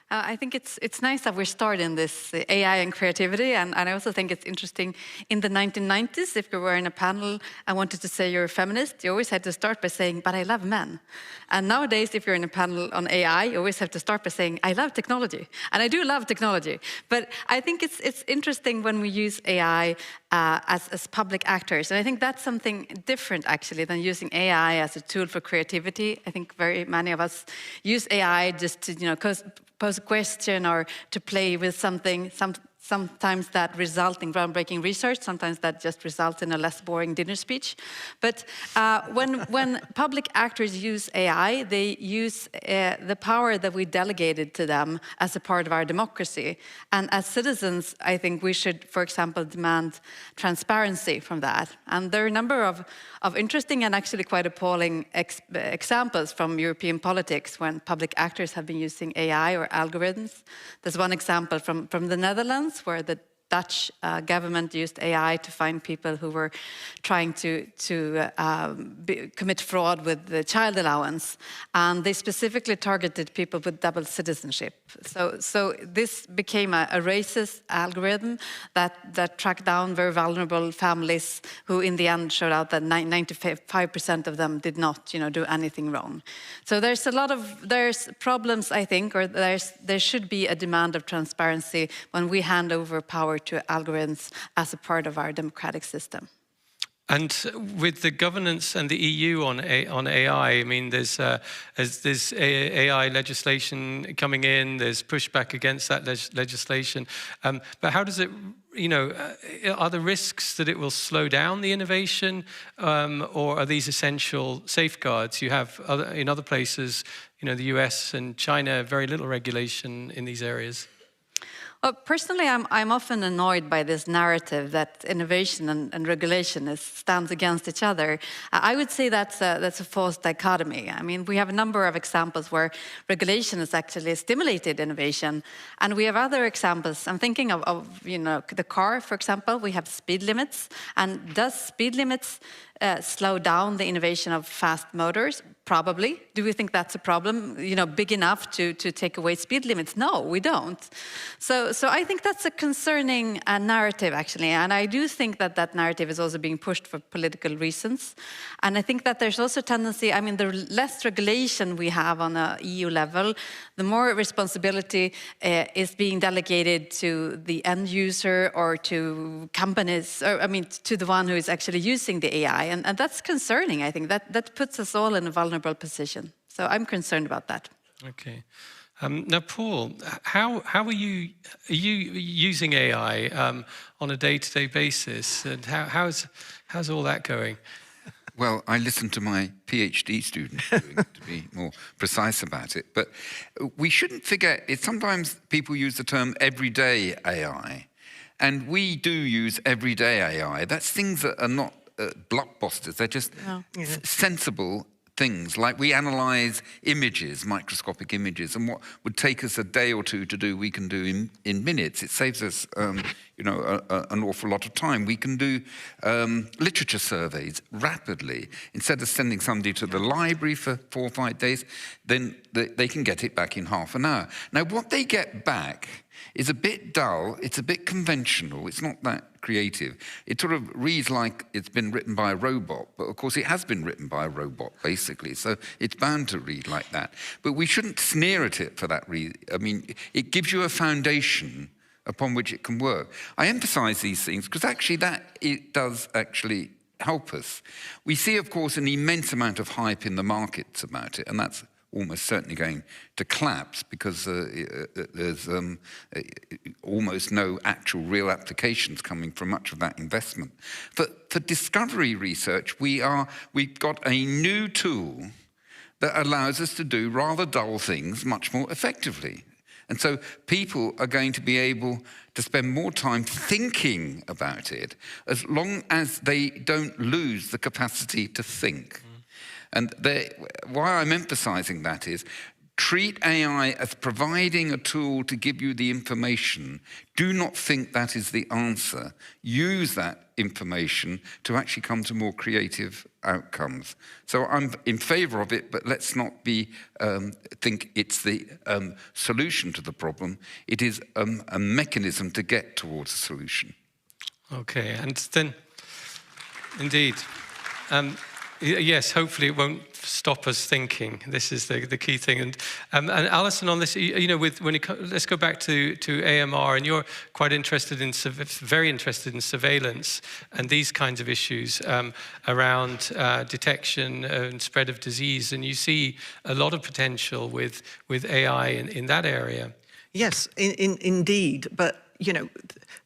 I think it's nice that we're starting this AI and creativity, and I also think it's interesting. In the 1990s, if you were in a panel and wanted to say you're a feminist, you always had to start by saying, but I love men. And nowadays, if you're in a panel on AI, you always have to start by saying, I love technology. And I do love technology. But I think it's interesting when we use AI as public actors. And I think that's something different, actually, than using AI as a tool for creativity. I think very many of us use AI just to, pose a question or to play with something Sometimes that results in groundbreaking research, sometimes that just results in a less boring dinner speech. But when public actors use AI, they use the power that we delegated to them as a part of our democracy. And as citizens, I think we should, for example, demand transparency from that. And there are a number of interesting and actually quite appalling examples from European politics when public actors have been using AI or algorithms. There's one example from the Netherlands, where the Dutch government used AI to find people who were trying to commit fraud with the child allowance, and they specifically targeted people with double citizenship. So this became a racist algorithm that tracked down very vulnerable families who, in the end, showed out that 95% of them did not, do anything wrong. So there's problems, I think, or there should be a demand of transparency when we hand over power to algorithms as a part of our democratic system. And with the governance and the EU on AI, I mean, there's AI legislation coming in, there's pushback against that legislation. But how does it, are there risks that it will slow down the innovation, or are these essential safeguards? You have in other places, the US and China, very little regulation in these areas. Well, personally, I'm often annoyed by this narrative that innovation and regulation stands against each other. I would say that's a false dichotomy. I mean, we have a number of examples where regulation has actually stimulated innovation, and we have other examples. I'm thinking of the car, for example. We have speed limits, and does speed limits slow down the innovation of fast motors? Probably. Do we think that's a problem, big enough to take away speed limits? No, we don't. So I think that's a concerning narrative, actually. And I do think that narrative is also being pushed for political reasons. And I think that there's also a tendency, I mean, the less regulation we have on an EU level, the more responsibility is being delegated to the end user or to companies, or to the one who is actually using the AI. And that's concerning, I think. That puts us all in a vulnerable position. So I'm concerned about that. Okay. Now, Paul, how are you using AI on a day-to-day basis, and how's all that going? Well, I listened to my PhD student doing it, to be more precise about it. But we shouldn't forget, sometimes people use the term everyday AI, and we do use everyday AI. That's things that are not blockbusters. They're just sensible things. Like we analyze images, microscopic images, and what would take us a day or two to do, we can do in minutes. It saves us, an awful lot of time. We can do literature surveys rapidly. Instead of sending somebody to the library for 4 or 5 days, then they can get it back in half an hour. Now, what they get back is a bit dull, it's a bit conventional, it's not that creative. It sort of reads like it's been written by a robot, but of course it has been written by a robot, basically, so it's bound to read like that. But we shouldn't sneer at it for that reason. I mean, it gives you a foundation upon which it can work. I emphasize these things because actually it does actually help us. We see, of course, an immense amount of hype in the markets about it, and that's almost certainly going to collapse because there's almost no actual real applications coming from much of that investment. For discovery research, we've got a new tool that allows us to do rather dull things much more effectively. And so people are going to be able to spend more time thinking about it as long as they don't lose the capacity to think. And why I'm emphasizing that is, treat AI as providing a tool to give you the information. Do not think that is the answer. Use that information to actually come to more creative outcomes. So I'm in favor of it, but let's not think it's the solution to the problem. It is a mechanism to get towards a solution. Okay, and then, indeed. Yes, hopefully it won't stop us thinking. This is the key thing. And Alison, on this, let's go back to AMR, and you're quite interested very interested in surveillance and these kinds of issues around detection and spread of disease. And you see a lot of potential with AI in that area. Yes, indeed. But you know,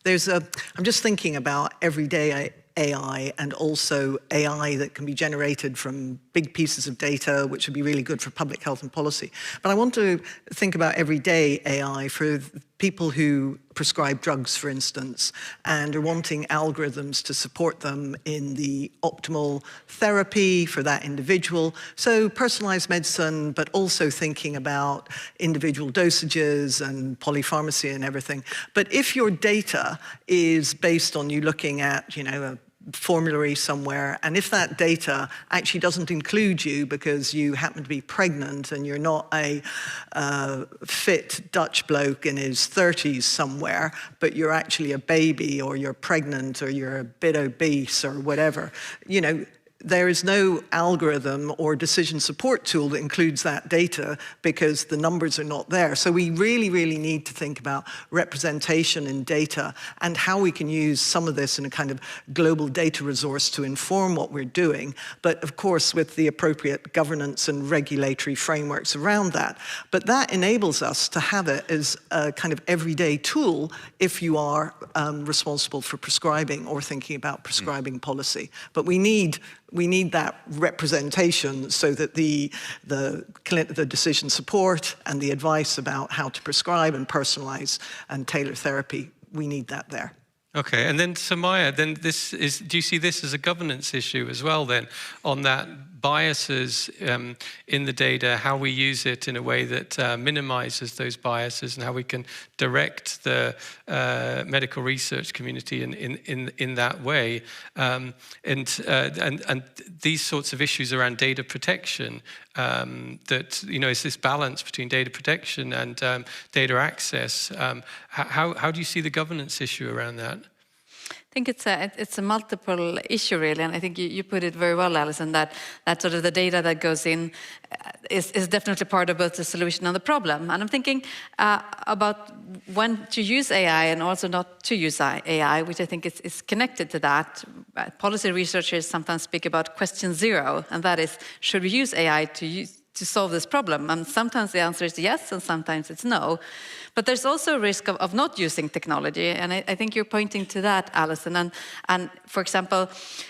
I'm just thinking about everyday AI and also AI that can be generated from big pieces of data, which would be really good for public health and policy. But I want to think about everyday AI for people who prescribe drugs, for instance, and are wanting algorithms to support them in the optimal therapy for that individual. So personalized medicine, but also thinking about individual dosages and polypharmacy and everything. But if your data is based on you looking at, you know, a formulary somewhere, and if that data actually doesn't include you because you happen to be pregnant and you're not a fit Dutch bloke in his 30s somewhere, but you're actually a baby or you're pregnant or you're a bit obese or whatever, you know, there is no algorithm or decision support tool that includes that data because the numbers are not there. So we really, really need to think about representation in data and how we can use some of this in a kind of global data resource to inform what we're doing, but of course with the appropriate governance and regulatory frameworks around that. But that enables us to have it as a kind of everyday tool if you are responsible for prescribing or thinking about prescribing policy. But we need that representation so that the decision support and the advice about how to prescribe and personalize and tailor therapy, we need that there. Okay, and then Samaya, then do you see this as a governance issue as well then, on that biases in the data, how we use it in a way that minimizes those biases and how we can direct the medical research community in that way. And these sorts of issues around data protection, that, you know, is this balance between data protection and data access. How do you see the governance issue around that? I think it's a multiple issue really, and I think you put it very well, Alison, that sort of the data that goes in is definitely part of both the solution and the problem. And I'm thinking about when to use AI and also not to use AI, which I think is connected to that. Policy researchers sometimes speak about question zero, and that is, should we use AI to solve this problem? And sometimes the answer is yes, and sometimes it's no. But there's also a risk of not using technology, and I think you're pointing to that, Alison. And for example,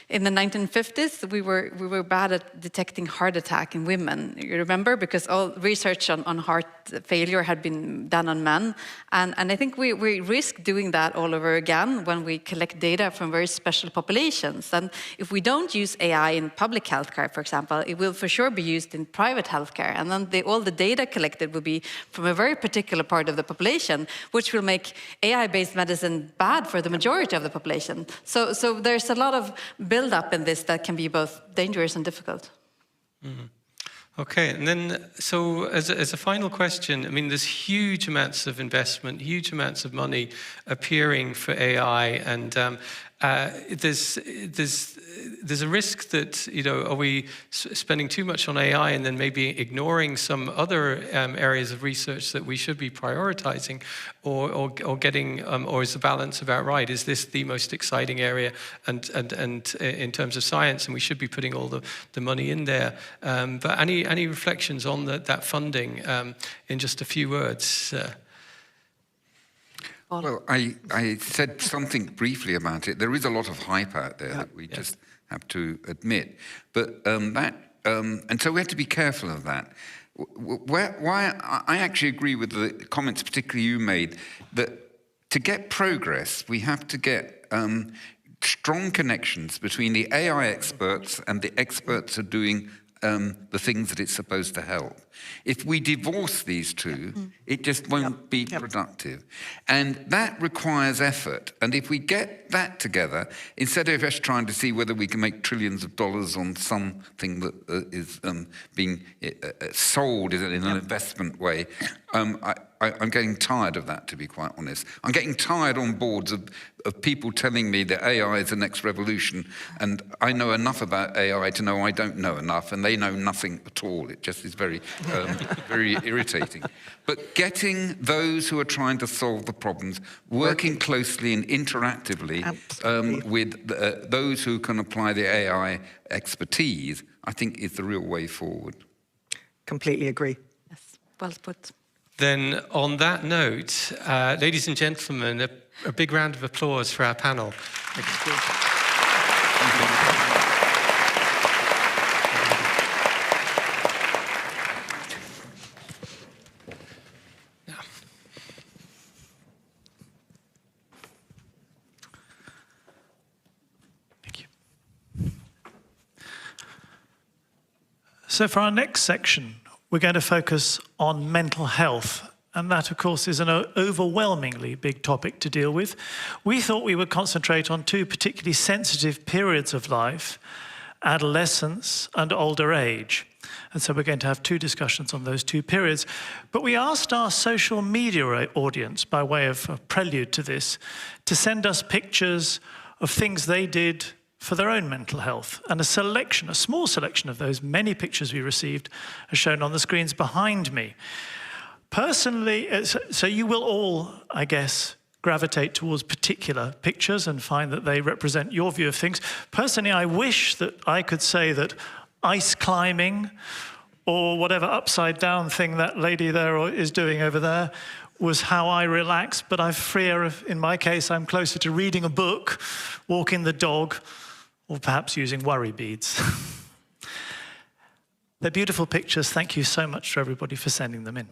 in the 1950s, we were bad at detecting heart attack in women. You remember? Because all research on heart failure had been done on men. And I think we risk doing that all over again when we collect data from very special populations. And if we don't use AI in public healthcare, for example, it will for sure be used in private healthcare. And then all the data collected will be from a very particular part of the population, which will make AI-based medicine bad for the majority of the population. So there's a lot of build-up in this that can be both dangerous and difficult. Mm-hmm. Okay, and then, so as a final question, I mean, there's huge amounts of investment, huge amounts of money appearing for AI, and there's a risk that, you know, are we spending too much on AI and then maybe ignoring some other areas of research that we should be prioritizing, or getting, or is the balance about right? Is this the most exciting area and in terms of science, and we should be putting all the money in there? But any reflections on that funding in just a few words? Well, I said something briefly about it. There is a lot of hype out there that we just have to admit. But and so we have to be careful of that. Why I actually agree with the comments, particularly you made, that to get progress, we have to get strong connections between the AI experts and the experts who are doing the things that it's supposed to help. If we divorce these two, it just won't be productive. And that requires effort. And if we get that together, instead of just trying to see whether we can make trillions of dollars on something that is being sold in an investment way, I'm getting tired of that, to be quite honest. I'm getting tired on boards of people telling me that AI is the next revolution, and I know enough about AI to know I don't know enough, and they know nothing at all. It just is very, very irritating. But getting those who are trying to solve the problems, working closely and interactively with those who can apply the AI expertise, I think is the real way forward. Completely agree. Yes, well put. Then on that note, ladies and gentlemen, a big round of applause for our panel. So for our next section, we're going to focus on mental health. And that, of course, is an overwhelmingly big topic to deal with. We thought we would concentrate on two particularly sensitive periods of life, adolescence and older age. And so we're going to have two discussions on those two periods. But we asked our social media audience, by way of a prelude to this, to send us pictures of things they did for their own mental health. And a small selection of those many pictures we received are shown on the screens behind me. Personally, so you will all, I guess, gravitate towards particular pictures and find that they represent your view of things. Personally, I wish that I could say that ice climbing or whatever upside down thing that lady there is doing over there was how I relax, but I fear, in my case, I'm closer to reading a book, walking the dog, or perhaps using worry beads. They're beautiful pictures. Thank you so much to everybody for sending them in.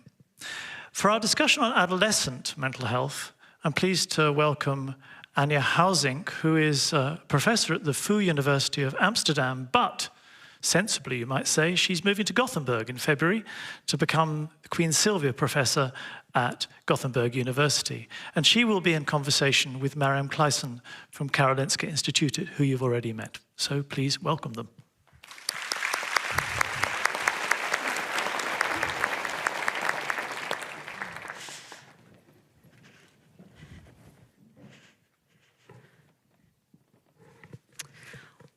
For our discussion on adolescent mental health, I'm pleased to welcome Anja Housink, who is a professor at the VU University of Amsterdam, but sensibly, you might say, she's moving to Gothenburg in February to become the Queen Sylvia Professor at Gothenburg University. And she will be in conversation with Mariam Kleisen from Karolinska Institutet, who you've already met. So please welcome them.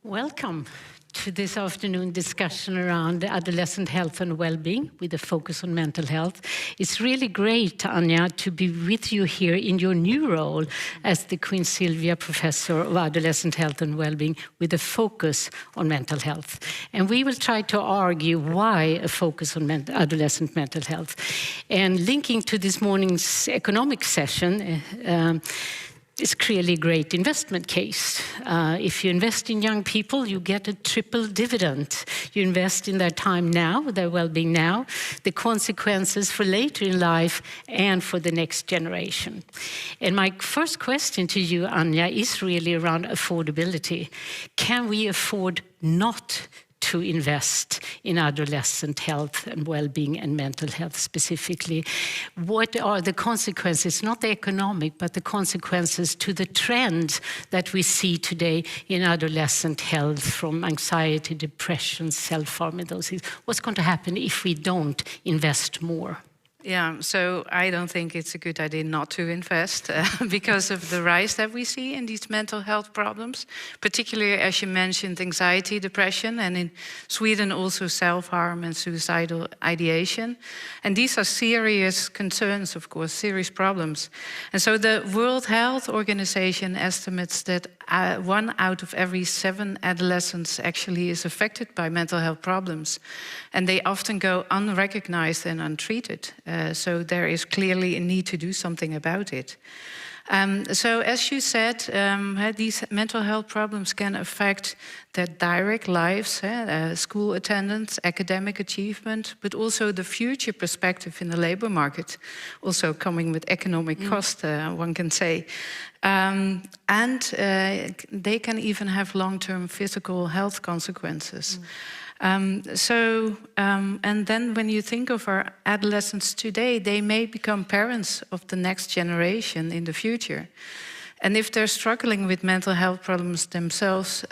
Welcome to this afternoon discussion around adolescent health and well-being with a focus on mental health. It's really great, Anja, to be with you here in your new role as the Queen Sylvia Professor of Adolescent Health and Well-being with a focus on mental health. And we will try to argue why a focus on adolescent mental health. And linking to this morning's economic session, it's clearly a great investment case. If you invest in young people, you get a triple dividend. You invest in their time now, their well-being now, the consequences for later in life and for the next generation. And my first question to you, Anja, is really around affordability. Can we afford not to invest in adolescent health and well-being and mental health specifically? What are the consequences, not the economic, but the consequences to the trend that we see today in adolescent health, from anxiety, depression, self-harm, and those things? What's going to happen if we don't invest more? Yeah, so I don't think it's a good idea not to invest because of the rise that we see in these mental health problems, particularly, as you mentioned, anxiety, depression, and in Sweden also self-harm and suicidal ideation. And these are serious concerns, of course, serious problems. And so the World Health Organization estimates that 1 out of every 7 adolescents actually is affected by mental health problems. And they often go unrecognized and untreated. So there is clearly a need to do something about it. So as you said, these mental health problems can affect their direct lives, school attendance, academic achievement, but also the future perspective in the labor market, also coming with economic cost, one can say. And they can even have long-term physical health consequences. And then when you think of our adolescents today, they may become parents of the next generation in the future. And if they're struggling with mental health problems themselves,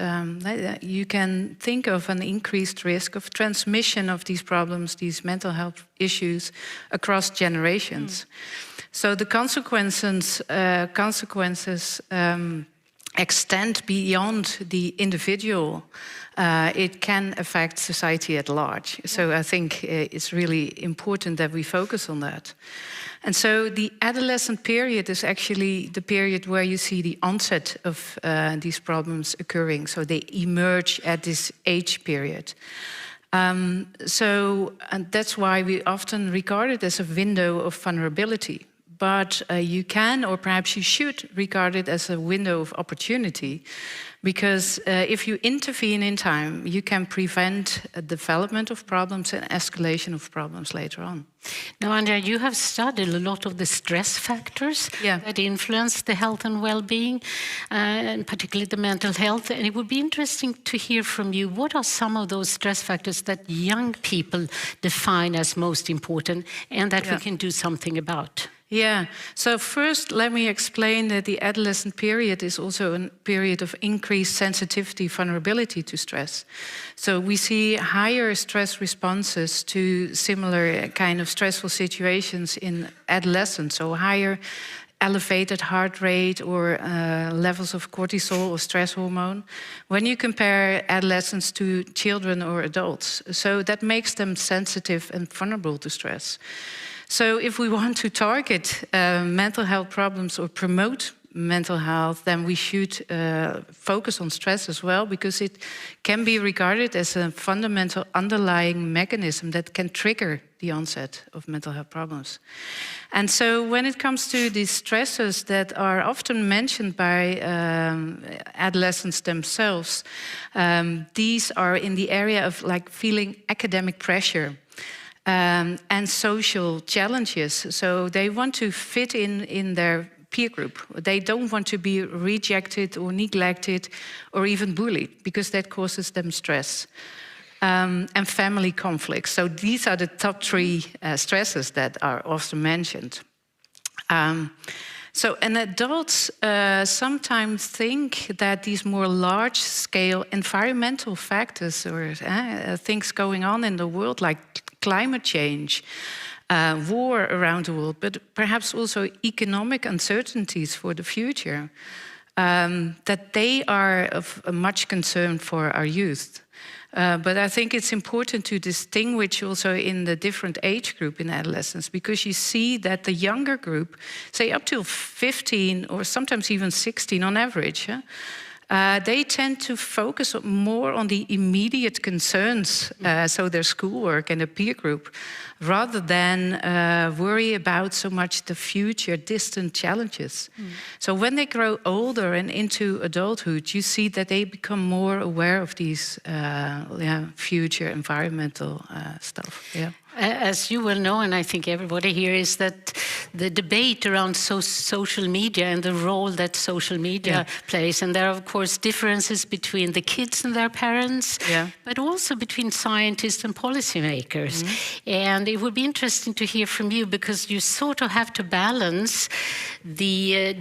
you can think of an increased risk of transmission of these problems, these mental health issues, across generations. So the consequences extend beyond the individual. It can affect society at large. So I think it's really important that we focus on that. And so the adolescent period is actually the period where you see the onset of these problems occurring. So they emerge at this age period. And that's why we often regard it as a window of vulnerability. but you can, or perhaps you should, regard it as a window of opportunity, because if you intervene in time, you can prevent a development of problems and escalation of problems later on. Now, Andrea, you have studied a lot of the stress factors that influence the health and well-being, and particularly the mental health. And it would be interesting to hear from you, what are some of those stress factors that young people define as most important and that we can do something about? Yeah, so first let me explain that the adolescent period is also a period of increased sensitivity, vulnerability to stress. So we see higher stress responses to similar kind of stressful situations in adolescence, so higher elevated heart rate or levels of cortisol or stress hormone when you compare adolescents to children or adults. So that makes them sensitive and vulnerable to stress. So if we want to target mental health problems or promote mental health, then we should focus on stress as well, because it can be regarded as a fundamental underlying mechanism that can trigger the onset of mental health problems. And so when it comes to these stresses that are often mentioned by adolescents themselves, these are in the area of like feeling academic pressure, and social challenges. So they want to fit in their peer group. They don't want to be rejected or neglected or even bullied, because that causes them stress. And family conflicts. So these are the top three stresses that are often mentioned. And adults sometimes think that these more large-scale environmental factors or things going on in the world, like climate change, war around the world, but perhaps also economic uncertainties for the future, that they are of much concern for our youth. But I think it's important to distinguish also in the different age group in adolescence, because you see that the younger group, say up to 15 or sometimes even 16 on average, they tend to focus more on the immediate concerns, so their schoolwork and a peer group, rather than worry about so much the future distant challenges. So when they grow older and into adulthood, you see that they become more aware of these future environmental stuff. Yeah. As you well know, and I think everybody here, is that the debate around social media and the role that social media plays, and there are of course differences between the kids and their parents, but also between scientists and policymakers. And it would be interesting to hear from you, because you sort of have to balance the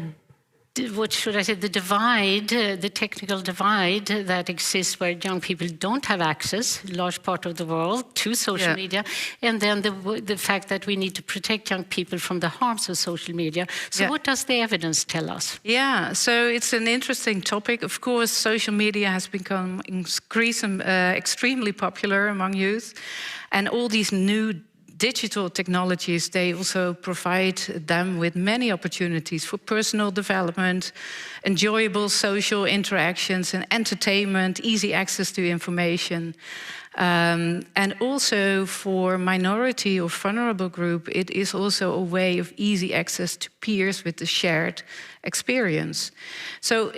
what should I say, the divide, the technical divide that exists where young people don't have access, a large part of the world, to social media, and then the fact that we need to protect young people from the harms of social media. So what does the evidence tell us? Yeah, so it's an interesting topic. Of course, social media has become extremely popular among youth, and all these new digital technologies, they also provide them with many opportunities for personal development, enjoyable social interactions and entertainment, easy access to information. And also for minority or vulnerable group, it is also a way of easy access to peers with the shared experience. So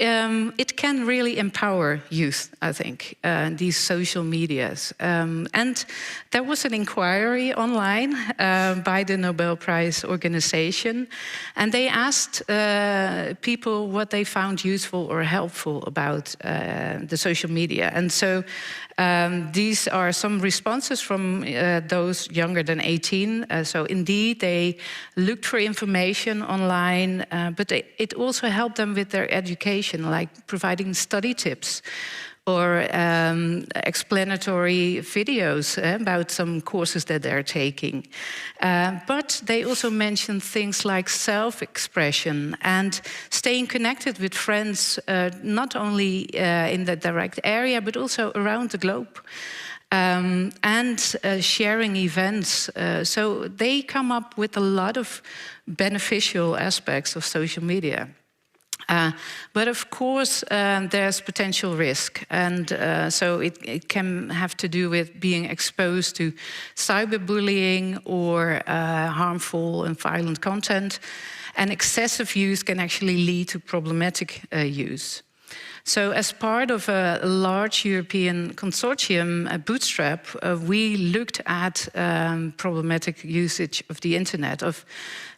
it can really empower youth, I think, these social medias. And there was an inquiry online by the Nobel Prize organization, and they asked people what they found useful or helpful about the social media. And so these are some responses from those younger than 18. So indeed, they looked for information online, but it also helped them with their education, like providing study tips or explanatory videos about some courses that they're taking. But they also mentioned things like self-expression and staying connected with friends, not only in the direct area, but also around the globe. And sharing events. So they come up with a lot of beneficial aspects of social media. But of course, there's potential risk. And so it can have to do with being exposed to cyberbullying or harmful and violent content. And excessive use can actually lead to problematic use. So as part of a large European consortium, Bootstrap, we looked at problematic usage of the internet of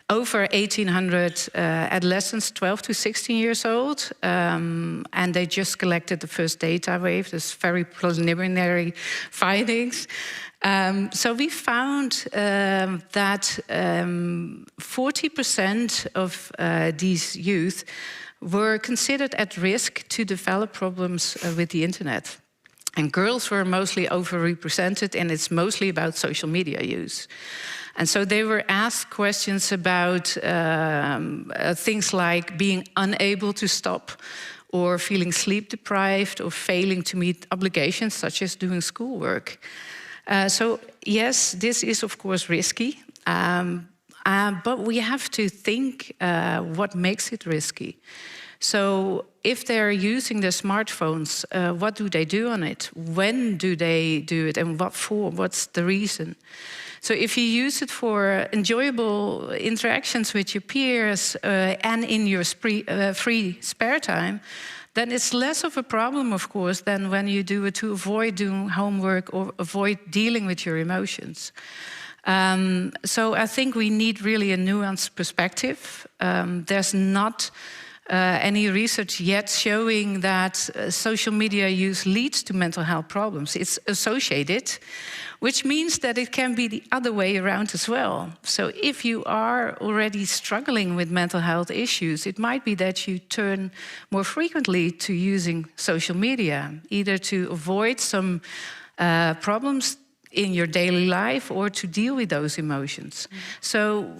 over 1,800 adolescents, 12 to 16 years old, and they just collected the first data wave. There's very preliminary findings. So we found that 40% of these youth were considered at risk to develop problems with the internet. And girls were mostly overrepresented, and it's mostly about social media use. And so they were asked questions about things like being unable to stop, or feeling sleep deprived, or failing to meet obligations such as doing schoolwork. So yes, this is of course risky, but we have to think what makes it risky. So if they're using their smartphones, what do they do on it? When do they do it, and what for? What's the reason? So if you use it for enjoyable interactions with your peers and in your free spare time, then it's less of a problem, of course, than when you do it to avoid doing homework or avoid dealing with your emotions. So I think we need really a nuanced perspective. There's not any research yet showing that social media use leads to mental health problems. It's associated, which means that it can be the other way around as well. So if you are already struggling with mental health issues, it might be that you turn more frequently to using social media, either to avoid some problems in your daily life or to deal with those emotions. So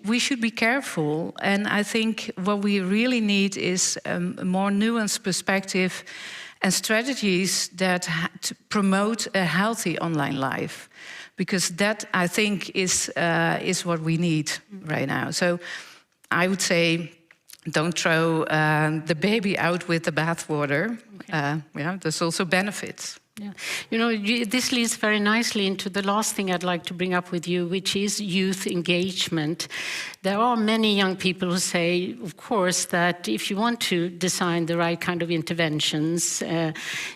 we should be careful, and I think what we really need is a more nuanced perspective and strategies that promote a healthy online life, because that, I think, is what we need right now. So I would say, don't throw the baby out with the bathwater. Okay. Yeah, there's also benefits. Yeah. You know, this leads very nicely into the last thing I'd like to bring up with you, which is youth engagement. There are many young people who say, of course, that if you want to design the right kind of interventions,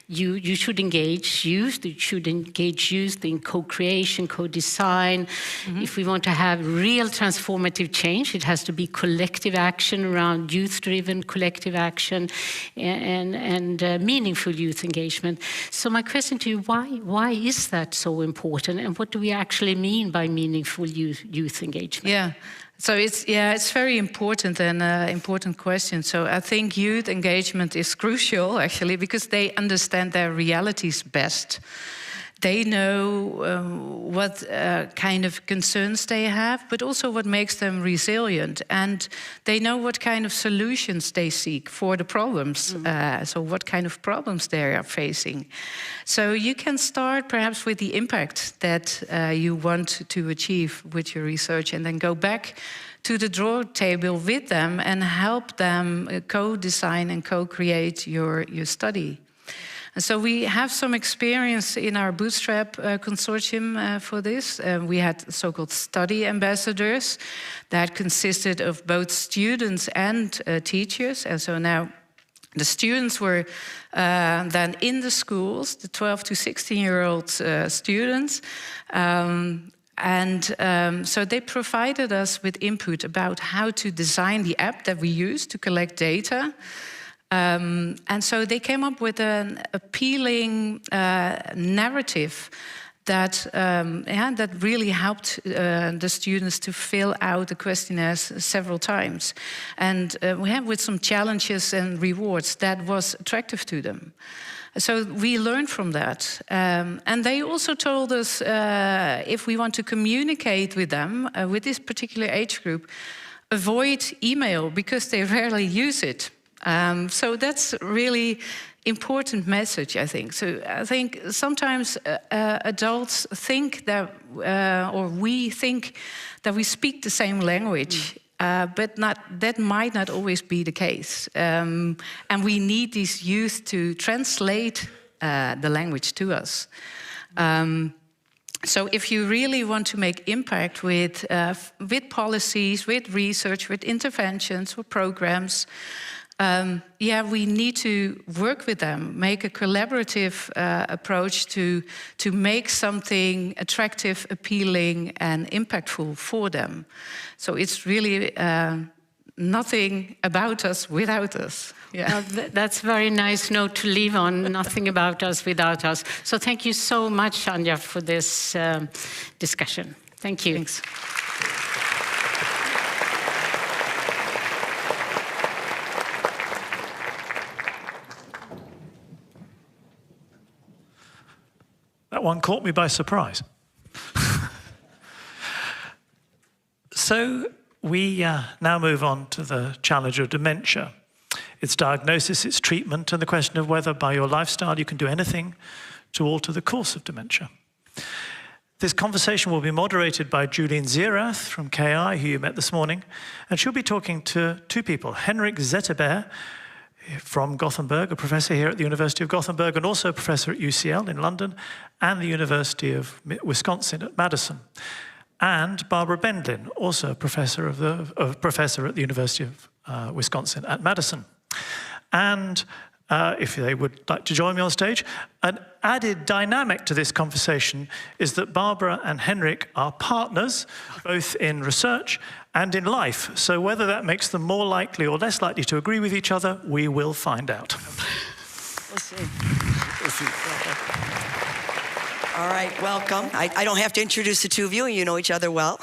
you should engage youth. You should engage youth in co-creation, co-design. Mm-hmm. If we want to have real transformative change, it has to be collective action around youth-driven collective action and meaningful youth engagement. So my question to you, why is that so important, and what do we actually mean by meaningful youth engagement? Yeah. So it's very important and important question. So I think youth engagement is crucial, actually, because they understand their realities best. They know what kind of concerns they have, but also what makes them resilient. And they know what kind of solutions they seek for the problems. So what kind of problems they are facing. So you can start perhaps with the impact that you want to achieve with your research, and then go back to the drawing table with them and help them co-design and co-create your study. And so we have some experience in our Bootstrap consortium for this. We had so-called study ambassadors that consisted of both students and teachers. And so now the students were then in the schools, the 12 to 16-year-old students. So they provided us with input about how to design the app that we use to collect data. And so they came up with an appealing narrative that that really helped the students to fill out the questionnaires several times. And we have with some challenges and rewards that was attractive to them. So we learned from that. And they also told us if we want to communicate with them, with this particular age group, avoid email because they rarely use it. So that's really important message, I think. So I think sometimes adults think that, or we think that we speak the same language. but that might not always be the case. And we need these youth to translate the language to us. So if you really want to make impact with policies, with research, with interventions, with programs, we need to work with them, make a collaborative approach to make something attractive, appealing, and impactful for them. So it's really nothing about us without us. Yeah. That's a very nice note to leave on, nothing about us without us. So thank you so much, Anja, for this discussion. Thank you. Thanks. That one caught me by surprise. So we now move on to the challenge of dementia. Its diagnosis, its treatment, and the question of whether by your lifestyle you can do anything to alter the course of dementia. This conversation will be moderated by Julian Zierath from KI, who you met this morning, and she'll be talking to two people, Henrik Zetterberg from Gothenburg, a professor here at the University of Gothenburg, and also a professor at UCL in London, and the University of Wisconsin at Madison. And Barbara Bendlin, also a professor at the University of Wisconsin at Madison. And if they would like to join me on stage, an added dynamic to this conversation is that Barbara and Henrik are partners, both in research and in life. So whether that makes them more likely or less likely to agree with each other, we will find out. We'll see. We'll see. All right, welcome. I don't have to introduce the two of you, you know each other well.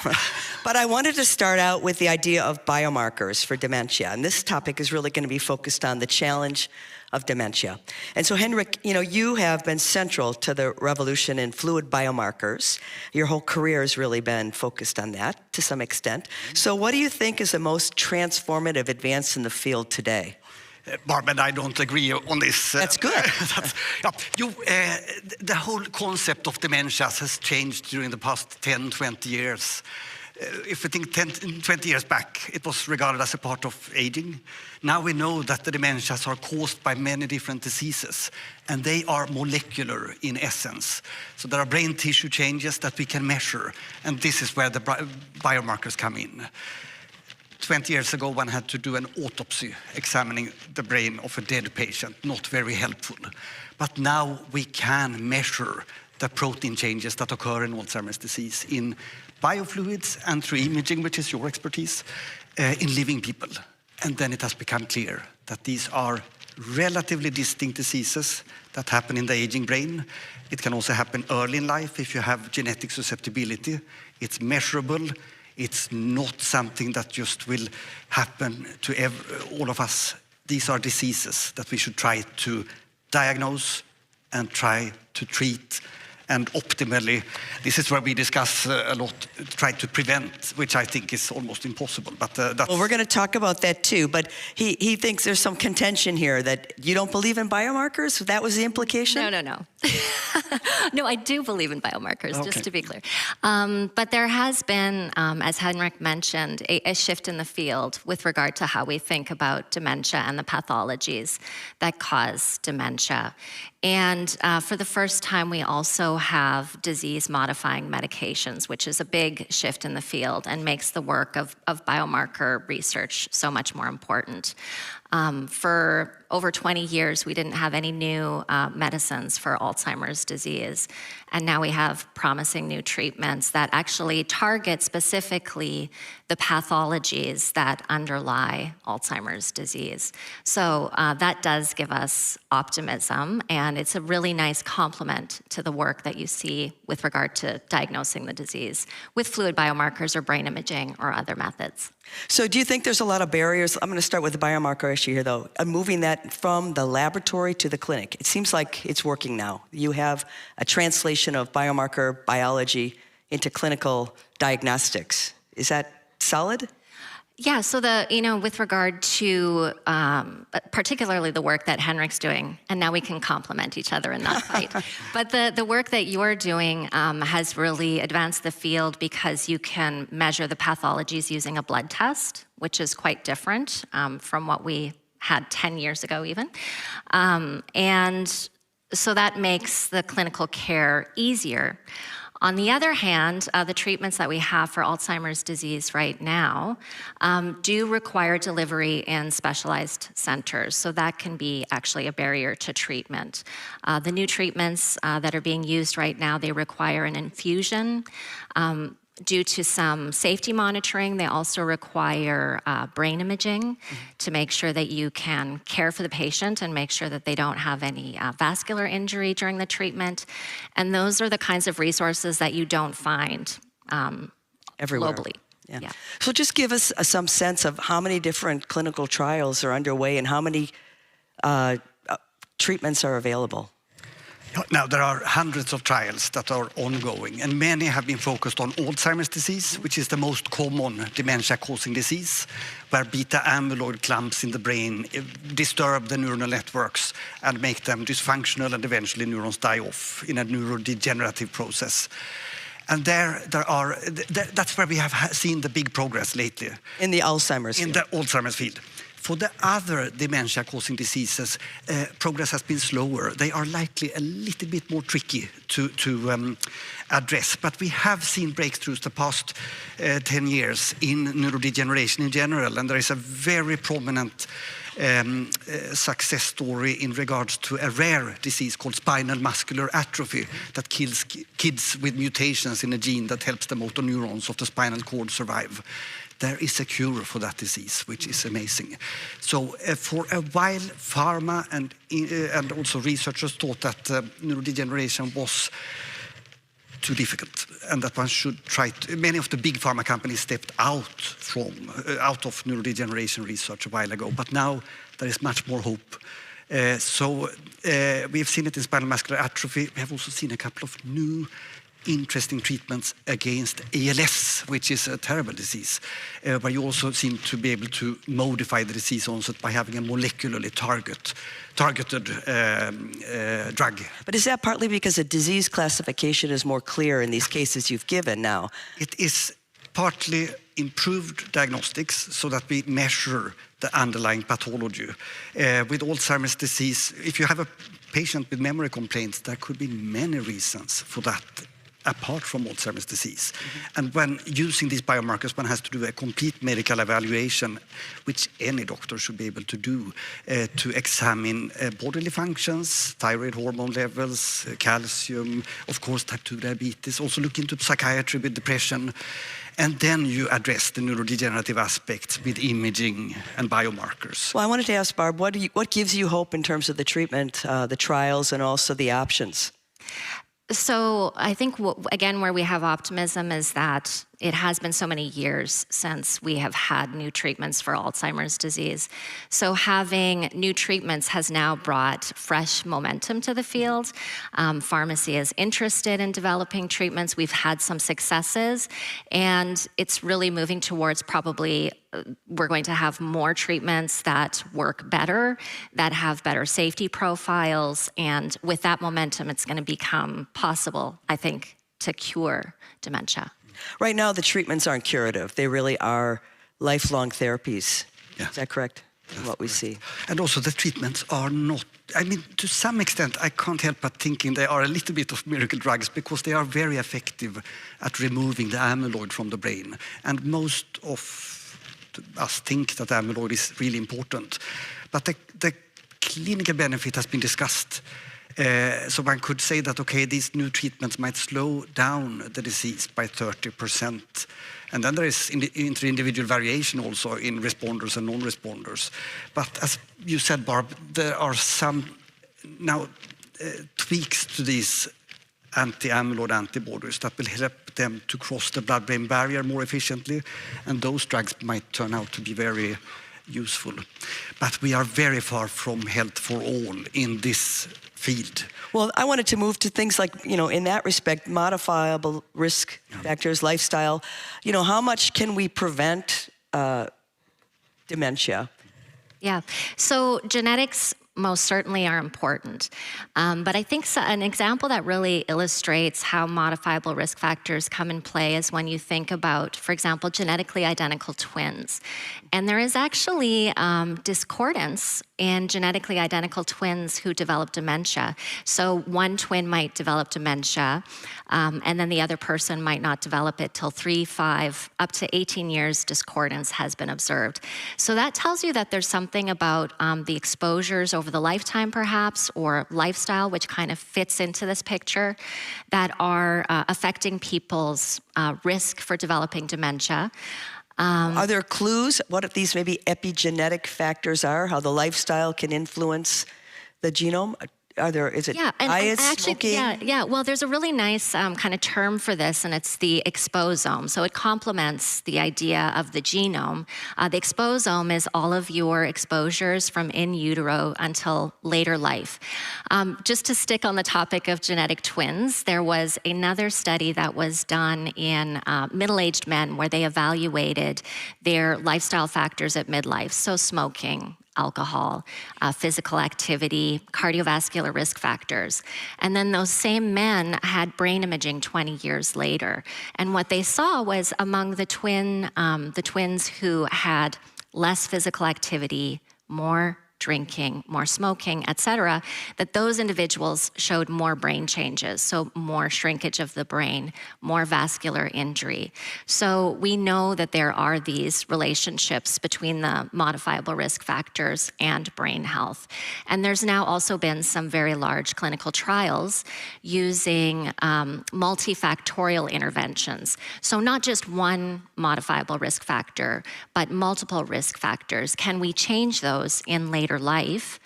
But I wanted to start out with the idea of biomarkers for dementia. And this topic is really going to be focused on the challenge of dementia. And so, Henrik, you have been central to the revolution in fluid biomarkers. Your whole career has really been focused on that to some extent. So what do you think is the most transformative advance in the field today? Barbara and I don't agree on this. That's good. The whole concept of dementia has changed during the past 10, 20 years. If we think 10, 20 years back, it was regarded as a part of aging. Now we know that the dementias are caused by many different diseases, and they are molecular in essence. So there are brain tissue changes that we can measure, and this is where the biomarkers come in. 20 years ago, one had to do an autopsy examining the brain of a dead patient, not very helpful. But now we can measure the protein changes that occur in Alzheimer's disease in biofluids and through imaging, which is your expertise, in living people. And then it has become clear that these are relatively distinct diseases that happen in the aging brain. It can also happen early in life if you have genetic susceptibility. It's measurable. It's not something that just will happen to all of us. These are diseases that we should try to diagnose and try to treat. And optimally, this is where we discuss a lot, try to prevent, which I think is almost impossible. But that's... Well, we're going to talk about that too, but he thinks there's some contention here that you don't believe in biomarkers? That was the implication? No. No, I do believe in biomarkers, just to be clear. But there has been, as Henrik mentioned, a shift in the field with regard to how we think about dementia and the pathologies that cause dementia. And for the first time, we also have disease-modifying medications, which is a big shift in the field and makes the work of biomarker research so much more important. For over 20 years, we didn't have any new medicines for Alzheimer's disease. And now we have promising new treatments that actually target specifically the pathologies that underlie Alzheimer's disease. So that does give us optimism, and it's a really nice complement to the work that you see with regard to diagnosing the disease with fluid biomarkers or brain imaging or other methods. So do you think there's a lot of barriers? I'm going to start with the biomarker issue here, though. Moving that from the laboratory to the clinic. It seems like it's working now. You have a translation of biomarker biology into clinical diagnostics. Is that solid? Yeah, so with regard to particularly the work that Henrik's doing, and now we can complement each other and not fight. But the work that you're doing has really advanced the field because you can measure the pathologies using a blood test, which is quite different from what we had 10 years ago even. And so that makes the clinical care easier. On the other hand, the treatments that we have for Alzheimer's disease right now do require delivery in specialized centers, so that can be actually a barrier to treatment. The new treatments that are being used right now, they require an infusion. Due to some safety monitoring, they also require brain imaging to make sure that you can care for the patient and make sure that they don't have any vascular injury during the treatment. And those are the kinds of resources that you don't find everywhere. Globally. Yeah. So just give us some sense of how many different clinical trials are underway and how many treatments are available. Now, there are hundreds of trials that are ongoing, and many have been focused on Alzheimer's disease, which is the most common dementia-causing disease, where beta-amyloid clumps in the brain disturb the neural networks and make them dysfunctional, and eventually neurons die off in a neurodegenerative process. And that's where we have seen the big progress lately. In the Alzheimer's field. In the Alzheimer's field. For the other dementia-causing diseases, progress has been slower. They are likely a little bit more tricky to address. But we have seen breakthroughs the past 10 years in neurodegeneration in general. And there is a very prominent success story in regards to a rare disease called spinal muscular atrophy that kills kids with mutations in a gene that helps the motor neurons of the spinal cord survive. There is a cure for that disease, which is amazing. So for a while, pharma and also researchers thought that neurodegeneration was too difficult and that one should try to, many of the big pharma companies stepped out of neurodegeneration research a while ago, but now there is much more hope. We've seen it in spinal muscular atrophy. We have also seen a couple of new interesting treatments against ALS, which is a terrible disease, where you also seem to be able to modify the disease onset by having a molecularly targeted drug. But is that partly because the disease classification is more clear in these cases you've given now? It is partly improved diagnostics so that we measure the underlying pathology. With Alzheimer's disease, if you have a patient with memory complaints, there could be many reasons for that, apart from Alzheimer's disease. And when using these biomarkers, one has to do a complete medical evaluation, which any doctor should be able to do, to examine bodily functions, thyroid hormone levels, calcium, of course type 2 diabetes, also look into psychiatry with depression, and then you address the neurodegenerative aspects with imaging and biomarkers. Well, I wanted to ask Barb, what gives you hope in terms of the treatment, the trials, and also the options? So I think, again, where we have optimism is that it has been so many years since we have had new treatments for Alzheimer's disease. So having new treatments has now brought fresh momentum to the field. Pharmacy is interested in developing treatments. We've had some successes, and it's really moving towards probably we're going to have more treatments that work better, that have better safety profiles, and with that momentum, it's going to become possible, I think, to cure dementia. Right now, the treatments aren't curative. They really are lifelong therapies. Yeah. Is that correct? What we see. And also the treatments are not, I mean, to some extent, I can't help but thinking they are a little bit of miracle drugs because they are very effective at removing the amyloid from the brain. And most of us think that amyloid is really important. But the clinical benefit has been discussed. So one could say that, okay, these new treatments might slow down the disease by 30%. And then there is inter-individual variation also in responders and non-responders. But as you said, Barb, there are some now tweaks to these anti-amyloid antibodies that will help them to cross the blood-brain barrier more efficiently. And those drugs might turn out to be very useful. But we are very far from health for all in this field. Well, I wanted to move to things like, in that respect, modifiable risk factors, lifestyle. How much can we prevent dementia? Yeah, so genetics most certainly are important. But I think an example that really illustrates how modifiable risk factors come in play is when you think about, for example, genetically identical twins. And there is actually discordance in genetically identical twins who develop dementia. So one twin might develop dementia, and then the other person might not develop it till 3, 5, up to 18 years discordance has been observed. So that tells you that there's something about the exposures over the lifetime perhaps, or lifestyle, which kind of fits into this picture, that are affecting people's risk for developing dementia. Are there clues what these maybe epigenetic factors are, how the lifestyle can influence the genome? Is it diet, smoking? Yeah. Well, there's a really nice kind of term for this, and it's the exposome. So it complements the idea of the genome. The exposome is all of your exposures from in utero until later life. Just to stick on the topic of genetic twins, there was another study that was done in middle-aged men where they evaluated their lifestyle factors at midlife, so smoking, alcohol, physical activity, cardiovascular risk factors. And then those same men had brain imaging 20 years later. And what they saw was among the twins who had less physical activity, more drinking, more smoking, et cetera, that those individuals showed more brain changes, so more shrinkage of the brain, more vascular injury. So we know that there are these relationships between the modifiable risk factors and brain health. And there's now also been some very large clinical trials using multifactorial interventions. So not just one modifiable risk factor, but multiple risk factors. Can we change those in later life?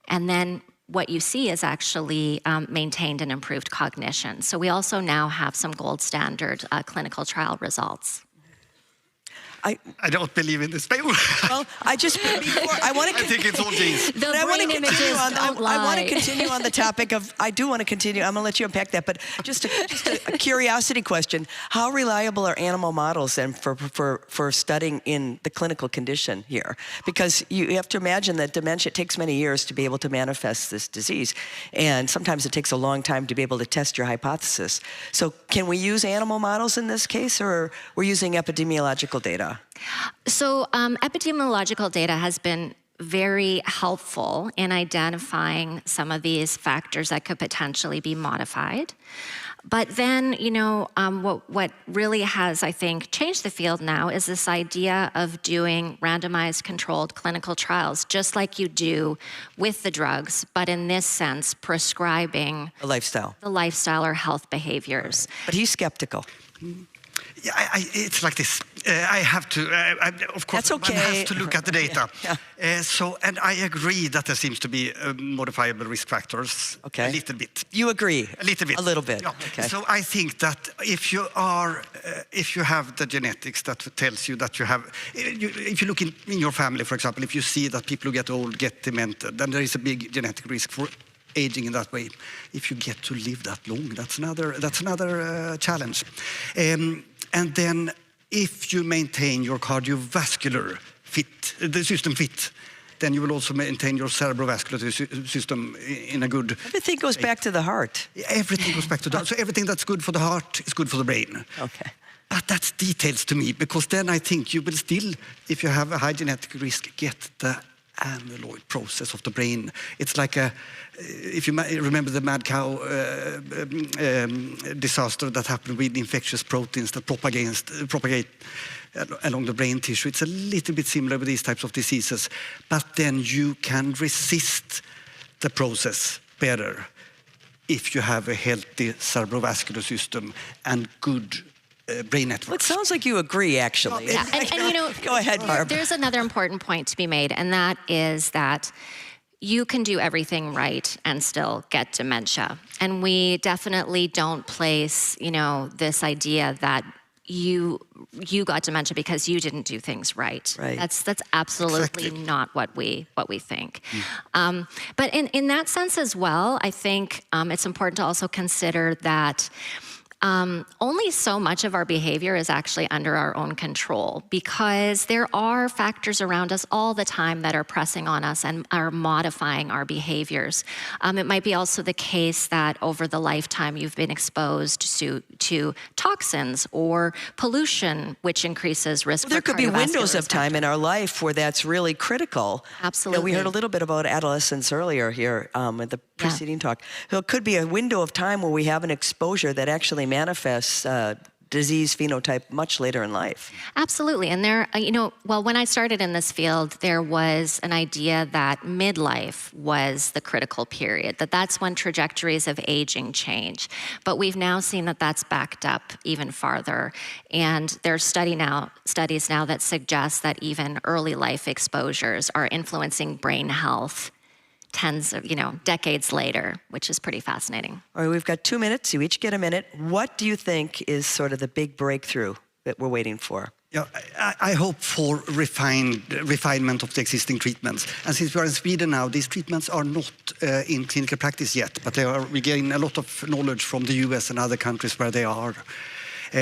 And then what you see is actually maintained and improved cognition. So we also now have some gold standard clinical trial results. I don't believe in this. Well, I want to. I think it's all genes. The brain images don't lie. I want to continue on the topic of. I do want to continue. I'm going to let you unpack that, but just a curiosity question: how reliable are animal models then for studying in the clinical condition here? Because you have to imagine that dementia takes many years to be able to manifest this disease, and sometimes it takes a long time to be able to test your hypothesis. So, can we use animal models in this case, or we're using epidemiological data? So epidemiological data has been very helpful in identifying some of these factors that could potentially be modified. But then, what really has, I think, changed the field now is this idea of doing randomized controlled clinical trials, just like you do with the drugs, but in this sense, prescribing the lifestyle or health behaviors. But he's skeptical. Yeah, it's like this. I have to, of course, that's okay. One has to look at the data. Yeah. And I agree that there seems to be modifiable risk factors. Okay. A little bit. You agree? A little bit. A little bit. Yeah. Okay. So I think that if you have the genetics that tells you that you have, if you look in your family, for example, if you see that people who get old get demented, then there is a big genetic risk for aging in that way. If you get to live that long, that's another challenge. And then if you maintain your cardiovascular the system fit, then you will also maintain your cerebrovascular system in a good... Everything goes back to the heart. Everything goes back to the heart. So everything that's good for the heart is good for the brain. Okay. But that's details to me, because then I think you will still, if you have a high genetic risk, get the amyloid process of the brain. It's like if you remember the mad cow disaster that happened with infectious proteins that propagate along the brain tissue. It's a little bit similar with these types of diseases, but then you can resist the process better if you have a healthy cerebrovascular system and good brain networks. Well, it sounds like you agree, actually. Yeah, and go ahead, Barb. There's another important point to be made, and that is that you can do everything right and still get dementia. And we definitely don't place, this idea that you got dementia because you didn't do things right. That's absolutely not what we think. But in that sense as well, I think it's important to also consider that only so much of our behavior is actually under our own control, because there are factors around us all the time that are pressing on us and are modifying our behaviors. It might be also the case that over the lifetime you've been exposed to toxins or pollution, which increases risk for There could be cardiovascular windows of risk time in factors. our life where that's really critical. Absolutely. We heard a little bit about adolescence earlier here at the preceding talk. So it could be a window of time where we have an exposure that actually manifests disease phenotype much later in life. Absolutely. And there, well, when I started in this field, there was an idea that midlife was the critical period, that's when trajectories of aging change. But we've now seen that that's backed up even farther. And there's studies now that suggest that even early life exposures are influencing brain health tens of, decades later, which is pretty fascinating. All right, we've got 2 minutes. You each get a minute. What do you think is sort of the big breakthrough that we're waiting for? Yeah, I hope for refinement of the existing treatments. And since we are in Sweden now, these treatments are not in clinical practice yet, but we gain a lot of knowledge from the US and other countries where they are.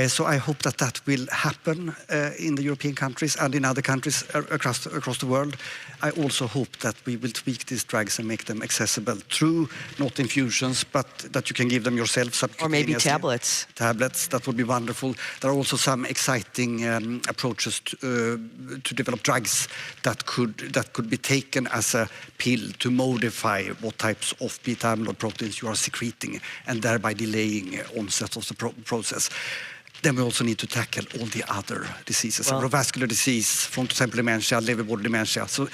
So I hope that will happen in the European countries and in other countries across the world. I also hope that we will tweak these drugs and make them accessible through not infusions, but that you can give them yourself subcutaneously. Or maybe tablets. Tablets, that would be wonderful. There are also some exciting approaches to develop drugs that could be taken as a pill to modify what types of beta amyloid proteins you are secreting, and thereby delaying onset of the process. Then we also need to tackle all the other diseases, cerebrovascular disease, frontotemporal dementia, liver-body dementia. So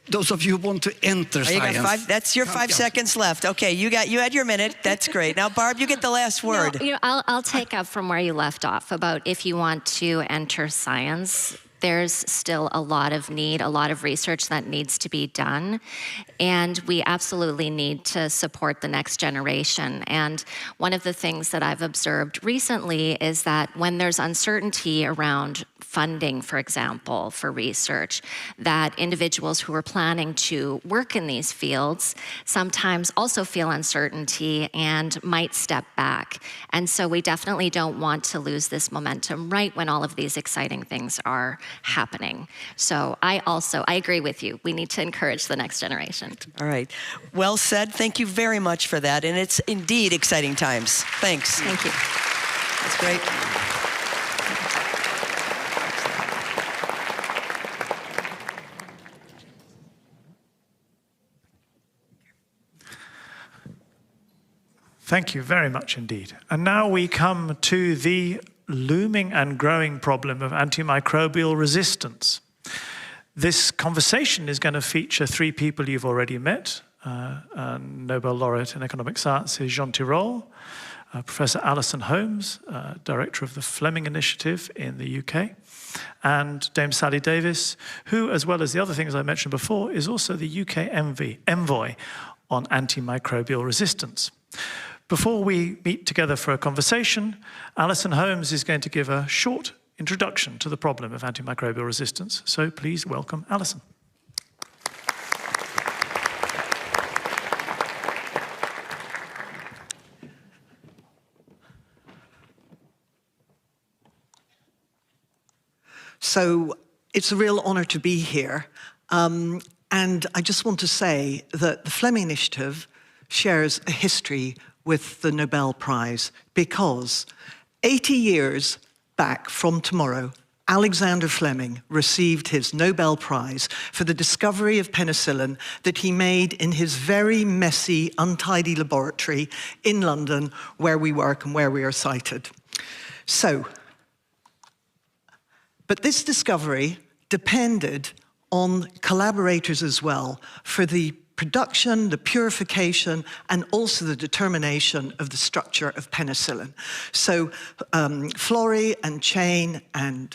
those of you who want to enter science... That's your 5 seconds left. Okay, you had your minute. That's great. Now, Barb, you get the last word. I'll take up from where you left off about if you want to enter science. There's still a lot of need, a lot of research that needs to be done. And we absolutely need to support the next generation. And one of the things that I've observed recently is that when there's uncertainty around funding, for example, for research, that individuals who are planning to work in these fields sometimes also feel uncertainty and might step back. And so we definitely don't want to lose this momentum right when all of these exciting things are happening. So I agree with you. We need to encourage the next generation. All right. Well said. Thank you very much for that. And it's indeed exciting times. Thanks. Thank you. That's great. Thank you very much indeed. And now we come to the looming and growing problem of antimicrobial resistance. This conversation is going to feature 3 people you've already met. Nobel laureate in economic sciences Jean Tirole, Professor Alison Holmes, director of the Fleming Initiative in the UK, and Dame Sally Davis, who, as well as the other things I mentioned before, is also the UK envoy on antimicrobial resistance. Before we meet together for a conversation, Alison Holmes is going to give a short introduction to the problem of antimicrobial resistance. So please welcome Alison. So it's a real honor to be here. And I just want to say that the Fleming Initiative shares a history with the Nobel Prize because 80 years back from tomorrow, Alexander Fleming received his Nobel Prize for the discovery of penicillin that he made in his very messy, untidy laboratory in London, where we work and where we are sited. But this discovery depended on collaborators as well for the production, the purification, and also the determination of the structure of penicillin. So Florey and Chain and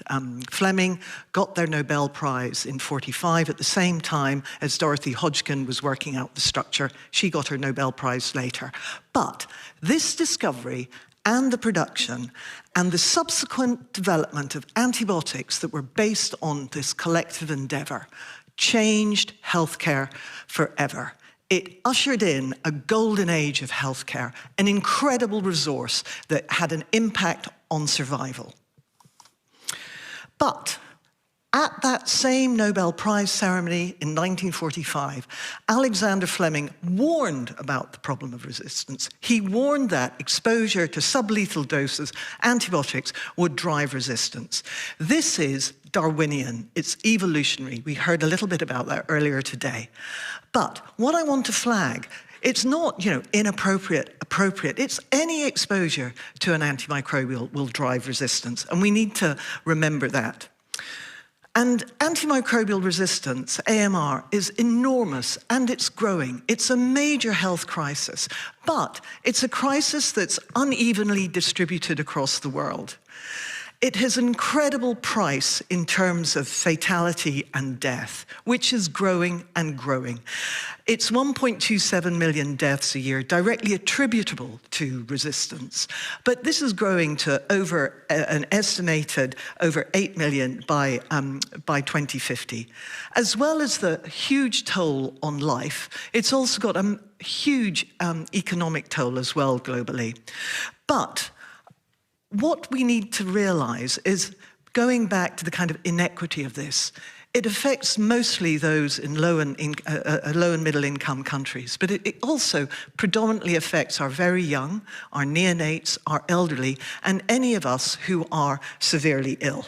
Fleming got their Nobel Prize in '45 at the same time as Dorothy Hodgkin was working out the structure. She got her Nobel Prize later. But this discovery and the production and the subsequent development of antibiotics that were based on this collective endeavor changed healthcare forever. It ushered in a golden age of healthcare, an incredible resource that had an impact on survival. But at that same Nobel Prize ceremony in 1945, Alexander Fleming warned about the problem of resistance. He warned that exposure to sublethal doses, antibiotics, would drive resistance. This is Darwinian, it's evolutionary. We heard a little bit about that earlier today. But what I want to flag, it's not, inappropriate, appropriate. It's any exposure to an antimicrobial will drive resistance, and we need to remember that. And antimicrobial resistance, AMR, is enormous and it's growing. It's a major health crisis, but it's a crisis that's unevenly distributed across the world. It has an incredible price in terms of fatality and death, which is growing and growing. It's 1.27 million deaths a year directly attributable to resistance. But this is growing to over an estimated over 8 million by 2050. As well as the huge toll on life, it's also got a huge economic toll as well globally. But what we need to realize is, going back to the kind of inequity of this, it affects mostly those in low and middle income countries, but it also predominantly affects our very young, our neonates, our elderly, and any of us who are severely ill.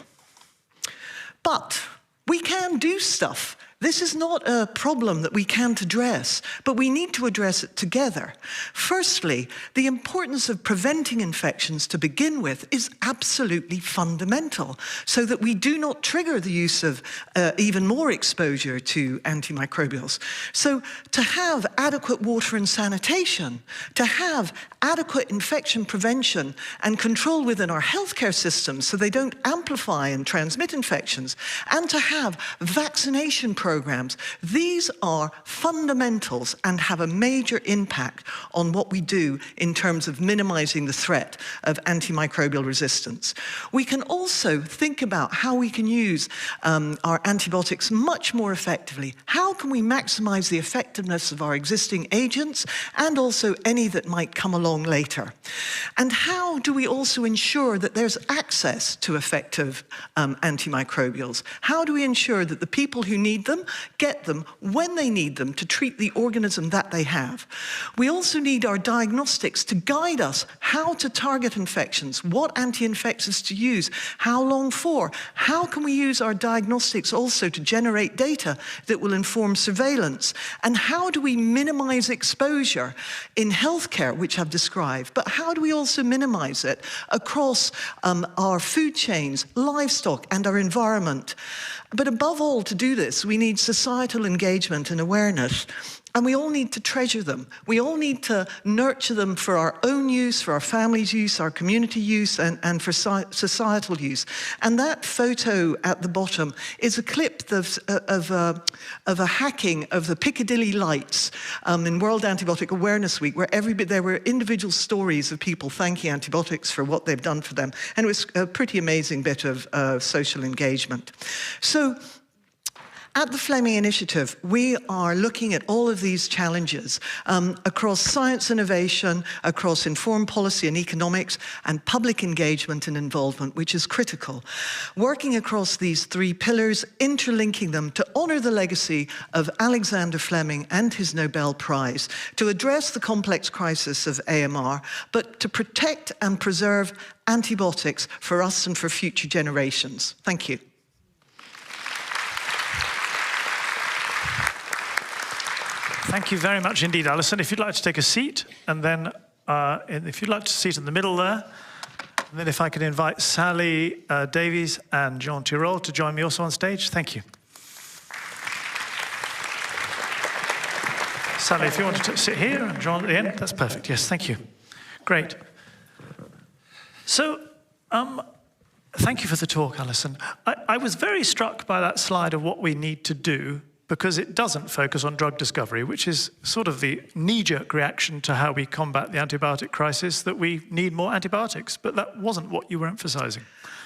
But we can do stuff. This is not a problem that we can't address, but we need to address it together. Firstly, the importance of preventing infections to begin with is absolutely fundamental, so that we do not trigger the use of even more exposure to antimicrobials. So to have adequate water and sanitation, to have adequate infection prevention and control within our healthcare systems so they don't amplify and transmit infections, and to have vaccination programs, these are fundamentals and have a major impact on what we do in terms of minimizing the threat of antimicrobial resistance. We can also think about how we can use our antibiotics much more effectively. How can we maximize the effectiveness of our existing agents and also any that might come along later? And how do we also ensure that there's access to effective antimicrobials? How do we ensure that the people who need them get them when they need them to treat the organism that they have? We also need our diagnostics to guide us how to target infections, what anti-infectives to use, how long for. How can we use our diagnostics also to generate data that will inform surveillance? And how do we minimize exposure in healthcare, which I've described, but how do we also minimize it across our food chains, livestock, and our environment? But above all, to do this, we need societal engagement and awareness. And we all need to treasure them. We all need to nurture them for our own use, for our family's use, our community use, and for societal use. And that photo at the bottom is a clip of a hacking of the Piccadilly lights in World Antibiotic Awareness Week, where there were individual stories of people thanking antibiotics for what they've done for them. And it was a pretty amazing bit of social engagement. So, at the Fleming Initiative, we are looking at all of these challenges across science innovation, across informed policy and economics, and public engagement and involvement, which is critical. Working across these three pillars, interlinking them to honor the legacy of Alexander Fleming and his Nobel Prize, to address the complex crisis of AMR, but to protect and preserve antibiotics for us and for future generations. Thank you. Thank you very much indeed, Alison. If you'd like to take a seat, and then if you'd like to sit in the middle there, and then if I could invite Sally Davies and Jean Tirole to join me also on stage. Thank you. Sally, if you want to sit here, and Jean at the end, that's perfect. Yes, thank you. Great. So, thank you for the talk, Alison. I was very struck by that slide of what we need to do, because it doesn't focus on drug discovery, which is sort of the knee-jerk reaction to how we combat the antibiotic crisis, that we need more antibiotics. But that wasn't what you were emphasizing.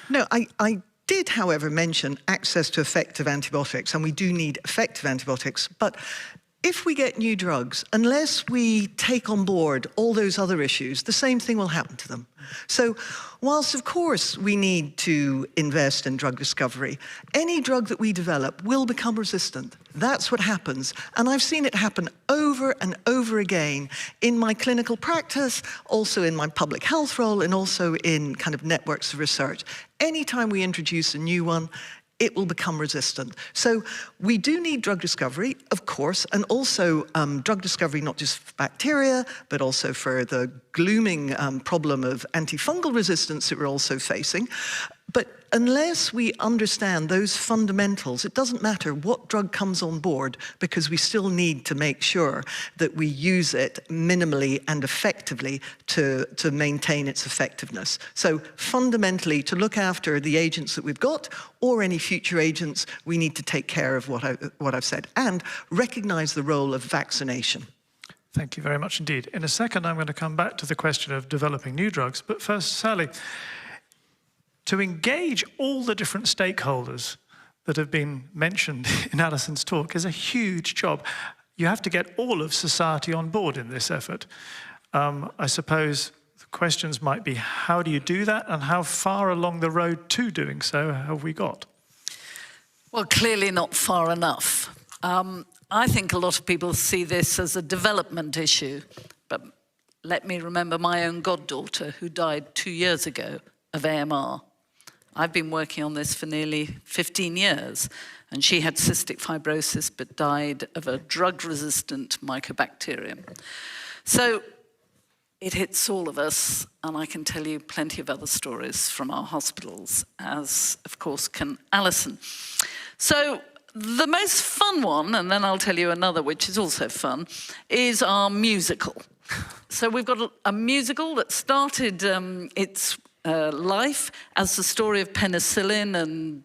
No, I did, however, mention access to effective antibiotics, and we do need effective antibiotics. But if we get new drugs, unless we take on board all those other issues, the same thing will happen to them. So whilst, of course, we need to invest in drug discovery, any drug that we develop will become resistant. That's what happens. And I've seen it happen over and over again in my clinical practice, also in my public health role, and also in kind of networks of research. Anytime we introduce a new one, it will become resistant. So we do need drug discovery, of course, and also drug discovery not just for bacteria, but also for the glooming problem of antifungal resistance that we're also facing. But unless we understand those fundamentals, it doesn't matter what drug comes on board, because we still need to make sure that we use it minimally and effectively to maintain its effectiveness. So fundamentally, to look after the agents that we've got, or any future agents, we need to take care of what I've said, and recognize the role of vaccination. Thank you very much indeed. In a second, I'm going to come back to the question of developing new drugs. But first, Sally, to engage all the different stakeholders that have been mentioned in Alison's talk is a huge job. You have to get all of society on board in this effort. I suppose the questions might be, how do you do that, and how far along the road to doing so have we got? Well, clearly not far enough. I think a lot of people see this as a development issue, but let me remember my own goddaughter who died 2 years ago of AMR. I've been working on this for nearly 15 years, and she had cystic fibrosis but died of a drug-resistant mycobacterium. So it hits all of us, and I can tell you plenty of other stories from our hospitals, as of course can Alison. So the most fun one, and then I'll tell you another which is also fun, is our musical. So we've got a musical that started its life as the story of penicillin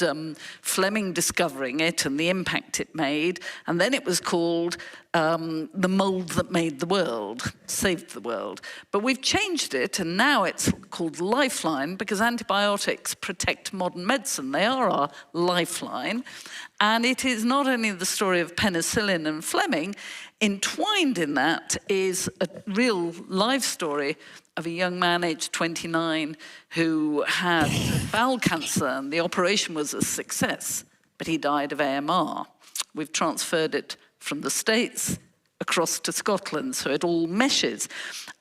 and Fleming discovering it and the impact it made. And then it was called The Mold That Made the World, Saved the World. But we've changed it, and now it's called Lifeline, because antibiotics protect modern medicine. They are our lifeline. And it is not only the story of penicillin and Fleming, entwined in that is a real life story of a young man aged 29 who had bowel cancer, and the operation was a success, but he died of AMR. We've transferred it from the States across to Scotland, so it all meshes.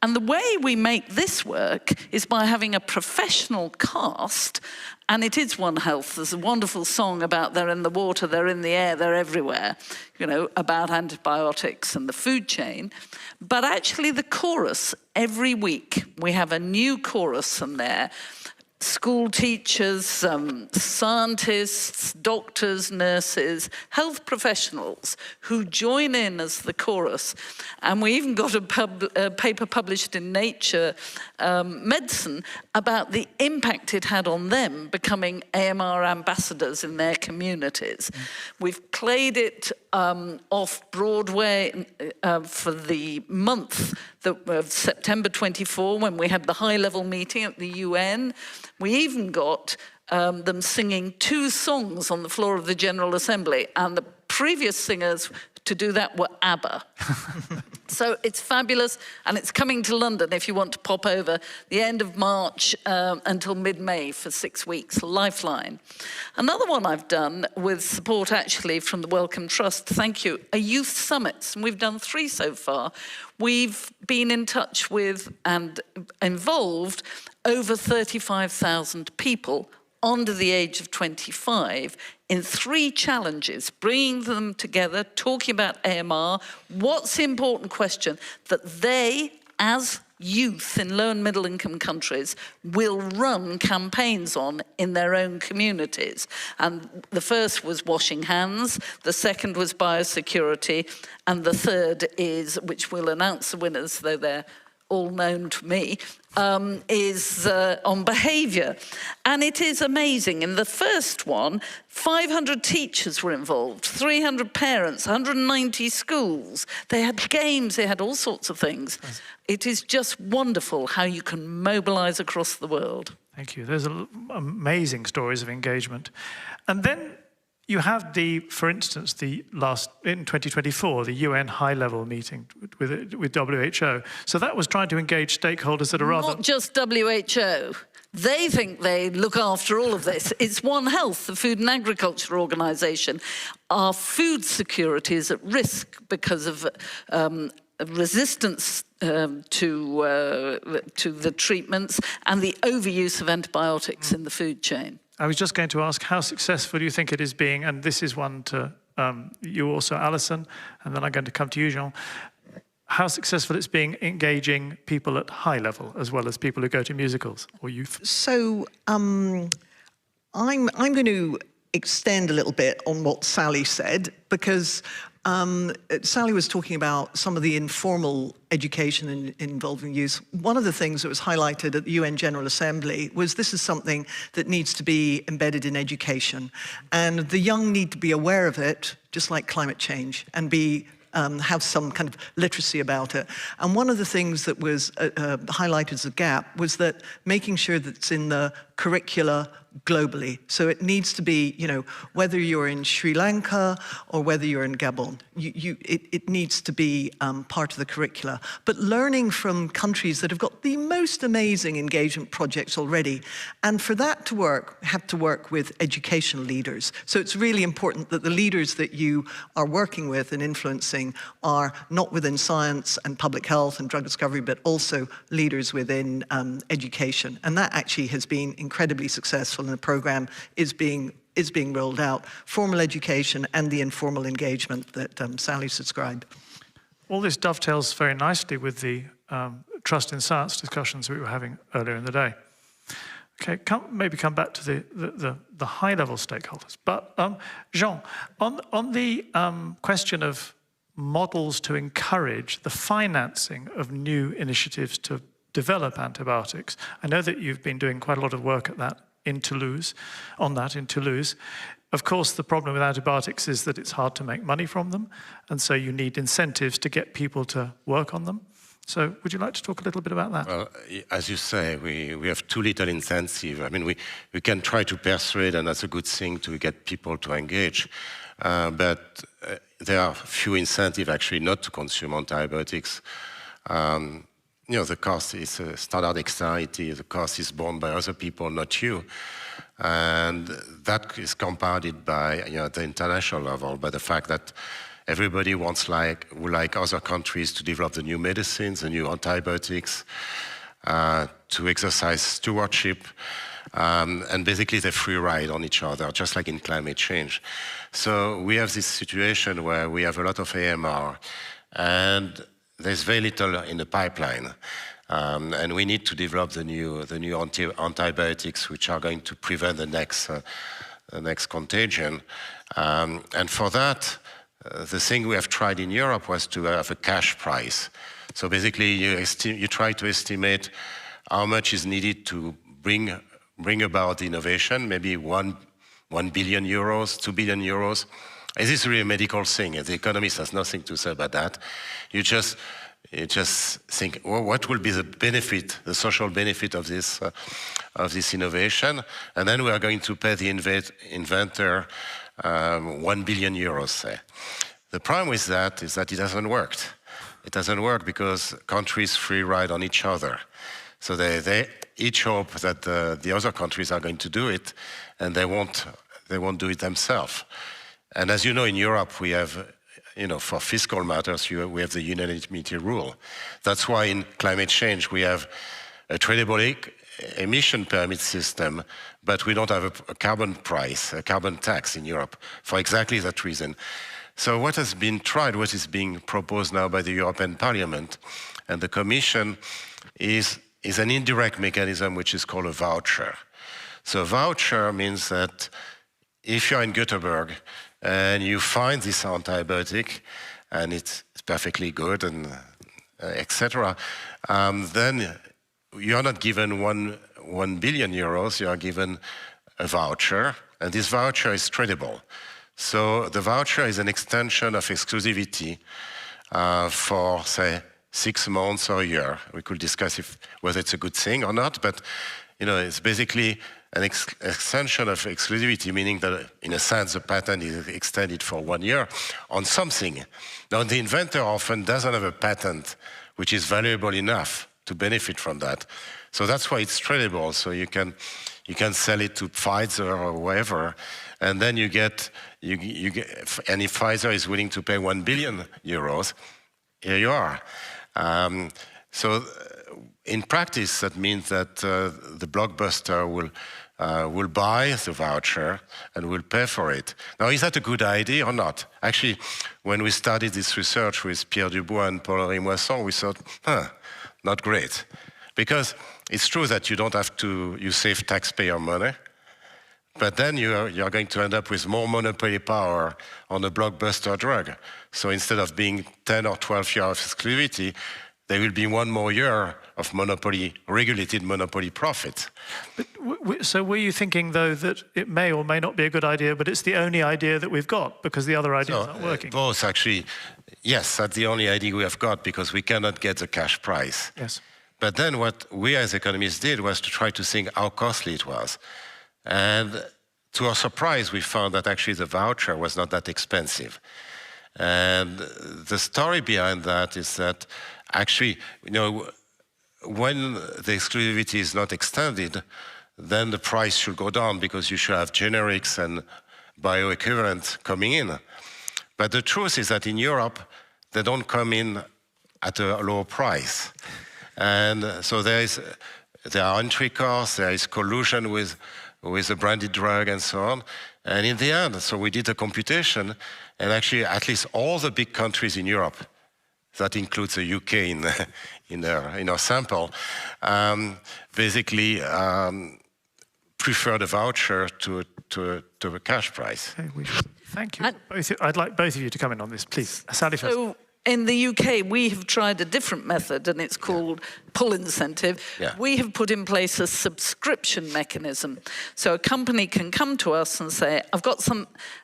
And the way we make this work is by having a professional cast, and it is One Health. There's a wonderful song about they're in the water, they're in the air, they're everywhere, you know, about antibiotics and the food chain. But actually the chorus, every week, we have a new chorus in there. School teachers, scientists, doctors, nurses, health professionals who join in as the chorus. And we even got a paper published in Nature Medicine about the impact it had on them becoming AMR ambassadors in their communities. We've played it off Broadway for the month of September 24, when we had the high-level meeting at the UN. We even got them singing 2 songs on the floor of the General Assembly, and the previous singers to do that were ABBA. So it's fabulous, and it's coming to London if you want to pop over the end of March until mid-May for 6 weeks, Lifeline. Another one I've done with support actually from the Wellcome Trust, thank you, are youth summits, and we've done 3 so far. We've been in touch with and involved over 35,000 people under the age of 25 in 3 challenges, bringing them together, talking about AMR. What's the important question? That they, as youth in low and middle income countries, will run campaigns on in their own communities. And the first was washing hands, the second was biosecurity, and the third is, which we'll announce the winners, though they're all known to me, is on behaviour. And it is amazing. In the first one, 500 teachers were involved, 300 parents, 190 schools. They had games, they had all sorts of things. It is just wonderful how you can mobilise across the world. Thank you. There's amazing stories of engagement. And then You had for instance, in 2024, the UN high-level meeting with WHO. So that was trying to engage stakeholders that are rather... Not just WHO. They think they look after all of this. It's One Health, the Food and Agriculture Organization. Our food security is at risk because of resistance to the treatments and the overuse of antibiotics in the food chain. I was just going to ask, how successful do you think it is being, and this is one to you also, Alison, and then I'm going to come to you, Jean, how successful it's being engaging people at high level as well as people who go to musicals or youth? So I'm going to extend a little bit on what Sally said, because Sally was talking about some of the informal education involving youth. One of the things that was highlighted at the UN General Assembly was this is something that needs to be embedded in education. And the young need to be aware of it, just like climate change, and have some kind of literacy about it. And one of the things that was highlighted as a gap was that making sure that it's in the curricula globally. So it needs to be, whether you're in Sri Lanka or whether you're in Gabon, it needs to be part of the curricula. But learning from countries that have got the most amazing engagement projects already, and for that to work, have to work with educational leaders. So it's really important that the leaders that you are working with and influencing are not within science and public health and drug discovery, but also leaders within education. And that actually has been incredibly successful, and the program is being rolled out. Formal education and the informal engagement that Sally described. All this dovetails very nicely with the trust in science discussions we were having earlier in the day. Okay, maybe come back to the high-level stakeholders. But Jean, on the question of models to encourage the financing of new initiatives to develop antibiotics, I know that you've been doing quite a lot of work at that in Toulouse. Of course, the problem with antibiotics is that it's hard to make money from them, and so you need incentives to get people to work on them. So would you like to talk a little bit about that? Well, as you say, we have too little incentive. I mean, we can try to persuade, and that's a good thing to get people to engage. But there are few incentives actually not to consume antibiotics. The cost is a standard externality. The cost is borne by other people, not you. And that is compounded by, at the international level, by the fact that everybody would like other countries to develop the new medicines, the new antibiotics, to exercise stewardship, and basically they free ride on each other, just like in climate change. So we have this situation where we have a lot of AMR, and there's very little in the pipeline. And we need to develop the new antibiotics, which are going to prevent the next contagion. And for that, the thing we have tried in Europe was to have a cash price. So basically, you try to estimate how much is needed to bring about innovation, maybe 1 billion euros, 2 billion euros. Is this really a medical thing? The economist has nothing to say about that. You just think, well, what will be the benefit, the social benefit of this innovation? And then we are going to pay the inventor 1 billion euros, say. The problem with that is that it hasn't worked. It doesn't work because countries free ride on each other. So they each hope that the other countries are going to do it, and they won't do it themselves. And as you know, in Europe, we have, for fiscal matters, we have the unanimity rule. That's why in climate change, we have a tradable emission permit system, but we don't have a carbon price, a carbon tax in Europe, for exactly that reason. So what has been tried, what is being proposed now by the European Parliament and the Commission is an indirect mechanism which is called a voucher. So a voucher means that if you're in Gothenburg and you find this antibiotic and it's perfectly good and etc., then you're not given 1 billion euros, you are given a voucher, and this voucher is tradable. So the voucher is an extension of exclusivity for, say, 6 months or a year. We could discuss whether it's a good thing or not, but it's basically an extension of exclusivity, meaning that, in a sense, the patent is extended for 1 year on something. Now, the inventor often doesn't have a patent which is valuable enough to benefit from that. So that's why it's tradable. So you can sell it to Pfizer or whoever, and then you get, and if Pfizer is willing to pay 1 billion euros, here you are. So in practice, that means that the blockbuster will buy the voucher and will pay for it. Now, is that a good idea or not? Actually, when we started this research with Pierre Dubois and Paul-Henri Moisson, we thought, not great. Because it's true that you don't have to, you save taxpayer money, but then you're going to end up with more monopoly power on a blockbuster drug. So instead of being 10 or 12 years of exclusivity, there will be 1 more year of monopoly, regulated monopoly profit. But, so were you thinking, though, that it may or may not be a good idea, but it's the only idea that we've got because the other ideas aren't working? Both, actually. Yes, that's the only idea we have got because we cannot get the cash price. Yes. But then what we as economists did was to try to think how costly it was. And to our surprise, we found that actually the voucher was not that expensive. And the story behind that is that actually, when the exclusivity is not extended, then the price should go down because you should have generics and bioequivalent coming in. But the truth is that in Europe, they don't come in at a lower price. And so there are entry costs, there is collusion with a branded drug and so on. And in the end, so we did a computation, and actually at least all the big countries in Europe, that includes the UK in our sample, basically prefer the voucher to a cash price. Okay, thank you. I'd like both of you to come in on this, please. Sally first. So in the UK, we have tried a different method, and it's called pull incentive. Yeah. We have put in place a subscription mechanism. So a company can come to us and say, I've got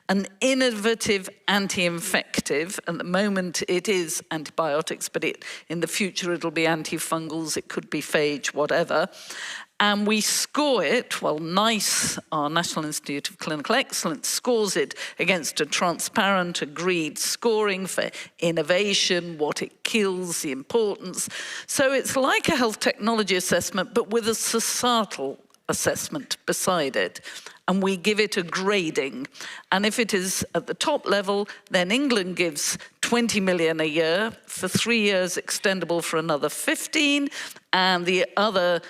an innovative anti-infective. At the moment, it is antibiotics, but in the future, it'll be antifungals, it could be phage, whatever. And we score it, well, NICE, our National Institute of Clinical Excellence, scores it against a transparent, agreed scoring for innovation, what it kills, the importance. So it's like a health technology assessment, but with a societal assessment beside it. And we give it a grading. And if it is at the top level, then England gives 20 million a year, for 3 years extendable for another 15, and the other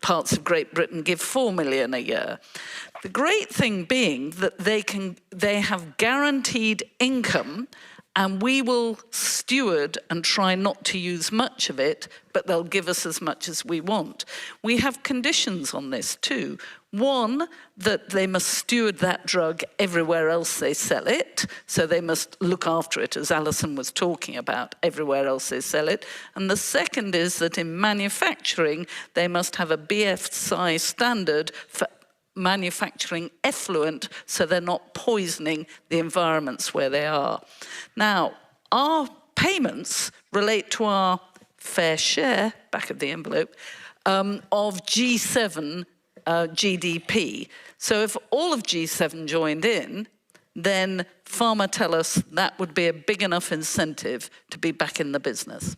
parts of Great Britain give 4 million a year. The great thing being that they have guaranteed income, and we will steward and try not to use much of it, but they'll give us as much as we want. We have conditions on this too. One, that they must steward that drug everywhere else they sell it, so they must look after it, as Alison was talking about, everywhere else they sell it. And the second is that in manufacturing, they must have a BFSI standard for manufacturing effluent, so they're not poisoning the environments where they are. Now, our payments relate to our fair share, back of the envelope, of G7 GDP. So if all of G7 joined in, then pharma tell us that would be a big enough incentive to be back in the business.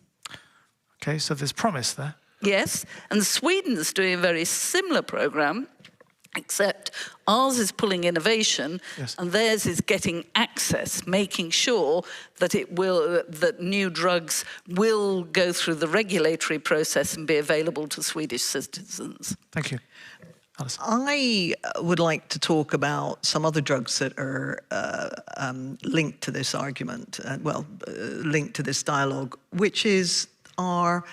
Okay, so there's promise there. Yes, and Sweden's doing a very similar program, except ours is pulling innovation, yes, and theirs is getting access, making sure that that new drugs will go through the regulatory process and be available to Swedish citizens. Thank you. Alison. I would like to talk about some other drugs that are linked to this argument, linked to this dialogue, which is our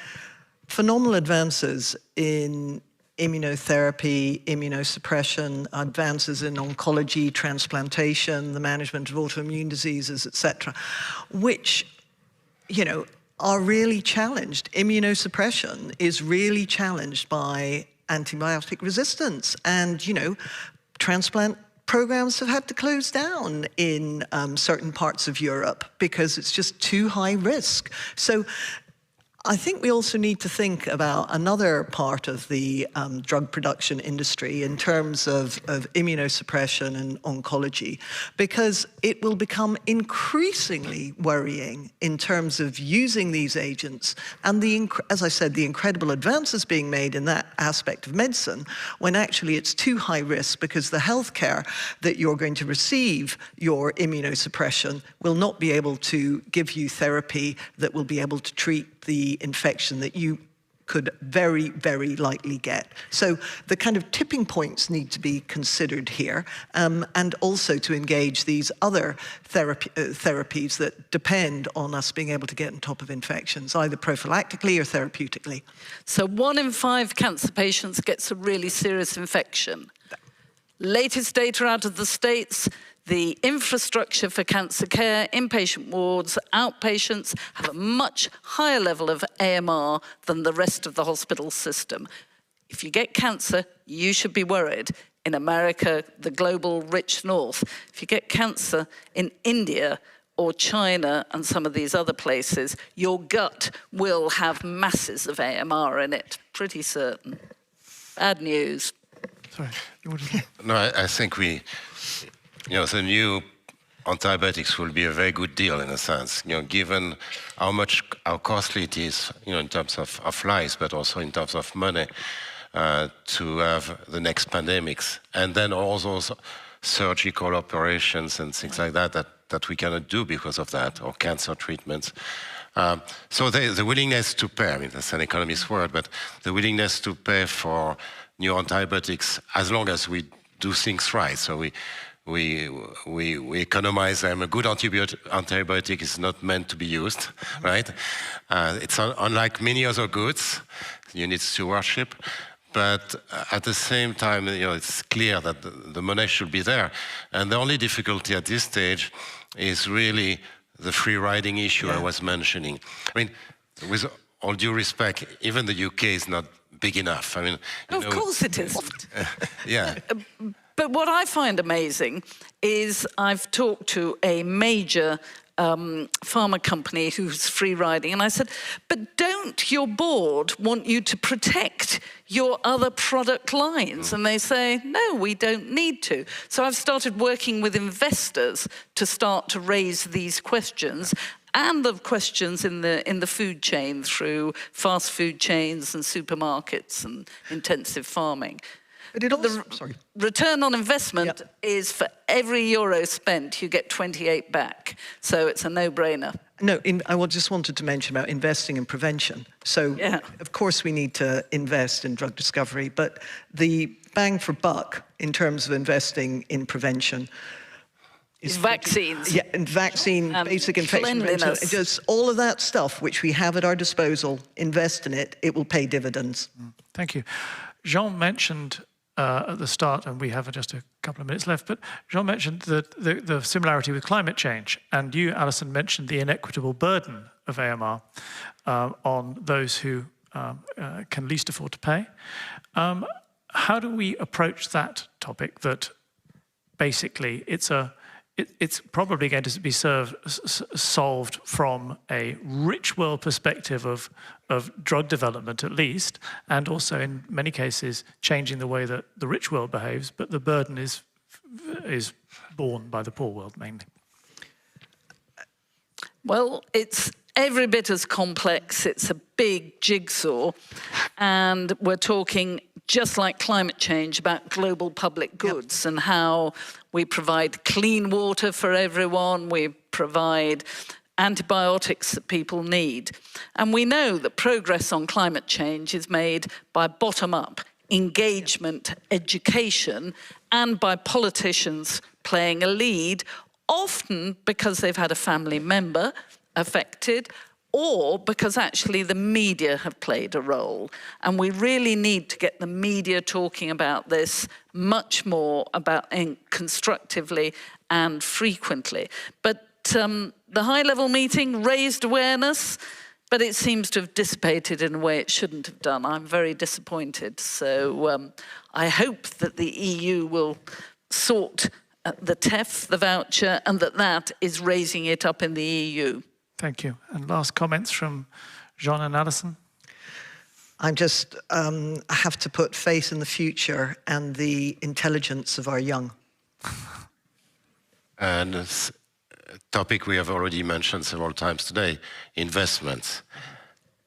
phenomenal advances in immunotherapy, immunosuppression, advances in oncology, transplantation, the management of autoimmune diseases, etc., which, are really challenged. Immunosuppression is really challenged by antibiotic resistance, and transplant programs have had to close down in certain parts of Europe because it's just too high risk. So I think we also need to think about another part of the drug production industry in terms of immunosuppression and oncology, because it will become increasingly worrying in terms of using these agents and, as I said, the incredible advances being made in that aspect of medicine, when actually it's too high risk because the healthcare that you're going to receive your immunosuppression will not be able to give you therapy that will be able to treat the infection that you could very, very likely get. So the kind of tipping points need to be considered here, and also to engage these other therapies that depend on us being able to get on top of infections, either prophylactically or therapeutically. So 1 in 5 cancer patients gets a really serious infection. Latest data out of the States, the infrastructure for cancer care, inpatient wards, outpatients have a much higher level of AMR than the rest of the hospital system. If you get cancer, you should be worried. In America, the global rich north, if you get cancer in India or China and some of these other places, your gut will have masses of AMR in it, pretty certain. Bad news. Sorry, No, I think the new antibiotics will be a very good deal in a sense, given how costly it is, in terms of lives, but also in terms of money, to have the next pandemics. And then all those surgical operations and things like that we cannot do because of that, or cancer treatments. So the willingness to pay, I mean, that's an economist's word, but the willingness to pay for new antibiotics, as long as we do things right. So we economize them. A good antibiotic is not meant to be used, right? It's unlike many other goods. You need stewardship. But at the same time, it's clear that the money should be there. And the only difficulty at this stage is really the free riding issue I was mentioning. I mean, with all due respect, even the UK is not big enough. I mean, of course it isn't. Yeah. But what I find amazing is I've talked to a major pharma company who's free riding, and I said, but don't your board want you to protect your other product lines? And they say, no, we don't need to. So I've started working with investors to start to raise these questions, and the questions in the food chain through fast food chains and supermarkets and intensive farming. But it also, sorry. Return on investment is for every euro spent, you get 28 back. So it's a no-brainer. No, I just wanted to mention about investing in prevention. So, of course, we need to invest in drug discovery, but the bang for buck in terms of investing in prevention is vaccines. Yeah, and vaccine, basic infection prevention, just all of that stuff which we have at our disposal, invest in it, it will pay dividends. Thank you. Jean mentioned at the start, and we have just a couple of minutes left, but Jean mentioned the similarity with climate change, and you, Alison, mentioned the inequitable burden of AMR on those who can least afford to pay. How do we approach that topic, that basically it's probably going to be solved from a rich world perspective of drug development at least, and also in many cases changing the way that the rich world behaves, but the burden is borne by the poor world mainly? Well, it's every bit as complex. It's a big jigsaw, and we're talking, just like climate change, about global public goods and how we provide clean water for everyone, we provide antibiotics that people need. And we know that progress on climate change is made by bottom-up engagement, education, and by politicians playing a lead, often because they've had a family member affected, or because actually the media have played a role. And we really need to get the media talking about this much more, constructively and frequently. But the high-level meeting raised awareness, but it seems to have dissipated in a way it shouldn't have done. I'm very disappointed. So I hope that the EU will sort the TEF, the voucher, and that is raising it up in the EU. Thank you. And last comments from Jean and Alison? I have to put faith in the future and the intelligence of our young. And a topic we have already mentioned several times today, investments.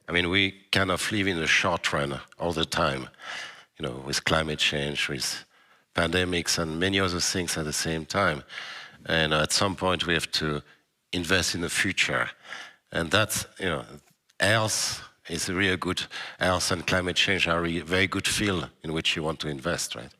I mean, we kind of live in the short run all the time, you know, with climate change, with pandemics and many other things at the same time. And at some point we have to invest in the future. And that's, you know, health is a really good, health and climate change are a very good field in which you want to invest, right?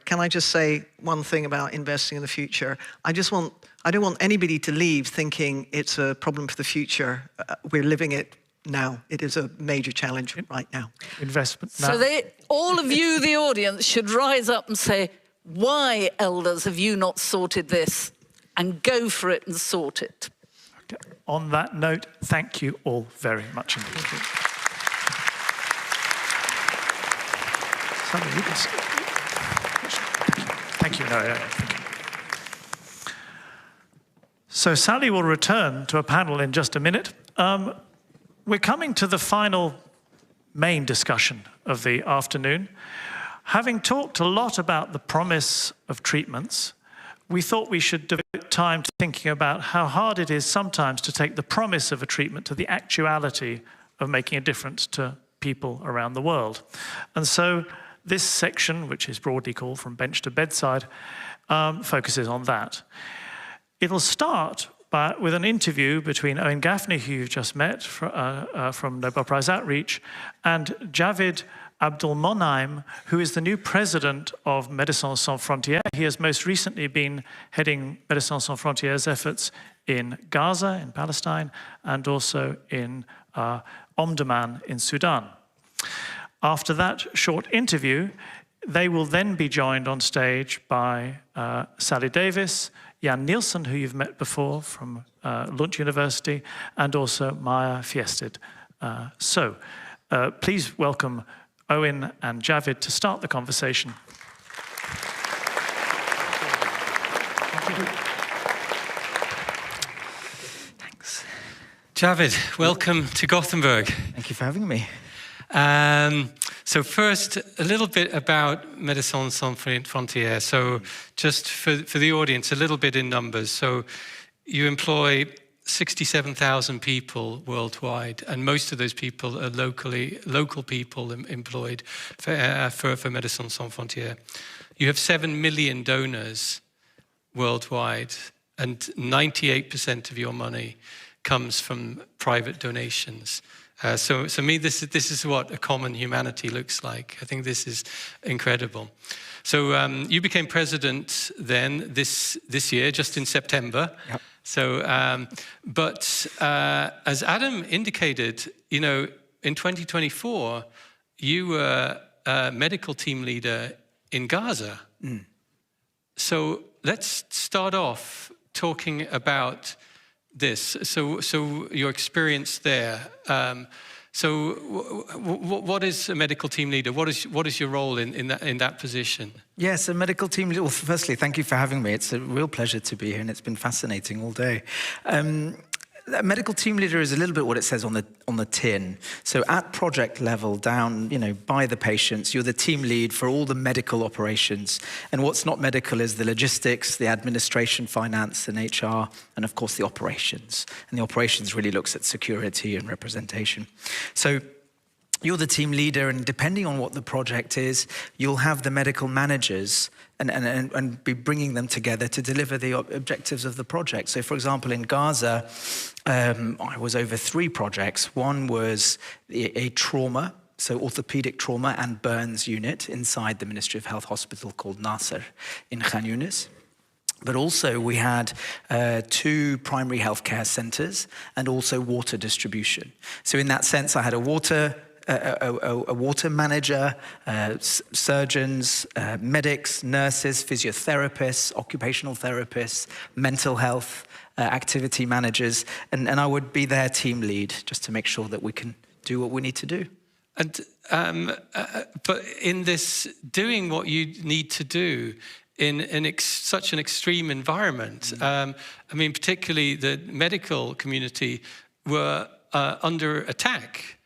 Can I just say one thing about investing in the future? I don't want anybody to leave thinking it's a problem for the future. We're living it now. It is a major challenge right now. Investment now. So all of you, the audience, should rise up and say, why, elders, have you not sorted this? And go for it and sort it. Okay. On that note, thank you all very much indeed. Sally, you can... Thank you. No, thank you. So Sally will return to a panel in just a minute. We're coming to the final main discussion of the afternoon. Having talked a lot about the promise of treatments, we thought we should devote time to thinking about how hard it is sometimes to take the promise of a treatment to the actuality of making a difference to people around the world. And so this section, which is broadly called From Bench to Bedside, focuses on that. It'll start with an interview between Owen Gaffney, who you've just met from Nobel Prize Outreach, and Javid Abdulmonaim, who is the new president of Médecins Sans Frontières. He has most recently been heading Médecins Sans Frontières' efforts in Gaza, in Palestine, and also in Omdurman in Sudan. After that short interview, they will then be joined on stage by Sally Davis, Jan Nielsen, who you've met before from Lund University, and also Maya Fiested. Please welcome Owen and Javid to start the conversation. Thanks. Javid, welcome to Gothenburg. Thank you for having me. So first, a little bit about Médecins Sans Frontières. So just for the audience, a little bit in numbers. So you employ 67,000 people worldwide, and most of those people are local people employed for Médecins Sans Frontières. You have 7 million donors worldwide, and 98% of your money comes from private donations. So me, this is what a common humanity looks like. I think this is incredible. So you became president then this year, just in September. Yep. So, as Adam indicated, you know, in 2024, you were a medical team leader in Gaza. Mm. So let's start off talking about this. So your experience there. So what is a medical team leader? What is your role in that position? Yes, a medical team leader. Well, firstly, thank you for having me. It's a real pleasure to be here, and it's been fascinating all day. A medical team leader is a little bit what it says on the tin. So at project level, down, you know, by the patients, you're the team lead for all the medical operations. And what's not medical is the logistics, the administration, finance, and HR, and of course the operations. And the operations really looks at security and representation. So you're the team leader, and depending on what the project is, you'll have the medical managers and be bringing them together to deliver the objectives of the project. So, for example, in Gaza, I was over 3 projects. One was a trauma, so orthopedic trauma and burns unit inside the Ministry of Health hospital called Nasser in Khan Yunis. But also we had 2 primary healthcare centers and also water distribution. So in that sense, I had a water manager, surgeons, medics, nurses, physiotherapists, occupational therapists, mental health, activity managers, and I would be their team lead just to make sure that we can do what we need to do. And but in this doing what you need to do in such an extreme environment, I mean, particularly the medical community were under attack.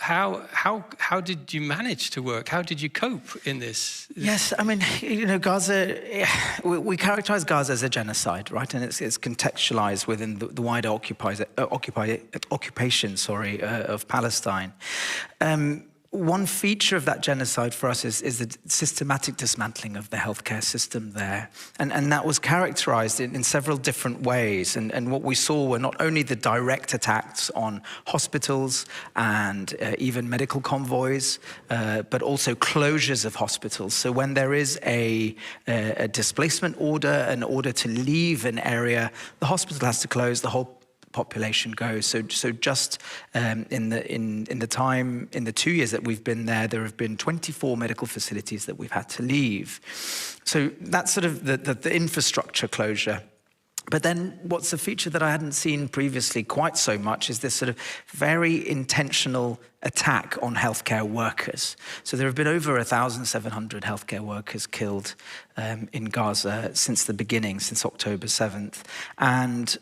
How did you manage to work? How did you cope in this? Yes, I mean, you know, Gaza, we characterize Gaza as a genocide, right? And it's contextualized within the wider occupation of Palestine. One feature of that genocide for us is the systematic dismantling of the healthcare system there. And that was characterized in several different ways. And what we saw were not only the direct attacks on hospitals and even medical convoys, but also closures of hospitals. So when there is a displacement order, an order to leave an area, the hospital has to close, the whole population goes. So just in the 2 years that we've been there have been 24 medical facilities that we've had to leave. So that's sort of the infrastructure closure. But then what's a feature that I hadn't seen previously quite so much is this sort of very intentional attack on healthcare workers. So there have been over 1,700 healthcare workers killed in Gaza since the beginning, since October 7th. And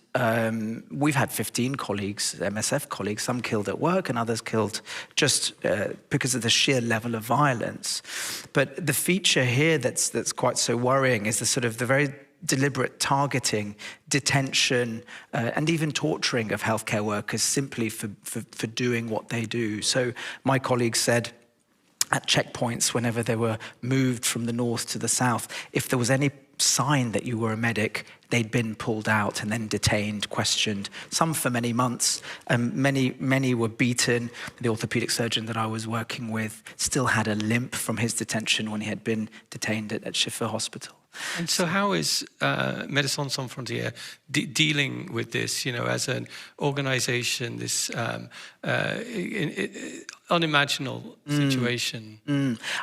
we've had 15 colleagues, MSF colleagues, some killed at work and others killed just because of the sheer level of violence. But the feature here that's quite so worrying is the very deliberate targeting, detention, and even torturing of healthcare workers simply for doing what they do. So my colleagues said at checkpoints, whenever they were moved from the north to the south, if there was any sign that you were a medic, they'd been pulled out and then detained, questioned, some for many months. Many were beaten. The orthopedic surgeon that I was working with still had a limp from his detention when he had been detained at Shifa Hospital. And so how is Médecins Sans Frontières dealing with this, you know, as an organization, this unimaginable situation?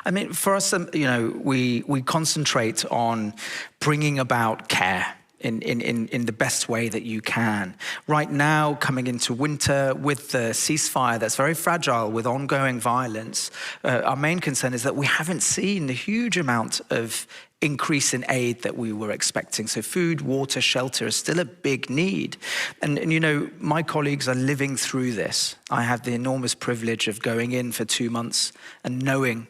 I mean, for us, you know, we concentrate on bringing about care in the best way that you can. Right now, coming into winter with the ceasefire that's very fragile with ongoing violence, our main concern is that we haven't seen the huge amount of increase in aid that we were expecting. So food, water, shelter is still a big need. And you know, my colleagues are living through this. I have the enormous privilege of going in for 2 months and knowing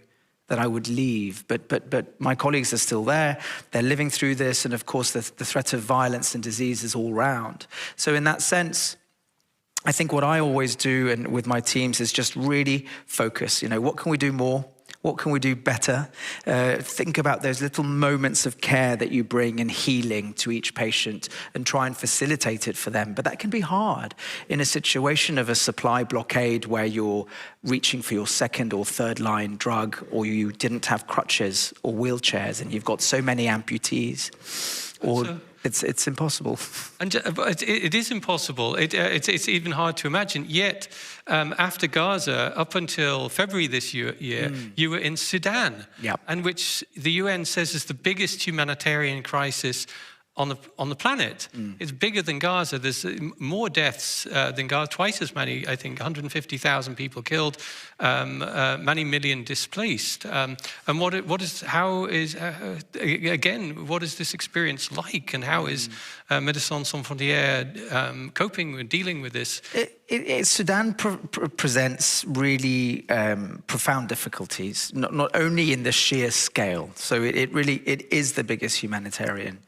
that I would leave, but my colleagues are still there. They're living through this, and of course the threat of violence and disease is all round. So in that sense, I think what I always do and with my teams is just really focus. You know, what can we do more? What can we do better? Think about those little moments of care that you bring and healing to each patient and try and facilitate it for them. But that can be hard in a situation of a supply blockade where you're reaching for your second or third line drug, or you didn't have crutches or wheelchairs and you've got so many amputees. Or it's impossible. And it is impossible. It's even hard to imagine. Yet, after Gaza, up until February this year, you were in Sudan, and which the UN says is the biggest humanitarian crisis on the planet. It's bigger than Gaza. There's more deaths than Gaza, twice as many, I think, 150,000 people killed, many million displaced. And what is this experience like, and how is Médecins Sans Frontières coping with dealing with this? Sudan presents really profound difficulties, not only in the sheer scale. So it is the biggest humanitarian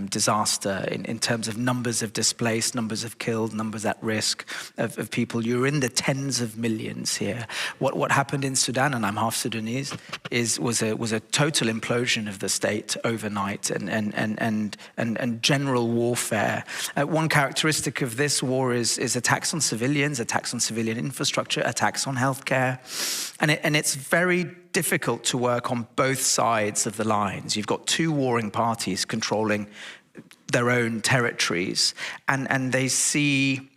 disaster in terms of numbers of displaced, numbers of killed, numbers at risk of people. You're in the tens of millions here. What happened in Sudan, and I'm half Sudanese, was a total implosion of the state overnight and general warfare. One characteristic of this war is attacks on civilians, attacks on civilian infrastructure, attacks on healthcare, and it's very difficult to work on both sides of the lines. You've got two warring parties controlling their own territories, and they see.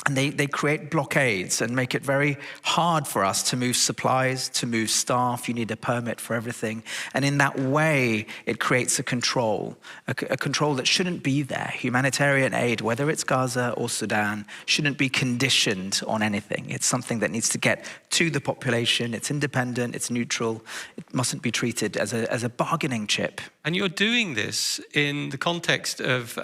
And they create blockades and make it very hard for us to move supplies, to move staff. You need a permit for everything. And in that way, it creates a control that shouldn't be there. Humanitarian aid, whether it's Gaza or Sudan, shouldn't be conditioned on anything. It's something that needs to get to the population. It's independent, it's neutral. It mustn't be treated as a bargaining chip. And you're doing this in the context of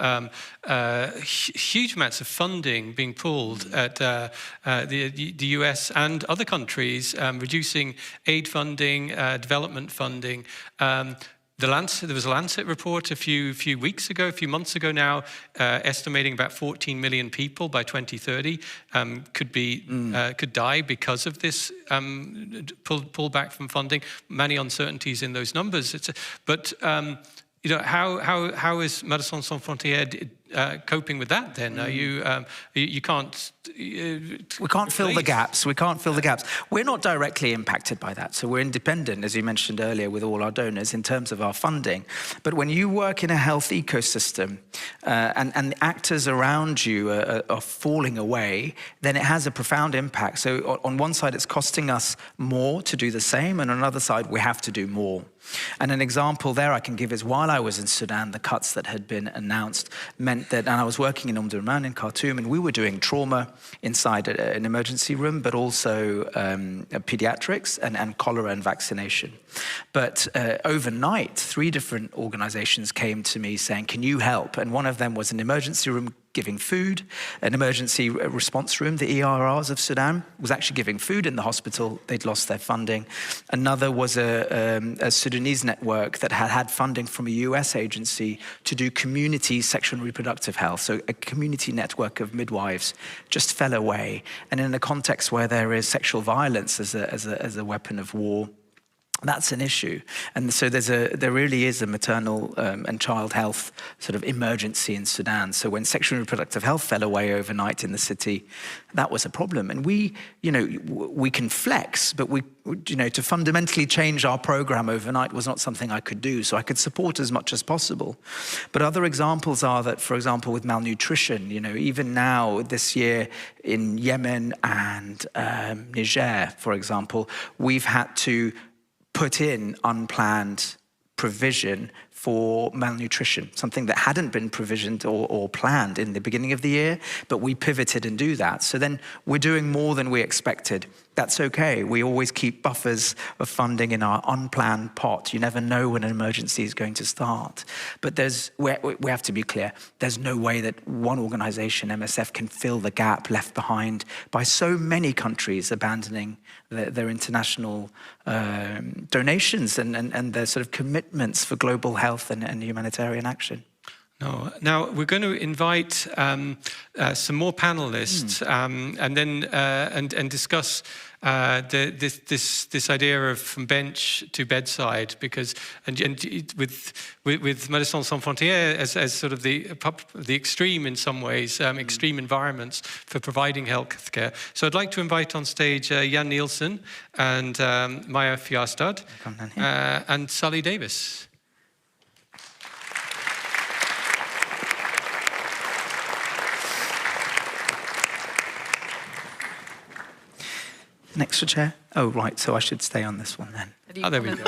huge amounts of funding being pulled at the US and other countries, reducing aid funding, development funding. There was a Lancet report a few months ago now, estimating about 14 million people by 2030 could die because of this pullback from funding. Many uncertainties in those numbers. But you know, how is Médecins Sans Frontières coping with that? Then are you can't. We can't fill the gaps. We can't fill the gaps. We're not directly impacted by that. So we're independent, as you mentioned earlier, with all our donors in terms of our funding. But when you work in a health ecosystem and the actors around you are falling away, then it has a profound impact. So on one side, it's costing us more to do the same, and on another side, we have to do more. And an example there I can give is while I was in Sudan, the cuts that had been announced meant that, and I was working in Omdurman in Khartoum, and we were doing trauma inside an emergency room, but also pediatrics and cholera and vaccination. But overnight, 3 different organizations came to me saying, can you help? And one of them was an emergency room giving food, an emergency response room, the ERRs of Sudan, was actually giving food in the hospital. They'd lost their funding. Another was a Sudanese network that had funding from a US agency to do community sexual and reproductive health. So a community network of midwives just fell away. And in a context where there is sexual violence as a weapon of war, that's an issue. And so there really is a maternal and child health sort of emergency in Sudan. So when sexual and reproductive health fell away overnight in the city, that was a problem. And we can flex, but to fundamentally change our program overnight was not something I could do. So I could support as much as possible. But other examples are that, for example, with malnutrition, even now this year in Yemen and Niger, for example, we've had to put in unplanned provision for malnutrition, something that hadn't been provisioned or planned in the beginning of the year, but we pivoted and do that. So then we're doing more than we expected. That's okay. We always keep buffers of funding in our unplanned pot. You never know when an emergency is going to start. But we have to be clear, there's no way that one organization, MSF, can fill the gap left behind by so many countries abandoning their international donations and their sort of commitments for global health and humanitarian action. No. Now we're going to invite some more panelists and then and discuss this idea of from bench to bedside, because and with Médecins Sans Frontières as sort of the extreme in some ways, extreme environments for providing healthcare. So I'd like to invite on stage Jan Nielsen and Maya Fjastad and Sally Davis. An extra chair? Oh, right, so I should stay on this one then. Oh, there we go.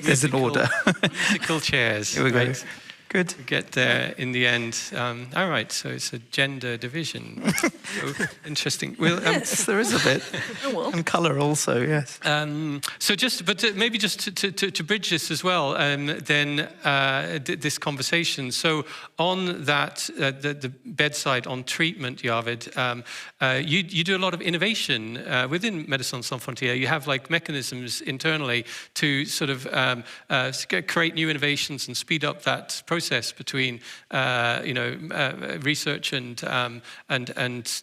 There's an order. Musical chairs. Here we go. Good. To get there in the end. All right, so it's a gender division. So interesting. Well, yes, there is a bit. Oh, well. And colour also, yes. So maybe just to bridge this as well, then this conversation. So on that, the bedside, on treatment, Javid, you do a lot of innovation within Médecins Sans Frontières. You have like mechanisms internally to sort of create new innovations and speed up that process between research and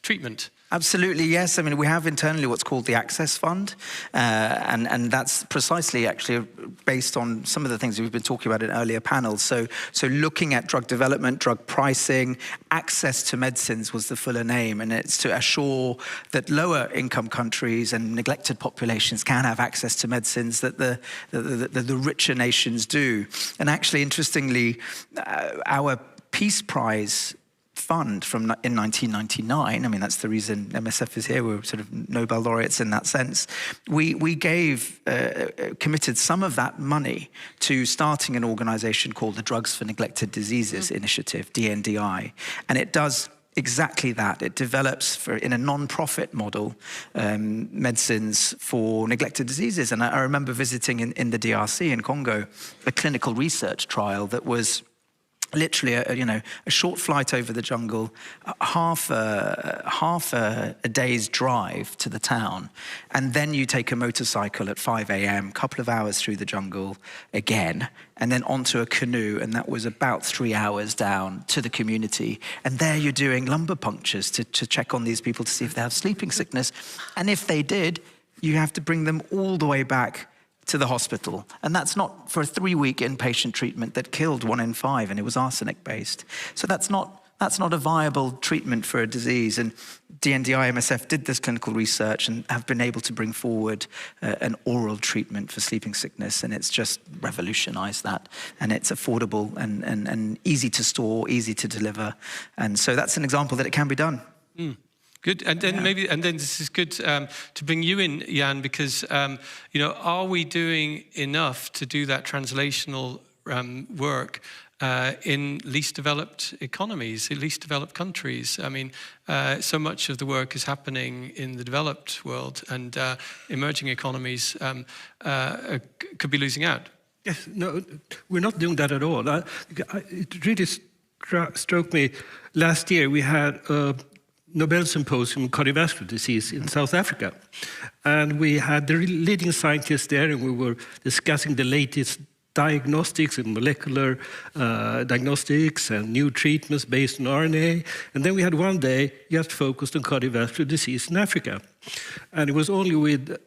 treatment. Absolutely, yes. I mean, we have internally what's called the Access Fund, and that's precisely actually based on some of the things we've been talking about in earlier panels. So looking at drug development, drug pricing, access to medicines was the fuller name, and it's to assure that lower income countries and neglected populations can have access to medicines that the richer nations do. And actually, interestingly, our Peace Prize fund in 1999, I mean, that's the reason MSF is here, we're sort of Nobel laureates in that sense. We committed some of that money to starting an organization called the Drugs for Neglected Diseases Initiative, DNDI, and it does exactly that. It develops in a non-profit model medicines for neglected diseases. And I remember visiting in the DRC in Congo a clinical research trial that was literally a short flight over the jungle, half a day's drive to the town, and then you take a motorcycle at 5 a.m., couple of hours through the jungle again, and then onto a canoe, and that was about 3 hours down to the community. And there you're doing lumbar punctures to check on these people to see if they have sleeping sickness. And if they did, you have to bring them all the way back to the hospital. And that's not for a 3-week inpatient treatment that killed 1 in 5, and it was arsenic-based. So that's not a viable treatment for a disease. And DNDi MSF did this clinical research and have been able to bring forward an oral treatment for sleeping sickness, and it's just revolutionized that. And it's affordable and easy to store, easy to deliver. And so that's an example that it can be done. Mm. Good, and then this is good to bring you in, Jan, because are we doing enough to do that translational work in least developed economies, in least developed countries? I mean, so much of the work is happening in the developed world, and emerging economies could be losing out. Yes, no, we're not doing that at all. It really struck me. Last year we had a Nobel Symposium on cardiovascular disease in South Africa. And we had the leading scientists there, and we were discussing the latest diagnostics and molecular diagnostics and new treatments based on RNA. And then we had one day just focused on cardiovascular disease in Africa. And it was only with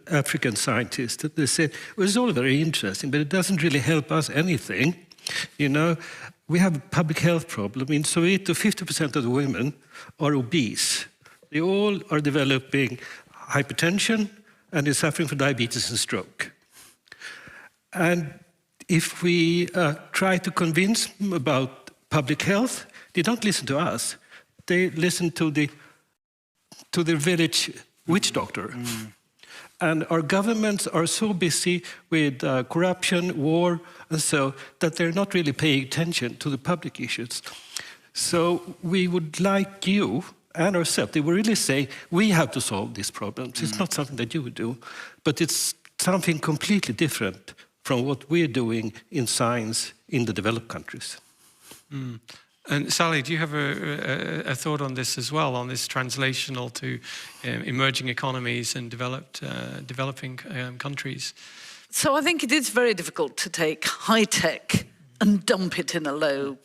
African scientists that they said, well, it's all very interesting, but it doesn't really help us anything. We have a public health problem. In Soweto, 50% of the women are obese. They all are developing hypertension, and they're suffering from diabetes and stroke. And if we try to convince them about public health, they don't listen to us. They listen to the village witch doctor. Mm. And our governments are so busy with corruption, war, and so that they're not really paying attention to the public issues. So we would like you and ourselves, they will really say, we have to solve these problems. Mm. It's not something that you would do, but it's something completely different from what we're doing in science in the developed countries. Mm. And Sally, do you have a thought on this as well, on this translational to emerging economies and developing countries? So I think it is very difficult to take high tech and dump it in a low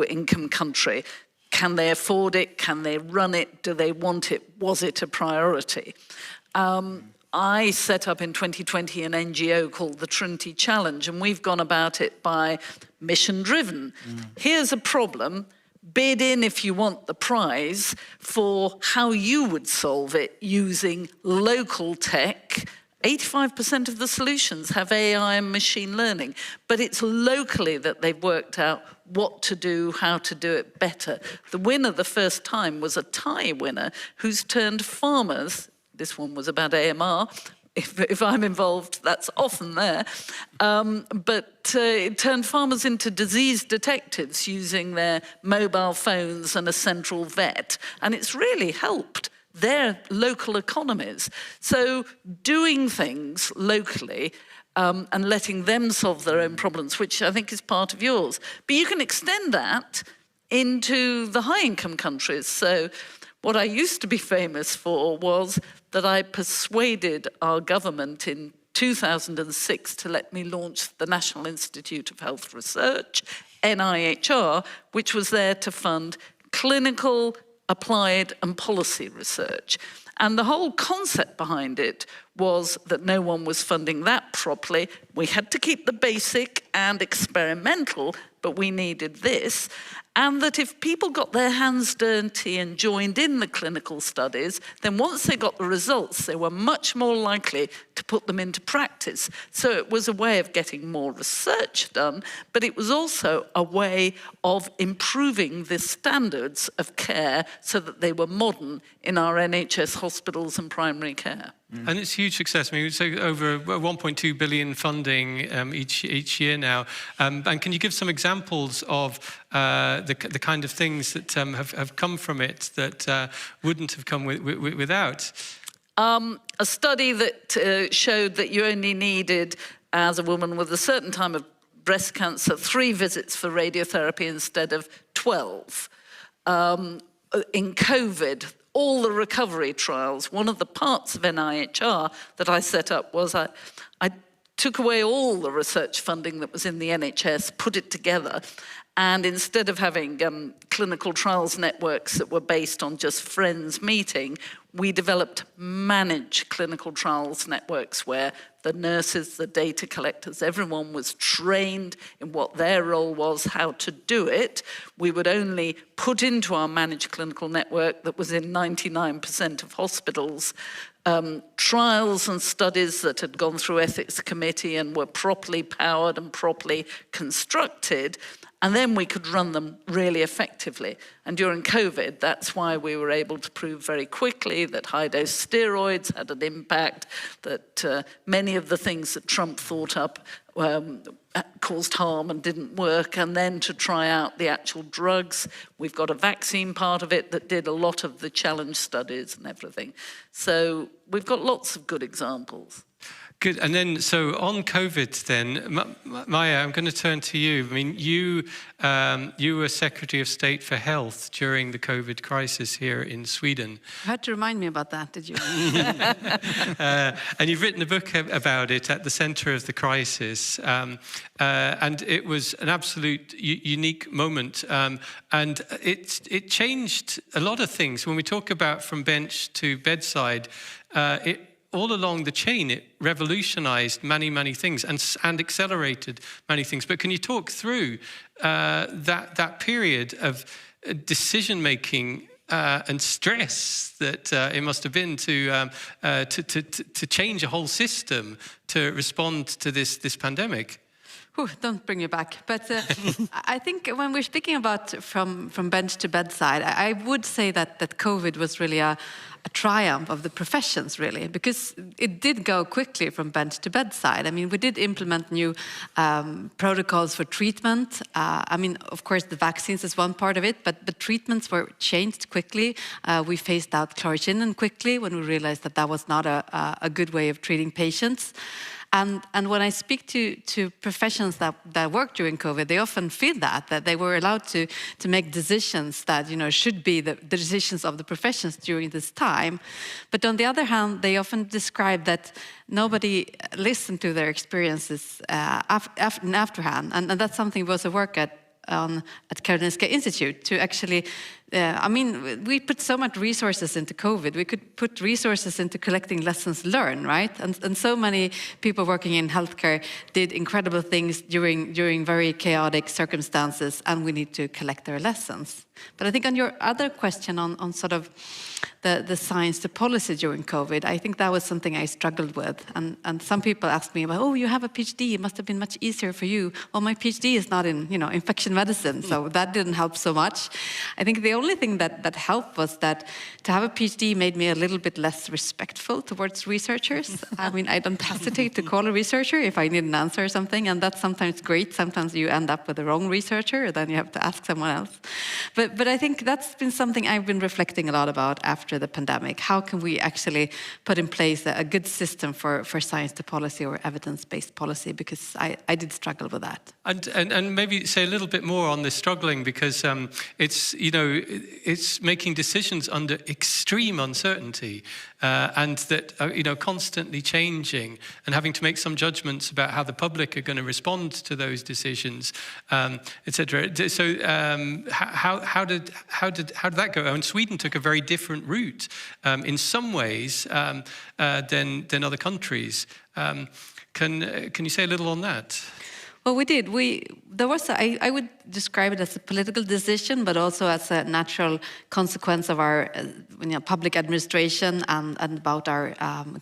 income country. Can they afford it? Can they run it? Do they want it? Was it a priority? I set up in 2020 an NGO called the Trinity Challenge, and we've gone about it by mission-driven. Mm. Here's a problem, bid in if you want the prize for how you would solve it using local tech. 85% of the solutions have AI and machine learning, but it's locally that they've worked out what to do, how to do it better. The winner the first time was a Thai winner who's turned farmers. This one was about AMR. If I'm involved, that's often there. But it turned farmers into disease detectives using their mobile phones and a central vet. And it's really helped their local economies. So doing things locally and letting them solve their own problems, which I think is part of yours. But you can extend that into the high-income countries. So what I used to be famous for was that I persuaded our government in 2006 to let me launch the National Institute of Health Research, NIHR, which was there to fund clinical, applied and policy research. And the whole concept behind it was that no one was funding that properly. We had to keep the basic and experimental, but we needed this. And that if people got their hands dirty and joined in the clinical studies, then once they got the results, they were much more likely to put them into practice. So it was a way of getting more research done, but it was also a way of improving the standards of care so that they were modern in our NHS hospitals and primary care. And it's a huge success. I mean, so over 1.2 billion funding each year now. And can you give some examples of the kind of things that have come from it that wouldn't have come without? A study that showed that you only needed, as a woman with a certain time of breast cancer, 3 visits for radiotherapy instead of 12. In COVID, all the recovery trials, one of the parts of NIHR that I set up was I took away all the research funding that was in the NHS, put it together, and instead of having clinical trials networks that were based on just friends meeting, we developed managed clinical trials networks where the nurses, the data collectors, everyone was trained in what their role was, how to do it. We would only put into our managed clinical network that was in 99% of hospitals trials and studies that had gone through ethics committee and were properly powered and properly constructed, and then we could run them really effectively. And during COVID, that's why we were able to prove very quickly that high-dose steroids had an impact, that many of the things that Trump thought up caused harm and didn't work, and then to try out the actual drugs. We've got a vaccine part of it that did a lot of the challenge studies and everything. So we've got lots of good examples. Good. And then, so on COVID then, Maya, I'm going to turn to you. I mean, you were Secretary of State for Health during the COVID crisis here in Sweden. You had to remind me about that, did you? And you've written a book about it, At the Center of the Crisis. And it was an absolute unique moment. And it changed a lot of things. When we talk about from bench to bedside, all along the chain, it revolutionized many things and accelerated many things. But can you talk through that period of decision-making and stress that it must have been to change a whole system to respond to this pandemic? Ooh, don't bring me back. But I think when we're speaking about from bench to bedside, I would say that COVID was really a triumph of the professions, really, because it did go quickly from bench to bedside. I mean, we did implement new protocols for treatment. I mean, of course, the vaccines is one part of it, but the treatments were changed quickly. We phased out chloroquine quickly when we realized that was not a good way of treating patients. And when I speak to professions that work during COVID, they often feel that they were allowed to make decisions that should be the decisions of the professions during this time. But on the other hand, they often describe that nobody listened to their experiences afterhand, and that's something we also work at Karolinska Institute to actually. I mean, we put so much resources into COVID. We could put resources into collecting lessons learned, right? And so many people working in healthcare did incredible things during very chaotic circumstances, and we need to collect their lessons. But I think on your other question on sort of the science to policy during COVID, I think that was something I struggled with. And some people asked me about, oh, you have a PhD, it must have been much easier for you. Well, my PhD is not in infection medicine, so that didn't help so much. I think the only thing that helped was that to have a PhD made me a little bit less respectful towards researchers. I mean, I don't hesitate to call a researcher if I need an answer or something, and that's sometimes great. Sometimes you end up with the wrong researcher, and then you have to ask someone else. But I think that's been something I've been reflecting a lot about after the pandemic. How can we actually put in place a good system for science to policy or evidence-based policy? Because I did struggle with that. And maybe say a little bit more on this struggling, because it's making decisions under extreme uncertainty and that constantly changing and having to make some judgments about how the public are going to respond to those decisions, etc. So how did that go? And Sweden took a very different route in some ways than other countries. Can you say a little on that? Well, we did. There was I would describe it as a political decision, but also as a natural consequence of our public administration and about our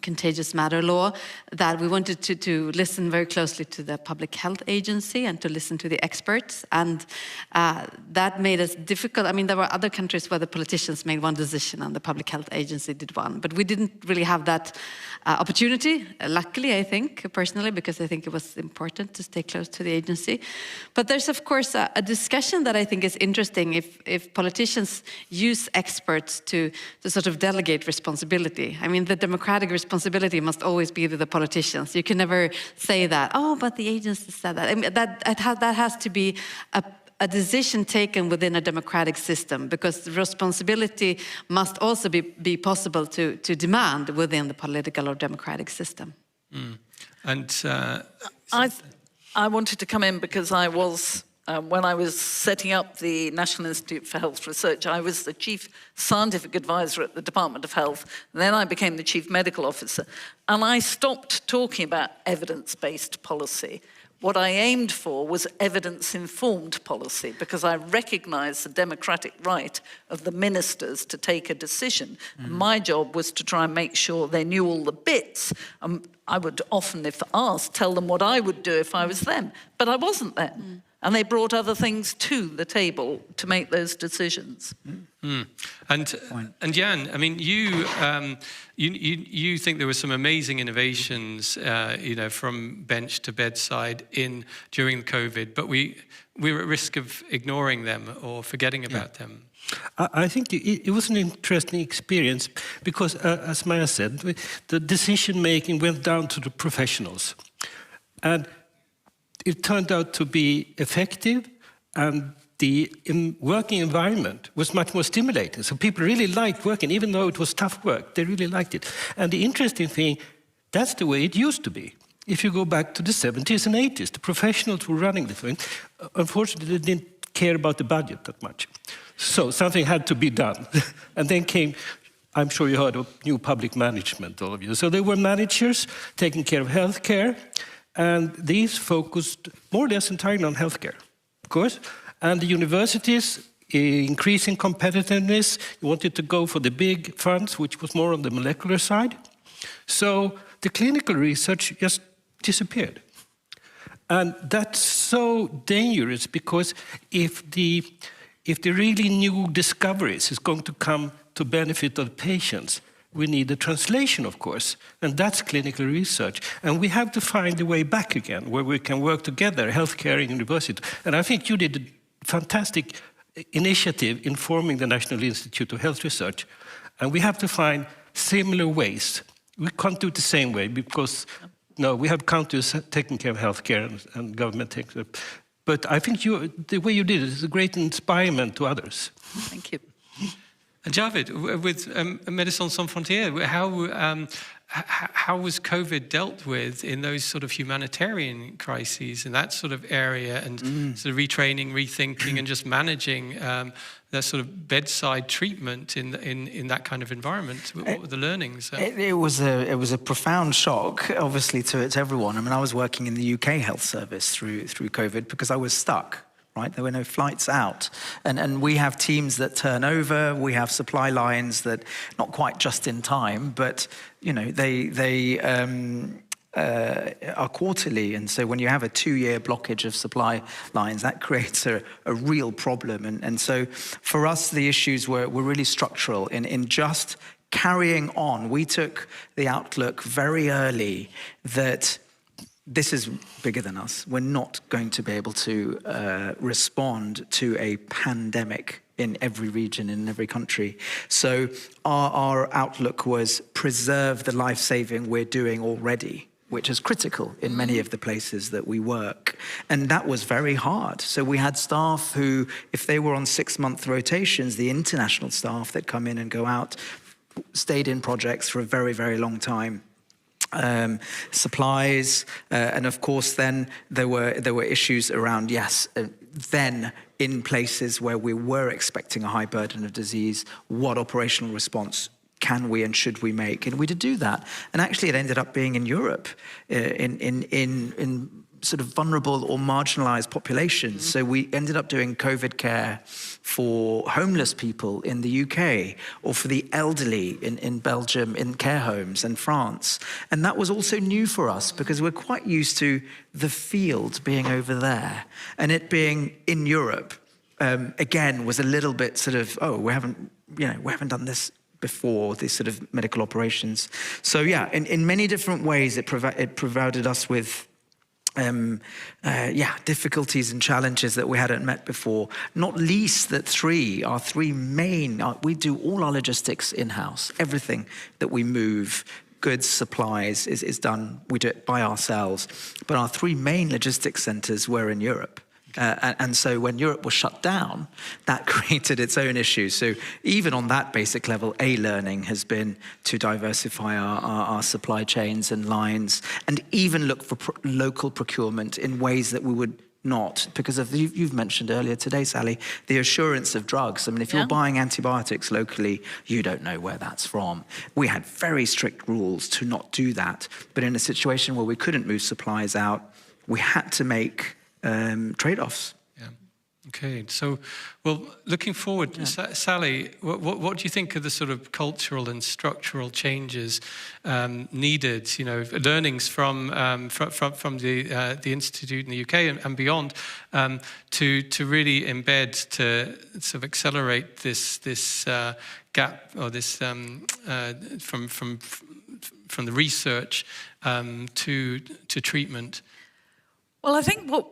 contagious matter law, that we wanted to listen very closely to the Public Health Agency and to listen to the experts. And that made us difficult. I mean, there were other countries where the politicians made one decision and the Public Health Agency did one. But we didn't really have that opportunity, luckily, I think, personally, because I think it was important to stay close to the agency. But there's, of course, a discussion that I think is interesting if politicians use experts to sort of delegate responsibility. I mean, the democratic responsibility must always be with the politicians. You can never say that, oh, but the agency said that. I mean, that has to be a decision taken within a democratic system, because the responsibility must also be possible to demand within the political or democratic system. Mm. And I wanted to come in because I was, when I was setting up the National Institute for Health Research, I was the chief scientific advisor at the Department of Health. And then I became the chief medical officer. And I stopped talking about evidence-based policy. What I aimed for was evidence-informed policy, because I recognise the democratic right of the ministers to take a decision. And my job was to try and make sure they knew all the bits. I would often, if asked, tell them what I would do if I was them. But I wasn't them. And they brought other things to the table to make those decisions. And Jan, I mean, you think there were some amazing innovations, from bench to bedside during COVID, but we were at risk of ignoring them or forgetting about them. I think it was an interesting experience because, as Maya said, the decision-making went down to the professionals. And it turned out to be effective, and the working environment was much more stimulating. So people really liked working, even though it was tough work, they really liked it. And the interesting thing, that's the way it used to be. If you go back to the 70s and 80s, the professionals were running the thing. Unfortunately, they didn't care about the budget that much. So something had to be done. And then came, I'm sure you heard of new public management, all of you. So there were managers taking care of healthcare, and these focused more or less entirely on healthcare, of course. And the universities, increasing competitiveness, wanted to go for the big funds, which was more on the molecular side. So the clinical research just disappeared. And that's so dangerous, because if the really new discoveries is going to come to benefit of the patients, we need a translation, of course, and that's clinical research. And we have to find a way back again, where we can work together, healthcare and university. And I think you did a fantastic initiative in forming the National Institute of Health Research. And we have to find similar ways. We can't do it the same way, because, no, we have countries taking care of healthcare and government taking care. But I think the way you did it is a great inspirement to others. Thank you. And Javid, with Médecins Sans Frontières, how was COVID dealt with in those sort of humanitarian crises in that sort of area, and sort of retraining, rethinking, and just managing that sort of bedside treatment in that kind of environment? What were the learnings? It was a profound shock, obviously, to everyone. I mean, I was working in the UK health service through COVID because I was stuck. Right? There were no flights out. And we have teams that turn over, we have supply lines that, not quite just in time, but, they are quarterly. And so when you have a 2-year blockage of supply lines, that creates a real problem. And so for us, the issues were really structural in just carrying on. We took the outlook very early that this is bigger than us. We're not going to be able to respond to a pandemic in every region, in every country. So our outlook was preserve the life-saving we're doing already, which is critical in many of the places that we work. And that was very hard. So we had staff who, if they were on 6-month rotations, the international staff that come in and go out, stayed in projects for a very, very long time. Supplies, and of course then there were issues around, then in places where we were expecting a high burden of disease, what operational response can we and should we make? And we did do that. And actually it ended up being in Europe, in sort of vulnerable or marginalized populations. So we ended up doing COVID care for homeless people in the UK, or for the elderly in Belgium in care homes and France. And that was also new for us because we're quite used to the field being over there and it being in Europe. Again, was a little bit sort of, oh, we haven't done this before, these sort of medical operations. So yeah, in many different ways, it provided us with difficulties and challenges that we hadn't met before. Not least that our three main, we do all our logistics in-house. Everything that we move, goods, supplies, is done, we do it by ourselves. But our three main logistics centers were in Europe. And so when Europe was shut down, that created its own issues. So even on that basic level, learning has been to diversify our supply chains and lines, and even look for local procurement in ways that we would not, because of you've mentioned earlier today, Sally, the assurance of drugs. I mean, if you're buying antibiotics locally, you don't know where that's from. We had very strict rules to not do that. But in a situation where we couldn't move supplies out, we had to make trade-offs. Yeah. Okay. So, well, looking forward, Sally, what do you think are the sort of cultural and structural changes needed? You know, learnings from the institute in the UK and beyond to really embed, to sort of accelerate this gap, or this from the research to treatment. Well, I think what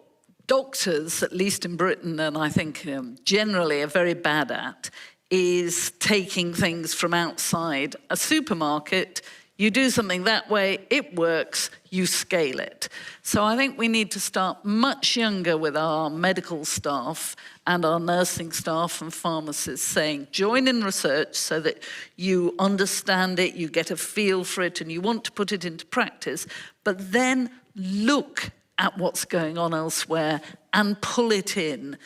doctors, at least in Britain, and I think generally are very bad at, is taking things from outside a supermarket. You do something that way, it works, you scale it. So I think we need to start much younger with our medical staff and our nursing staff and pharmacists, saying, join in research so that you understand it, you get a feel for it, and you want to put it into practice, but then look at what's going on elsewhere and pull it in.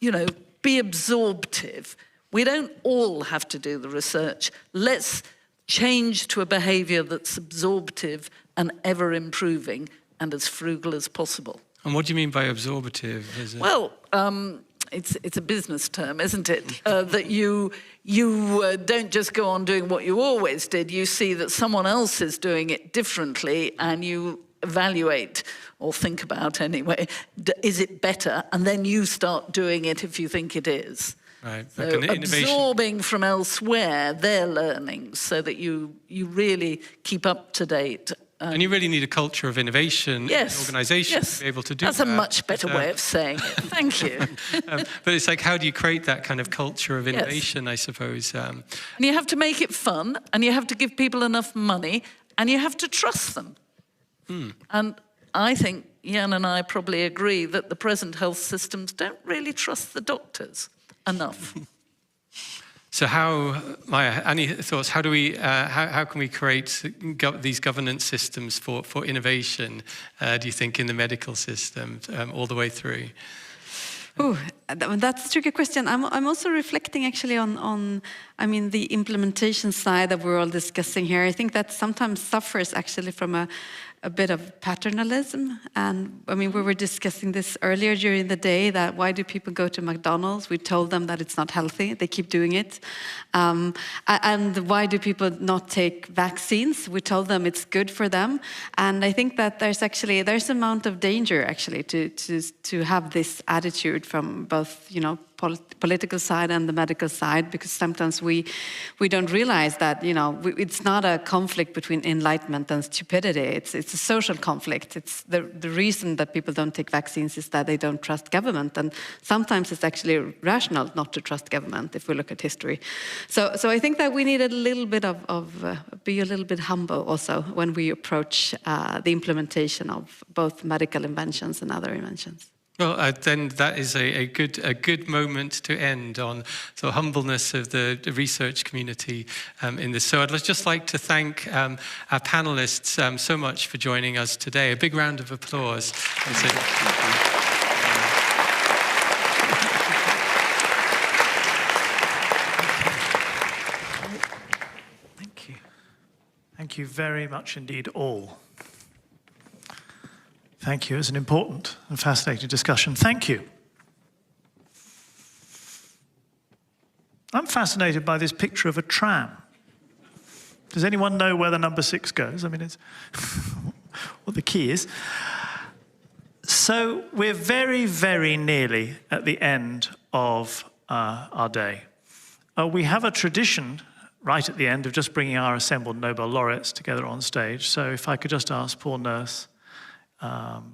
You know, be absorptive. We don't all have to do the research. Let's change to a behavior that's absorptive and ever improving and as frugal as possible. And what do you mean by absorptive? Well, it's a business term, isn't it? That you don't just go on doing what you always did. You see that someone else is doing it differently and you evaluate, or think about anyway, is it better? And then you start doing it if you think it is. Right. So Like absorbing from elsewhere their learnings so that you really keep up to date. And you really need a culture of innovation in organisations to be able to do that. That's a much better way of saying it. Thank you. But it's like, how do you create that kind of culture of innovation, I suppose? And you have to make it fun, and you have to give people enough money, and you have to trust them. And I think Jan and I probably agree that the present health systems don't really trust the doctors enough. So how, Maya, any thoughts? How do we, how can we create these governance systems for innovation, do you think, in the medical system all the way through? Oh, that's a tricky question. I'm also reflecting actually on I mean, the implementation side that we're all discussing here. I think that sometimes suffers actually from a bit of paternalism. And I mean, we were discussing this earlier during the day, that why do people go to McDonald's? We told them that it's not healthy. They keep doing it. And why do people not take vaccines? We told them it's good for them. And I think that there's an amount of danger actually to have this attitude from both, you know, political side and the medical side, because sometimes we don't realize that, you know, it's not a conflict between enlightenment and stupidity. It's a social conflict. It's the reason that people don't take vaccines is that they don't trust government, and sometimes it's actually rational not to trust government if we look at history. So I think that we need a little bit of be a little bit humble also when we approach the implementation of both medical inventions and other inventions. Well, then that is a good moment to end on the humbleness of the research community in this. So I'd just like to thank our panelists so much for joining us today. A big round of applause. Thank you. Thank you very much indeed, all. Thank you. It's an important and fascinating discussion. Thank you. I'm fascinated by this picture of a tram. Does anyone know where the number 6 goes? I mean, it's what the key is. So we're very, very nearly at the end of our day. We have a tradition right at the end of just bringing our assembled Nobel laureates together on stage. So if I could just ask Paul Nurse,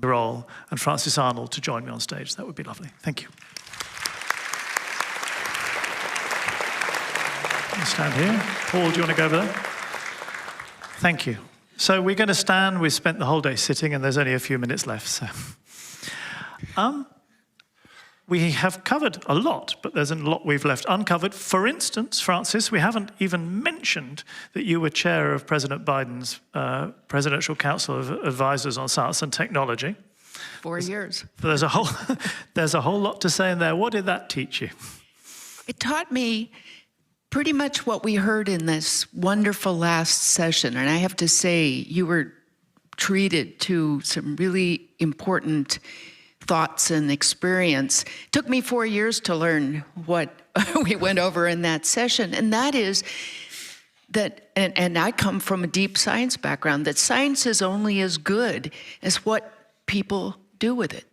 Roll, and Francis Arnold to join me on stage, that would be lovely. Thank you. I'll stand here. Paul, do you want to go over there? Thank you. So we're going to stand. We've spent the whole day sitting, and there's only a few minutes left. So, we have covered a lot, but there's a lot we've left uncovered. For instance, Francis, we haven't even mentioned that you were chair of President Biden's Presidential Council of Advisors on Science and Technology. 4 years. There's a whole lot to say in there. What did that teach you? It taught me pretty much what we heard in this wonderful last session. And I have to say, you were treated to some really important thoughts and experience. It took me 4 years to learn what we went over in that session. And that is that, and I come from a deep science background, that science is only as good as what people do with it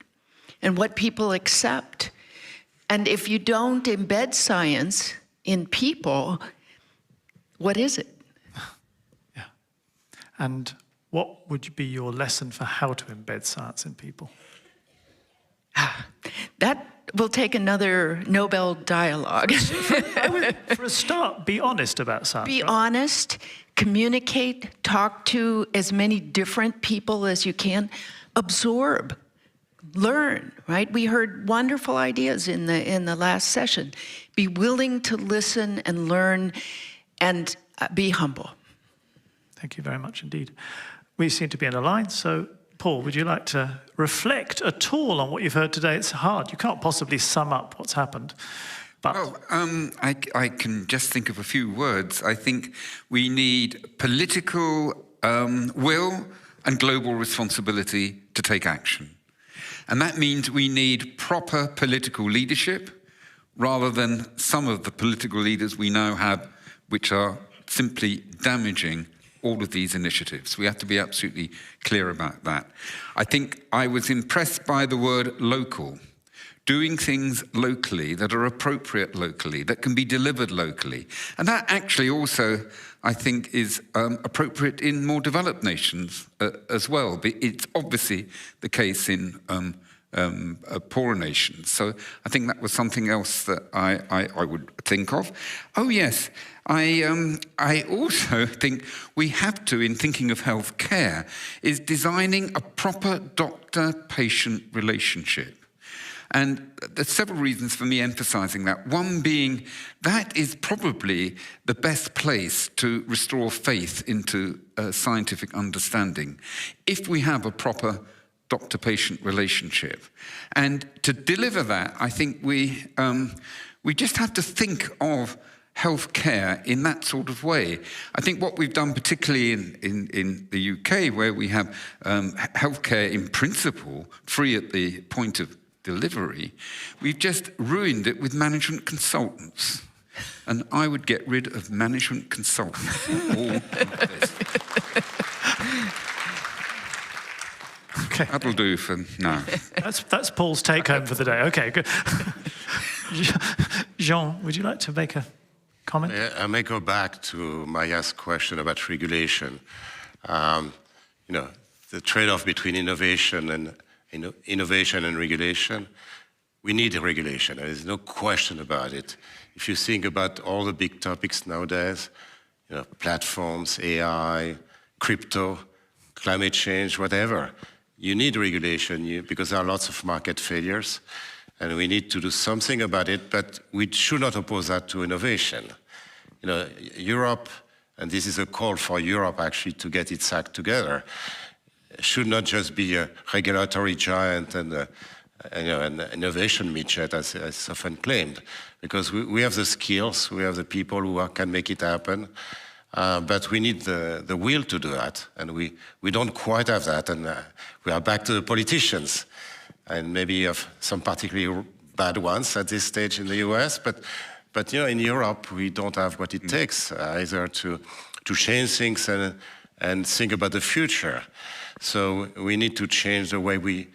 and what people accept. And if you don't embed science in people, what is it? Yeah. And what would be your lesson for how to embed science in people? That will take another Nobel Dialogue. For a start, be honest about science. Be right? honest, communicate, talk to as many different people as you can, absorb, learn, right? We heard wonderful ideas in the last session. Be willing to listen and learn and be humble. Thank you very much indeed. We seem to be in a line, so Paul, would you like to reflect at all on what you've heard today? It's hard. You can't possibly sum up what's happened. But well, I can just think of a few words. I think we need political will and global responsibility to take action. And that means we need proper political leadership rather than some of the political leaders we now have, which are simply damaging all of these initiatives. We have to be absolutely clear about that. I think I was impressed by the word local, doing things locally that are appropriate locally, that can be delivered locally. And that actually also, I think, is appropriate in more developed nations as well. But it's obviously the case in poorer nations. So I think that was something else that I would think of. Oh yes, I also think we have to, in thinking of healthcare, is designing a proper doctor-patient relationship. And there's several reasons for me emphasizing that. One being, that is probably the best place to restore faith into scientific understanding, if we have a proper doctor-patient relationship. And to deliver that, I think we just have to think of healthcare in that sort of way. I think what we've done, particularly in the UK, where we have healthcare in principle, free at the point of delivery, we've just ruined it with management consultants. And I would get rid of management consultants in all of this. Okay. That'll do for now. That's Paul's take home for the day. Okay, good. Jean, would you like to make a comment? I may go back to Maya's question about regulation. You know, the trade-off between innovation and regulation. We need a regulation. There is no question about it. If you think about all the big topics nowadays, you know, platforms, AI, crypto, climate change, whatever, you need regulation because there are lots of market failures, and we need to do something about it, but we should not oppose that to innovation. You know, Europe, and this is a call for Europe actually to get its act together, should not just be a regulatory giant and an innovation midget, as often claimed, because we have the skills, we have the people who can make it happen. But we need the will to do that, and we don't quite have that, and we are back to the politicians, and maybe of some particularly bad ones at this stage in the US, but you know, in Europe, we don't have what it takes either to change things and think about the future. So we need to change the way we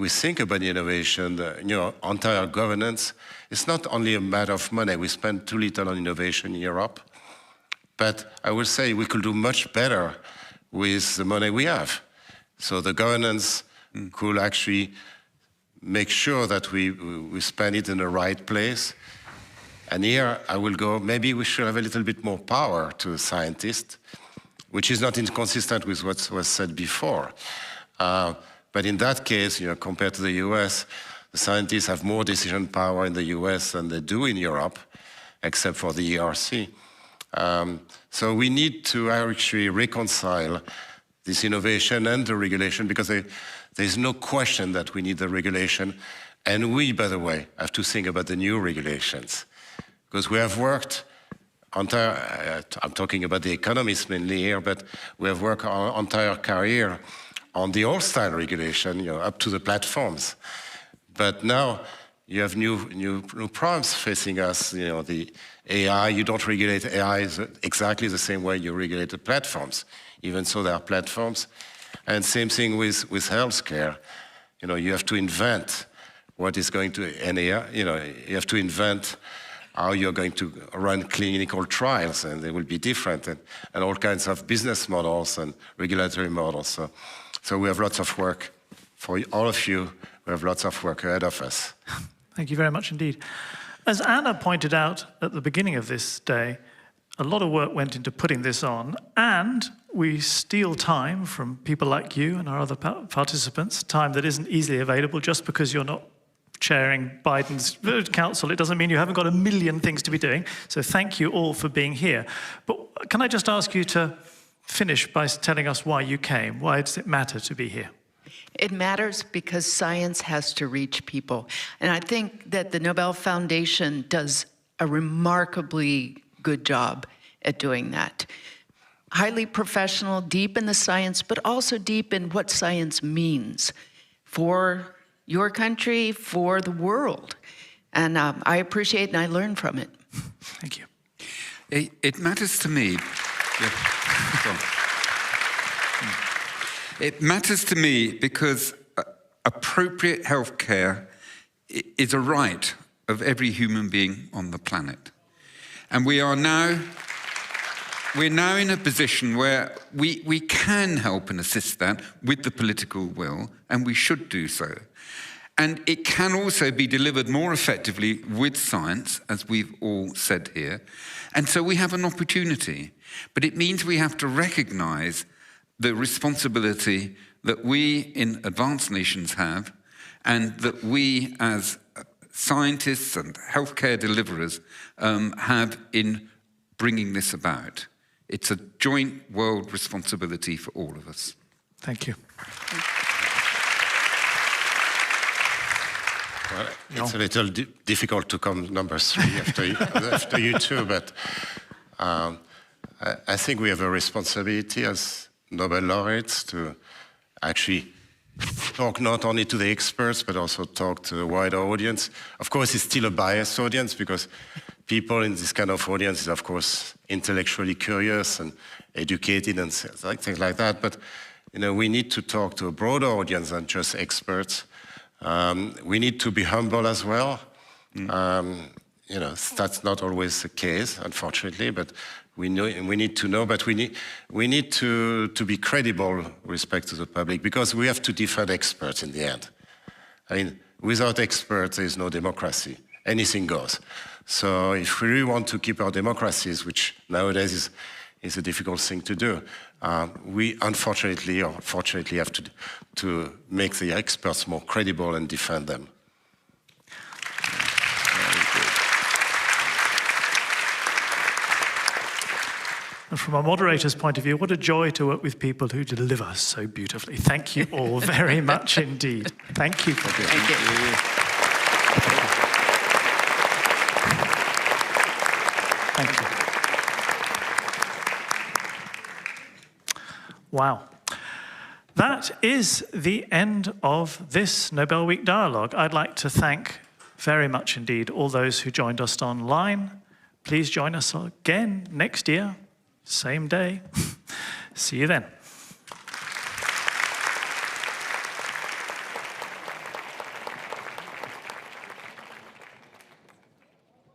think about innovation, you know, entire governance. It's not only a matter of money. We spend too little on innovation in Europe. But I would say we could do much better with the money we have. So the governance could actually make sure that we spend it in the right place. And here I will go, maybe we should have a little bit more power to the scientists, which is not inconsistent with what was said before. But in that case, you know, compared to the US, the scientists have more decision power in the US than they do in Europe, except for the ERC. So we need to actually reconcile this innovation and the regulation, because there's no question that we need the regulation. And we, by the way, have to think about the new regulations. Because we have worked, I'm talking about the economists mainly here, but we have worked our entire career on the old-style regulation, you know, up to the platforms. But now you have new problems facing us. You know, the AI, you don't regulate AI exactly the same way you regulate the platforms. Even so, there are platforms. And same thing with healthcare. You know, you have to invent what is going to, and you know, you have to invent how you're going to run clinical trials, and they will be different, and all kinds of business models and regulatory models. So we have lots of work for all of you. We have lots of work ahead of us. Thank you very much indeed. As Anna pointed out at the beginning of this day, a lot of work went into putting this on, and we steal time from people like you and our other participants, time that isn't easily available just because you're not chairing Biden's council. It doesn't mean you haven't got a million things to be doing. So thank you all for being here. But can I just ask you to finish by telling us why you came? Why does it matter to be here? It matters because science has to reach people. And I think that the Nobel Foundation does a remarkably good job at doing that. Highly professional, deep in the science, but also deep in what science means for your country, for the world. And I appreciate and I learn from it. Thank you. It matters to me. It matters to me because appropriate health care is a right of every human being on the planet. And we're now in a position where we can help and assist that with the political will, and we should do so. And it can also be delivered more effectively with science, as we've all said here. And so we have an opportunity. But it means we have to recognize the responsibility that we in advanced nations have, and that we as scientists and healthcare deliverers have in bringing this about. It's a joint world responsibility for all of us. Thank you. Well, it's a little difficult to come number 3 after you two, but I think we have a responsibility as Nobel laureates to actually talk not only to the experts, but also talk to the wider audience. Of course, it's still a biased audience because people in this kind of audience is, of course, intellectually curious and educated and things like that. But you know, we need to talk to a broader audience than just experts. We need to be humble as well. You know, that's not always the case, unfortunately, but we need to know, but we need to be credible with respect to the public, because we have to defend experts in the end. I mean, without experts, there is no democracy. Anything goes. So if we really want to keep our democracies, which nowadays is a difficult thing to do, we unfortunately or fortunately have to make the experts more credible and defend them. And from a moderator's point of view, what a joy to work with people who deliver so beautifully. Thank you all very much indeed. Thank you. Thank you. Thank you. Wow. That is the end of this Nobel Week Dialogue. I'd like to thank very much indeed all those who joined us online. Please join us again next year, same day. See you then.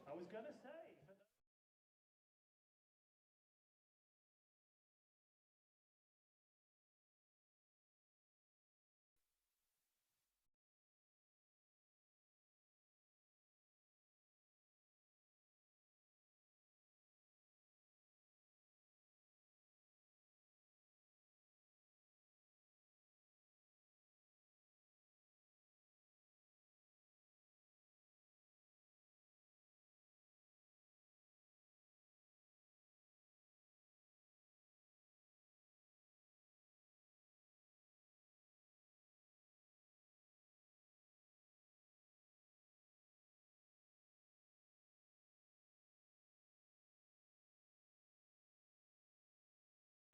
I was going to say.